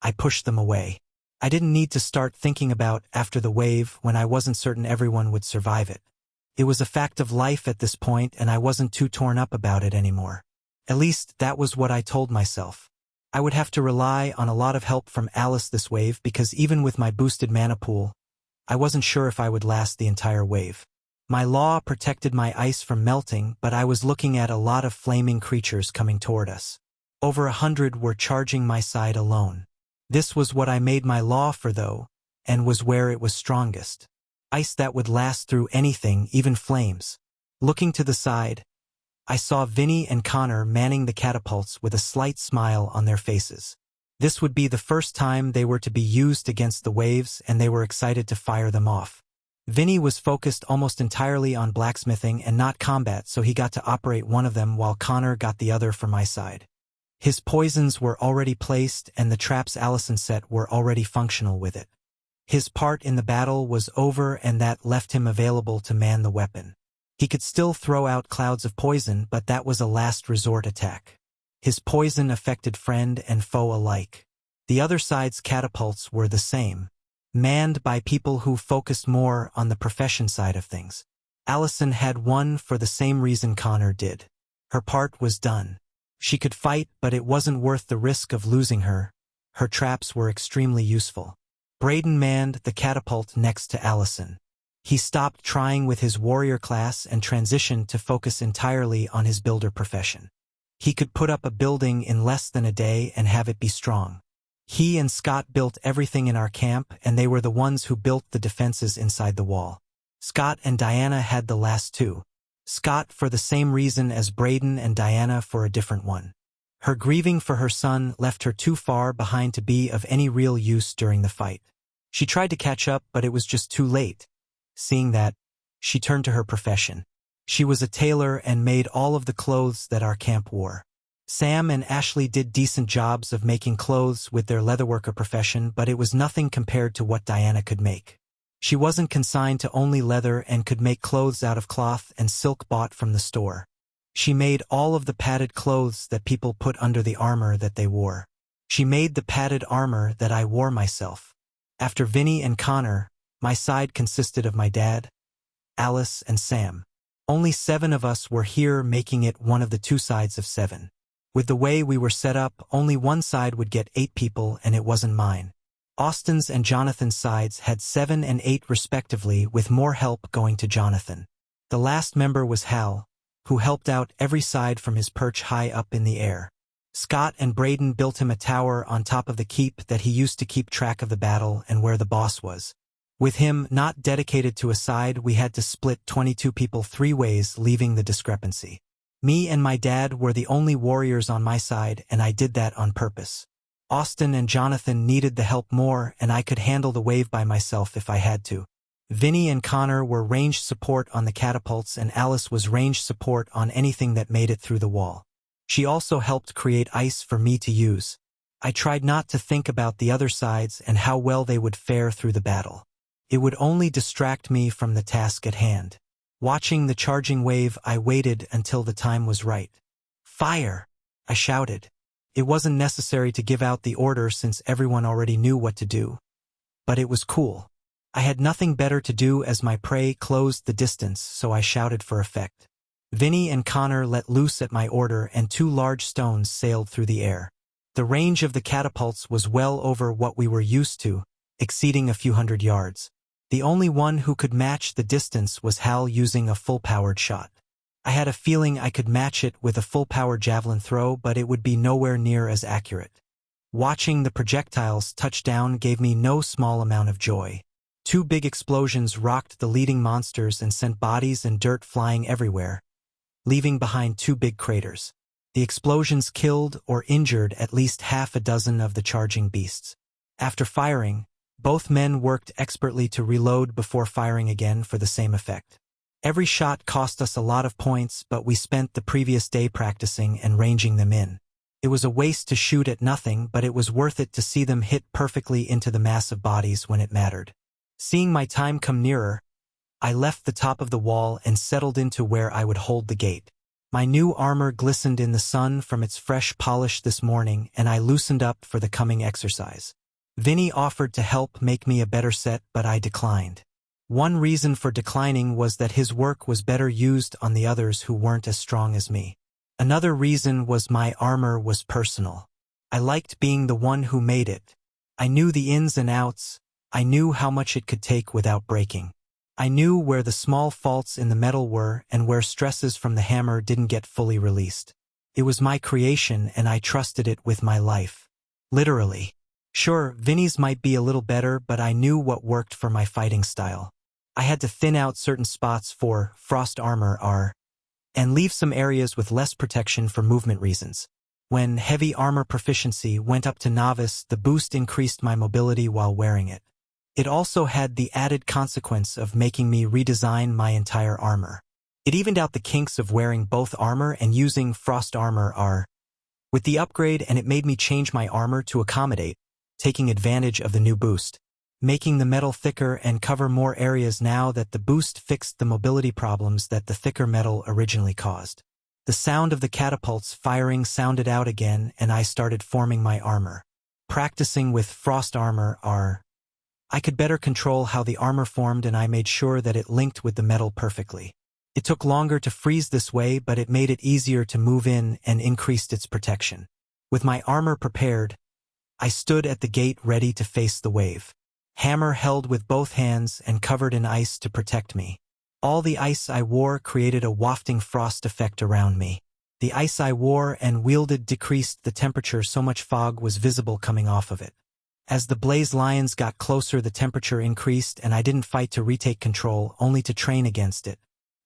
I pushed them away. I didn't need to start thinking about after the wave when I wasn't certain everyone would survive it. It was a fact of life at this point, and I wasn't too torn up about it anymore. At least, that was what I told myself. I would have to rely on a lot of help from Alice this wave, because even with my boosted mana pool, I wasn't sure if I would last the entire wave. My law protected my ice from melting, but I was looking at a lot of flaming creatures coming toward us. Over 100 were charging my side alone. This was what I made my law for, though, and was where it was strongest. Ice that would last through anything, even flames. Looking to the side, I saw Vinny and Connor manning the catapults with a slight smile on their faces. This would be the first time they were to be used against the waves, and they were excited to fire them off. Vinny was focused almost entirely on blacksmithing and not combat, so he got to operate one of them while Connor got the other for my side. His poisons were already placed, and the traps Allison set were already functional with it. His part in the battle was over, and that left him available to man the weapon. He could still throw out clouds of poison, but that was a last resort attack. His poison affected friend and foe alike. The other side's catapults were the same, manned by people who focused more on the profession side of things. Allison had one for the same reason Connor did. Her part was done. She could fight, but it wasn't worth the risk of losing her. Her traps were extremely useful. Braden manned the catapult next to Allison. He stopped trying with his warrior class and transitioned to focus entirely on his builder profession. He could put up a building in less than a day and have it be strong. He and Scott built everything in our camp, and they were the ones who built the defenses inside the wall. Scott and Diana had the last two. Scott for the same reason as Braden, and Diana for a different one. Her grieving for her son left her too far behind to be of any real use during the fight. She tried to catch up, but it was just too late. Seeing that, she turned to her profession. She was a tailor and made all of the clothes that our camp wore. Sam and Ashley did decent jobs of making clothes with their leatherworker profession, but it was nothing compared to what Diana could make. She wasn't consigned to only leather and could make clothes out of cloth and silk bought from the store. She made all of the padded clothes that people put under the armor that they wore. She made the padded armor that I wore myself. After Vinny and Connor, my side consisted of my dad, Alice, and Sam. Only 7 of us were here, making it one of the 2 sides of 7. With the way we were set up, only one side would get 8 people, and it wasn't mine. Austin's and Jonathan's sides had 7 and 8 respectively, with more help going to Jonathan. The last member was Hal, who helped out every side from his perch high up in the air. Scott and Braden built him a tower on top of the keep that he used to keep track of the battle and where the boss was. With him not dedicated to a side, we had to split 22 people 3 ways, leaving the discrepancy. Me and my dad were the only warriors on my side, and I did that on purpose. Austin and Jonathan needed the help more, and I could handle the wave by myself if I had to. Vinny and Connor were ranged support on the catapults, and Alice was ranged support on anything that made it through the wall. She also helped create ice for me to use. I tried not to think about the other sides and how well they would fare through the battle. It would only distract me from the task at hand. Watching the charging wave, I waited until the time was right. "Fire!" I shouted. It wasn't necessary to give out the order since everyone already knew what to do. But it was cool. I had nothing better to do as my prey closed the distance, so I shouted for effect. Vinny and Connor let loose at my order, and 2 large stones sailed through the air. The range of the catapults was well over what we were used to, exceeding a few hundred yards. The only one who could match the distance was Hal, using a full-powered shot. I had a feeling I could match it with a full-powered javelin throw, but it would be nowhere near as accurate. Watching the projectiles touch down gave me no small amount of joy. 2 big explosions rocked the leading monsters and sent bodies and dirt flying everywhere, leaving behind 2 big craters. The explosions killed or injured at least half a dozen of the charging beasts. After firing, both men worked expertly to reload before firing again for the same effect. Every shot cost us a lot of points, but we spent the previous day practicing and ranging them in. It was a waste to shoot at nothing, but it was worth it to see them hit perfectly into the mass of bodies when it mattered. Seeing my time come nearer, I left the top of the wall and settled into where I would hold the gate. My new armor glistened in the sun from its fresh polish this morning, and I loosened up for the coming exercise. Vinny offered to help make me a better set, but I declined. One reason for declining was that his work was better used on the others who weren't as strong as me. Another reason was my armor was personal. I liked being the one who made it. I knew the ins and outs. I knew how much it could take without breaking. I knew where the small faults in the metal were and where stresses from the hammer didn't get fully released. It was my creation, and I trusted it with my life. Literally. Sure, Vinny's might be a little better, but I knew what worked for my fighting style. I had to thin out certain spots for frost armor and leave some areas with less protection for movement reasons. When heavy armor proficiency went up to novice, the boost increased my mobility while wearing it. It also had the added consequence of making me redesign my entire armor. It evened out the kinks of wearing both armor and using frost armor with the upgrade, and it made me change my armor to accommodate, taking advantage of the new boost, making the metal thicker and cover more areas now that the boost fixed the mobility problems that the thicker metal originally caused. The sound of the catapults firing sounded out again, and I started forming my armor. Practicing with frost armor I could better control how the armor formed, and I made sure that it linked with the metal perfectly. It took longer to freeze this way, but it made it easier to move in and increased its protection. With my armor prepared, I stood at the gate ready to face the wave. Hammer held with both hands and covered in ice to protect me. All the ice I wore created a wafting frost effect around me. The ice I wore and wielded decreased the temperature, so much fog was visible coming off of it. As the blaze lions got closer, the temperature increased, and I didn't fight to retake control, only to train against it.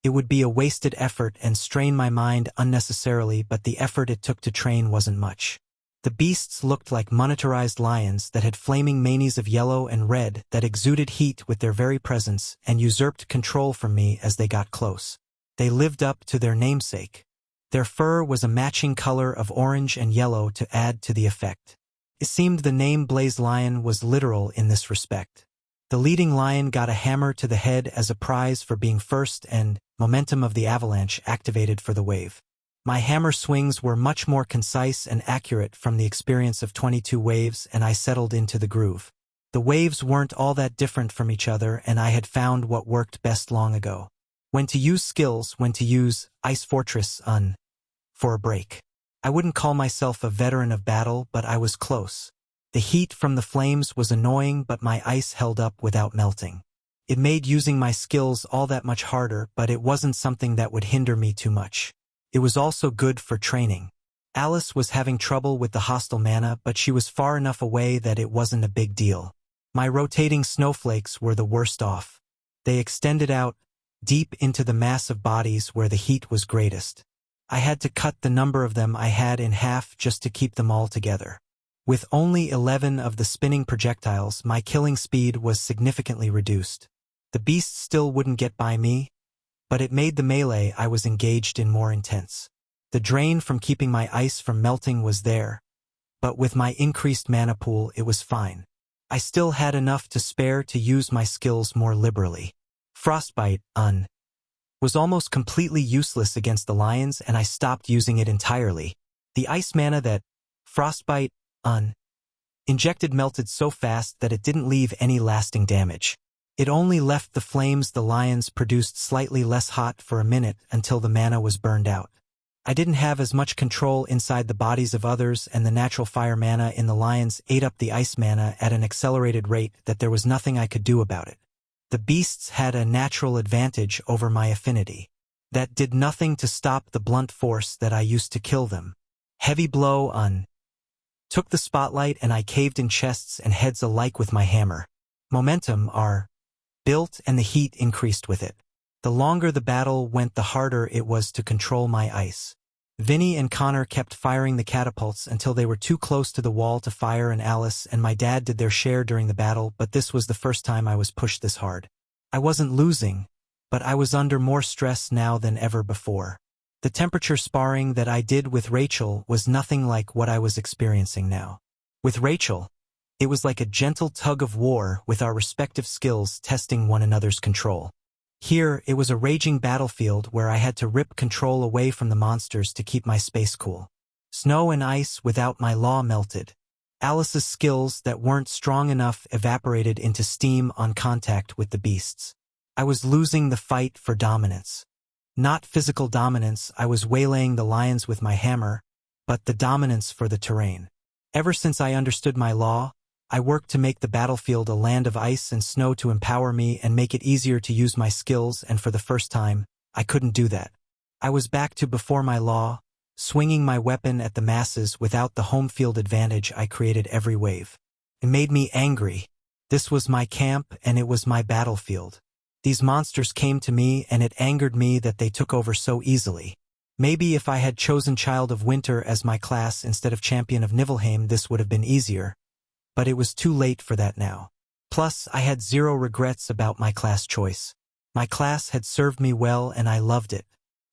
It would be a wasted effort and strain my mind unnecessarily, but the effort it took to train wasn't much. The beasts looked like miniaturized lions that had flaming manes of yellow and red that exuded heat with their very presence and usurped control from me as they got close. They lived up to their namesake. Their fur was a matching color of orange and yellow to add to the effect. It seemed the name Blaze Lion was literal in this respect. The leading lion got a hammer to the head as a prize for being first and momentum of the avalanche activated for the wave. My hammer swings were much more concise and accurate from the experience of 22 waves, and I settled into the groove. The waves weren't all that different from each other, and I had found what worked best long ago. When to use skills, when to use Ice Fortress for a break. I wouldn't call myself a veteran of battle, but I was close. The heat from the flames was annoying, but my ice held up without melting. It made using my skills all that much harder, but it wasn't something that would hinder me too much. It was also good for training. Alice was having trouble with the hostile mana, but she was far enough away that it wasn't a big deal. My rotating snowflakes were the worst off. They extended out deep into the mass of bodies where the heat was greatest. I had to cut the number of them I had in half just to keep them all together. With only 11 of the spinning projectiles, my killing speed was significantly reduced. The beasts still wouldn't get by me, but it made the melee I was engaged in more intense. The drain from keeping my ice from melting was there, but with my increased mana pool it was fine. I still had enough to spare to use my skills more liberally. Frostbite was almost completely useless against the lions, and I stopped using it entirely. The ice mana that Frostbite injected melted so fast that it didn't leave any lasting damage. It only left the flames the lions produced slightly less hot for a minute until the mana was burned out. I didn't have as much control inside the bodies of others, and the natural fire mana in the lions ate up the ice mana at an accelerated rate that there was nothing I could do about it. The beasts had a natural advantage over my affinity. That did nothing to stop the blunt force that I used to kill them. Heavy blow took the spotlight, and I caved in chests and heads alike with my hammer. Momentum built, and the heat increased with it. The longer the battle went, the harder it was to control my ice. Vinny and Connor kept firing the catapults until they were too close to the wall to fire, and Alice and my dad did their share during the battle, but this was the first time I was pushed this hard. I wasn't losing, but I was under more stress now than ever before. The temperature sparring that I did with Rachel was nothing like what I was experiencing now. With Rachel, it was like a gentle tug of war with our respective skills testing one another's control. Here, it was a raging battlefield where I had to rip control away from the monsters to keep my space cool. Snow and ice without my law melted. Alice's skills that weren't strong enough evaporated into steam on contact with the beasts. I was losing the fight for dominance. Not physical dominance, I was waylaying the lions with my hammer, but the dominance for the terrain. Ever since I understood my law, I worked to make the battlefield a land of ice and snow to empower me and make it easier to use my skills, and for the first time, I couldn't do that. I was back to before my law, swinging my weapon at the masses without the home field advantage I created every wave. It made me angry. This was my camp, and it was my battlefield. These monsters came to me, and it angered me that they took over so easily. Maybe if I had chosen Child of Winter as my class instead of Champion of Niflheim, this would have been easier. But it was too late for that now. Plus, I had zero regrets about my class choice. My class had served me well, and I loved it.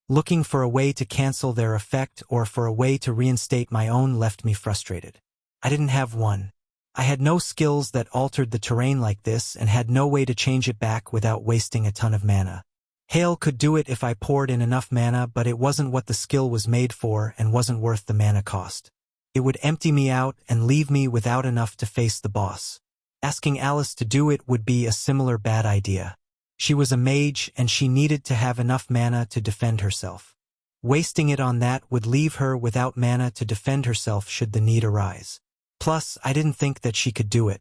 Looking for a way to cancel their effect or for a way to reinstate my own left me frustrated. I didn't have one. I had no skills that altered the terrain like this, and had no way to change it back without wasting a ton of mana. Hail could do it if I poured in enough mana, but it wasn't what the skill was made for and wasn't worth the mana cost. It would empty me out and leave me without enough to face the boss. Asking Alice to do it would be a similar bad idea. She was a mage, and she needed to have enough mana to defend herself. Wasting it on that would leave her without mana to defend herself should the need arise. Plus, I didn't think that she could do it.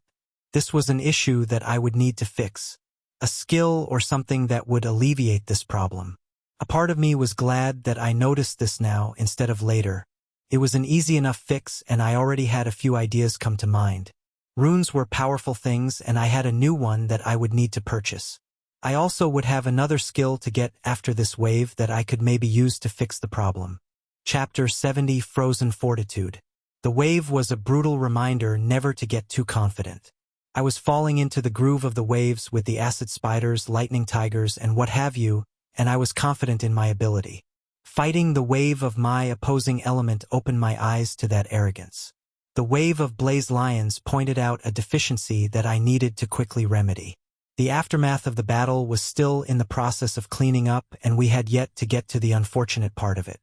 This was an issue that I would need to fix. A skill or something that would alleviate this problem. A part of me was glad that I noticed this now instead of later. It was an easy enough fix, and I already had a few ideas come to mind. Runes were powerful things, and I had a new one that I would need to purchase. I also would have another skill to get after this wave that I could maybe use to fix the problem. Chapter 70 Frozen Fortitude. The wave was a brutal reminder never to get too confident. I was falling into the groove of the waves with the acid spiders, lightning tigers, and what have you, and I was confident in my ability. Fighting the wave of my opposing element opened my eyes to that arrogance. The wave of blaze lions pointed out a deficiency that I needed to quickly remedy. The aftermath of the battle was still in the process of cleaning up, and we had yet to get to the unfortunate part of it.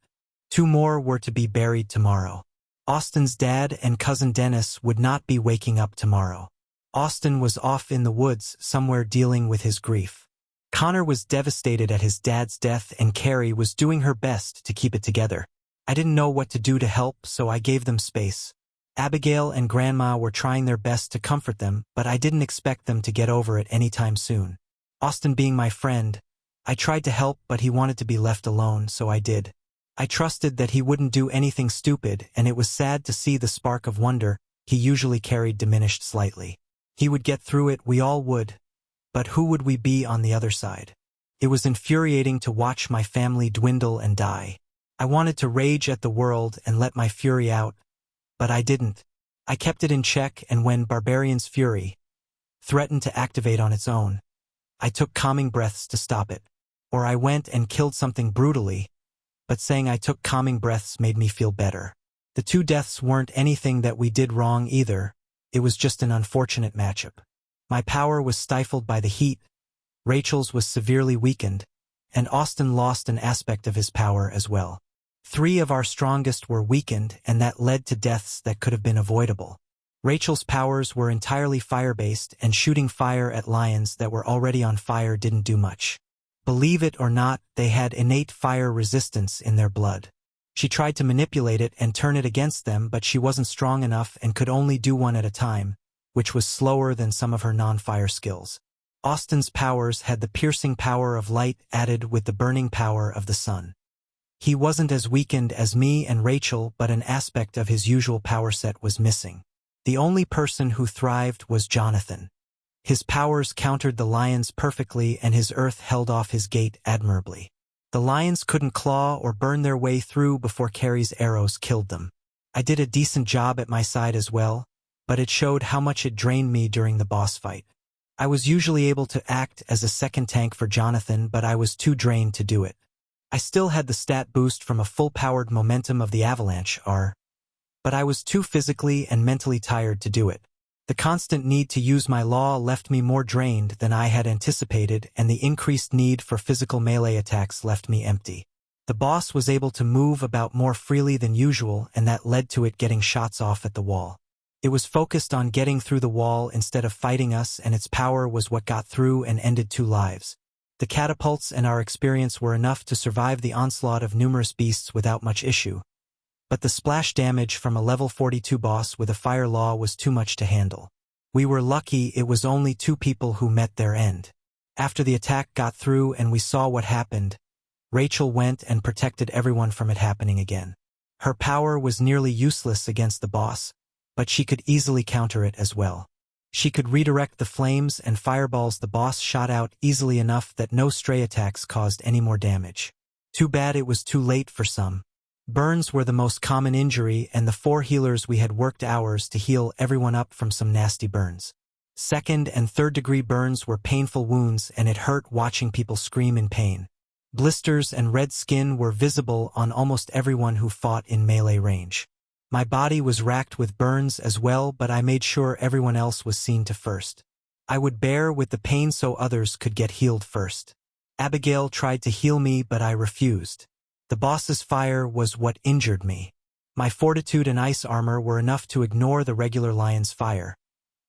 2 more were to be buried tomorrow. Austin's dad and cousin Dennis would not be waking up tomorrow. Austin was off in the woods somewhere dealing with his grief. Connor was devastated at his dad's death, and Carrie was doing her best to keep it together. I didn't know what to do to help, so I gave them space. Abigail and Grandma were trying their best to comfort them, but I didn't expect them to get over it anytime soon. Austin being my friend, I tried to help, but he wanted to be left alone, so I did. I trusted that he wouldn't do anything stupid, and it was sad to see the spark of wonder he usually carried diminished slightly. He would get through it, we all would. But who would we be on the other side? It was infuriating to watch my family dwindle and die. I wanted to rage at the world and let my fury out, but I didn't. I kept it in check, and when Barbarian's fury threatened to activate on its own, I took calming breaths to stop it. Or I went and killed something brutally, but saying I took calming breaths made me feel better. The 2 deaths weren't anything that we did wrong either, it was just an unfortunate matchup. My power was stifled by the heat, Rachel's was severely weakened, and Austin lost an aspect of his power as well. 3 of our strongest were weakened, and that led to deaths that could have been avoidable. Rachel's powers were entirely fire-based, and shooting fire at lions that were already on fire didn't do much. Believe it or not, they had innate fire resistance in their blood. She tried to manipulate it and turn it against them, but she wasn't strong enough and could only do one at a time, which was slower than some of her non-fire skills. Austin's powers had the piercing power of light added with the burning power of the sun. He wasn't as weakened as me and Rachel, but an aspect of his usual power set was missing. The only person who thrived was Jonathan. His powers countered the lions perfectly, and his earth held off his gate admirably. The lions couldn't claw or burn their way through before Carrie's arrows killed them. I did a decent job at my side as well, but it showed how much it drained me during the boss fight. I was usually able to act as a second tank for Jonathan, but I was too drained to do it. I still had the stat boost from a full-powered momentum of the avalanche but I was too physically and mentally tired to do it. The constant need to use my law left me more drained than I had anticipated, and the increased need for physical melee attacks left me empty. The boss was able to move about more freely than usual, and that led to it getting shots off at the wall. It was focused on getting through the wall instead of fighting us, and its power was what got through and ended 2 lives. The catapults and our experience were enough to survive the onslaught of numerous beasts without much issue. But the splash damage from a level 42 boss with a fire law was too much to handle. We were lucky it was only 2 people who met their end. After the attack got through and we saw what happened, Rachel went and protected everyone from it happening again. Her power was nearly useless against the boss, but she could easily counter it as well. She could redirect the flames and fireballs the boss shot out easily enough that no stray attacks caused any more damage. Too bad it was too late for some. Burns were the most common injury, and the 4 healers we had worked hours to heal everyone up from some nasty burns. 2nd and 3rd degree burns were painful wounds, and it hurt watching people scream in pain. Blisters and red skin were visible on almost everyone who fought in melee range. My body was racked with burns as well, but I made sure everyone else was seen to first. I would bear with the pain so others could get healed first. Abigail tried to heal me, but I refused. The boss's fire was what injured me. My fortitude and ice armor were enough to ignore the regular lion's fire.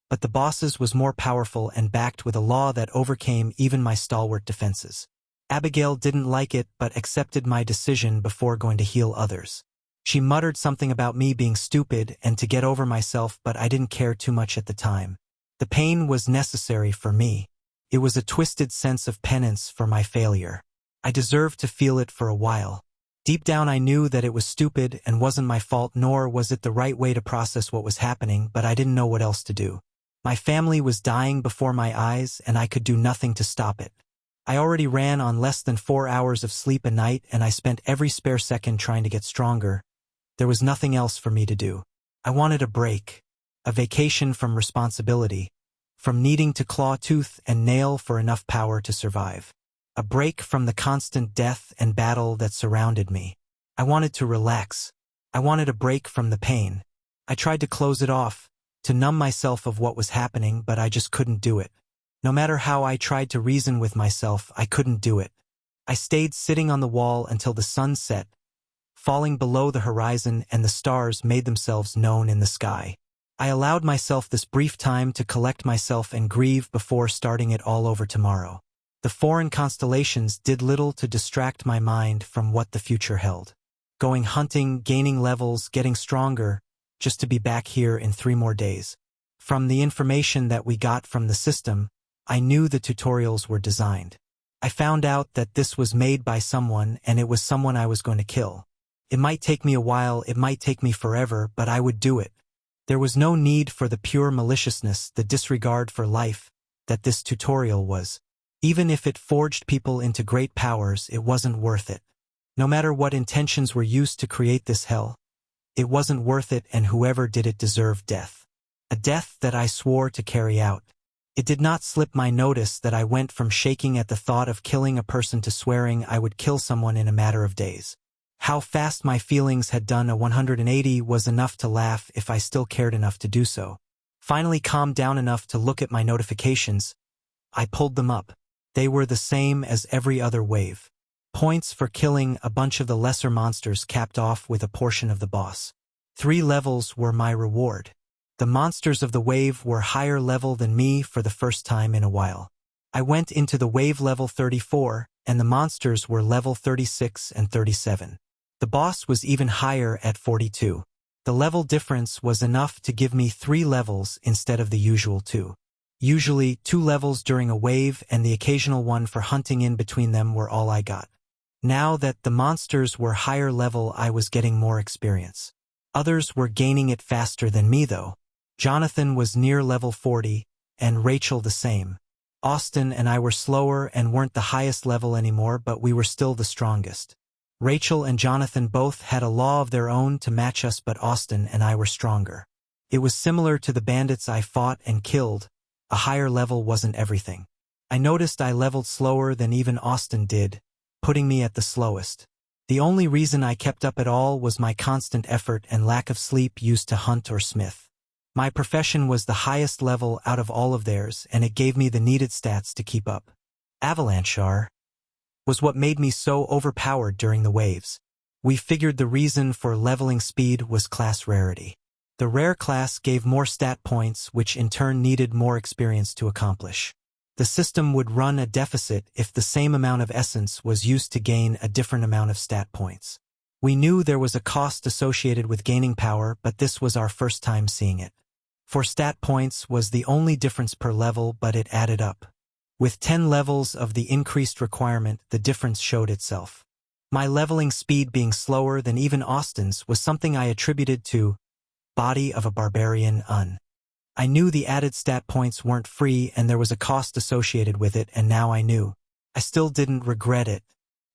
But the boss's was more powerful and backed with a law that overcame even my stalwart defenses. Abigail didn't like it but accepted my decision before going to heal others. She muttered something about me being stupid and to get over myself, but I didn't care too much at the time. The pain was necessary for me. It was a twisted sense of penance for my failure. I deserved to feel it for a while. Deep down I knew that it was stupid and wasn't my fault, nor was it the right way to process what was happening, but I didn't know what else to do. My family was dying before my eyes, and I could do nothing to stop it. I already ran on less than 4 hours of sleep a night, and I spent every spare second trying to get stronger. There was nothing else for me to do. I wanted a break, a vacation from responsibility, from needing to claw tooth and nail for enough power to survive. A break from the constant death and battle that surrounded me. I wanted to relax. I wanted a break from the pain. I tried to close it off, to numb myself of what was happening, but I just couldn't do it. No matter how I tried to reason with myself, I couldn't do it. I stayed sitting on the wall until the sun set, falling below the horizon, and the stars made themselves known in the sky. I allowed myself this brief time to collect myself and grieve before starting it all over tomorrow. The foreign constellations did little to distract my mind from what the future held. Going hunting, gaining levels, getting stronger, just to be back here in 3 more days. From the information that we got from the system, I knew the tutorials were designed. I found out that this was made by someone, and it was someone I was going to kill. It might take me a while, it might take me forever, but I would do it. There was no need for the pure maliciousness, the disregard for life, that this tutorial was. Even if it forged people into great powers, it wasn't worth it. No matter what intentions were used to create this hell, it wasn't worth it, and whoever did it deserved death. A death that I swore to carry out. It did not slip my notice that I went from shaking at the thought of killing a person to swearing I would kill someone in a matter of days. How fast my feelings had done a 180 was enough to laugh if I still cared enough to do so. Finally calmed down enough to look at my notifications, I pulled them up. They were the same as every other wave. Points for killing a bunch of the lesser monsters capped off with a portion of the boss. 3 levels were my reward. The monsters of the wave were higher level than me for the first time in a while. I went into the wave level 34, and the monsters were level 36 and 37. The boss was even higher at 42. The level difference was enough to give me 3 levels instead of the usual 2. Usually 2 levels during a wave and the occasional one for hunting in between them were all I got. Now that the monsters were higher level, I was getting more experience. Others were gaining it faster than me though. Jonathan was near level 40, and Rachel the same. Austin and I were slower and weren't the highest level anymore, but we were still the strongest. Rachel and Jonathan both had a law of their own to match us, but Austin and I were stronger. It was similar to the bandits I fought and killed. A higher level wasn't everything. I noticed I leveled slower than even Austin did, putting me at the slowest. The only reason I kept up at all was my constant effort and lack of sleep used to hunt or smith. My profession was the highest level out of all of theirs, and it gave me the needed stats to keep up. Avalanche was what made me so overpowered during the waves. We figured the reason for leveling speed was class rarity. The rare class gave more stat points, which in turn needed more experience to accomplish. The system would run a deficit if the same amount of essence was used to gain a different amount of stat points. We knew there was a cost associated with gaining power, but this was our first time seeing it. For stat points was the only difference per level, but it added up. With 10 levels of the increased requirement, the difference showed itself. My leveling speed being slower than even Austin's was something I attributed to body of a barbarian. I knew the added stat points weren't free and there was a cost associated with it, and now I knew. I still didn't regret it.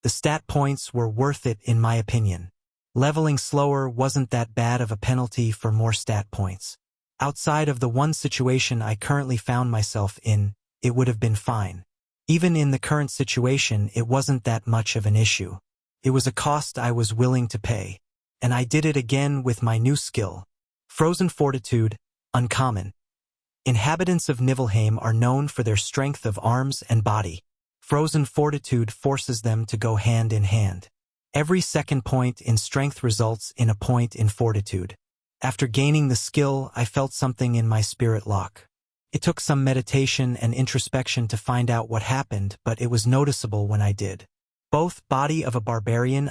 The stat points were worth it in my opinion. Leveling slower wasn't that bad of a penalty for more stat points. Outside of the one situation I currently found myself in, it would have been fine. Even in the current situation, it wasn't that much of an issue. It was a cost I was willing to pay. And I did it again with my new skill. Frozen Fortitude, uncommon. Inhabitants of Niflheim are known for their strength of arms and body. Frozen Fortitude forces them to go hand in hand. Every second point in strength results in a point in fortitude. After gaining the skill, I felt something in my spirit lock. It took some meditation and introspection to find out what happened, but it was noticeable when I did. Both Body of a Barbarian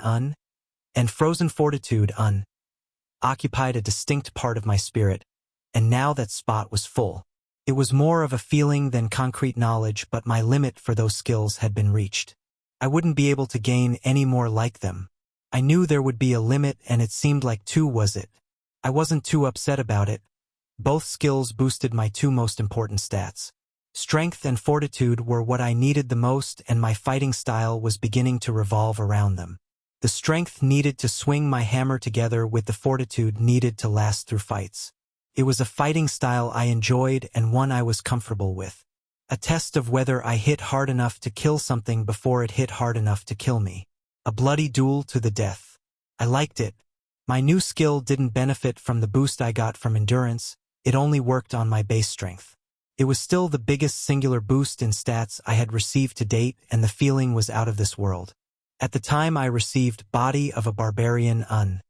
and Frozen Fortitude occupied a distinct part of my spirit, and now that spot was full. It was more of a feeling than concrete knowledge, but my limit for those skills had been reached. I wouldn't be able to gain any more like them. I knew there would be a limit, and it seemed like 2 was it. I wasn't too upset about it. Both skills boosted my 2 most important stats. Strength and fortitude were what I needed the most, and my fighting style was beginning to revolve around them. The strength needed to swing my hammer together with the fortitude needed to last through fights. It was a fighting style I enjoyed and one I was comfortable with. A test of whether I hit hard enough to kill something before it hit hard enough to kill me. A bloody duel to the death. I liked it. My new skill didn't benefit from the boost I got from endurance, it only worked on my base strength. It was still the biggest singular boost in stats I had received to date, and the feeling was out of this world. At the time I received Body of a Barbarian Un.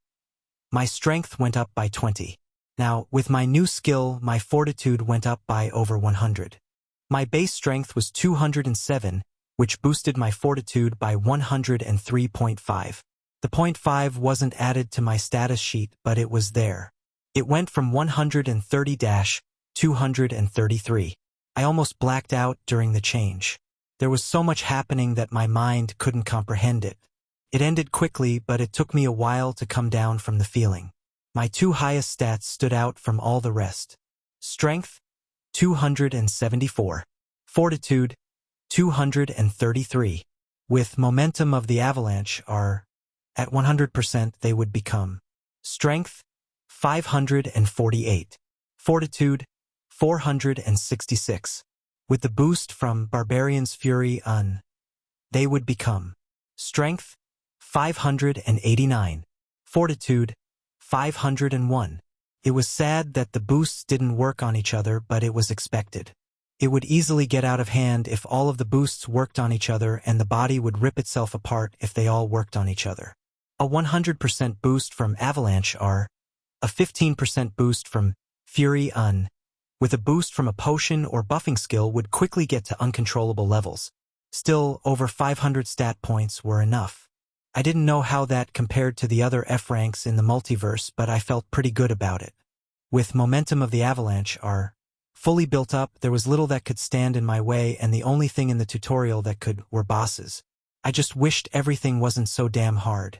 My strength went up by 20. Now, with my new skill, my fortitude went up by over 100. My base strength was 207, which boosted my fortitude by 103.5. The .5 wasn't added to my status sheet, but it was there. It went from 130-233. I almost blacked out during the change. There was so much happening that my mind couldn't comprehend it. It ended quickly, but it took me a while to come down from the feeling. My two highest stats stood out from all the rest. Strength, 274. Fortitude, 233. With momentum of the avalanche are, at 100% they would become. Strength, 548. Fortitude, 466. With the boost from Barbarian's Fury Un, they would become. Strength, 589. Fortitude, 501. It was sad that the boosts didn't work on each other, but it was expected. It would easily get out of hand if all of the boosts worked on each other, and the body would rip itself apart if they all worked on each other. A 100% boost from Avalanche are, a 15% boost from Fury Un, with a boost from a potion or buffing skill would quickly get to uncontrollable levels. Still, over 500 stat points were enough. I didn't know how that compared to the other F ranks in the multiverse, but I felt pretty good about it. With momentum of the avalanche are fully built up, there was little that could stand in my way, and the only thing in the tutorial that could were bosses. I just wished everything wasn't so damn hard.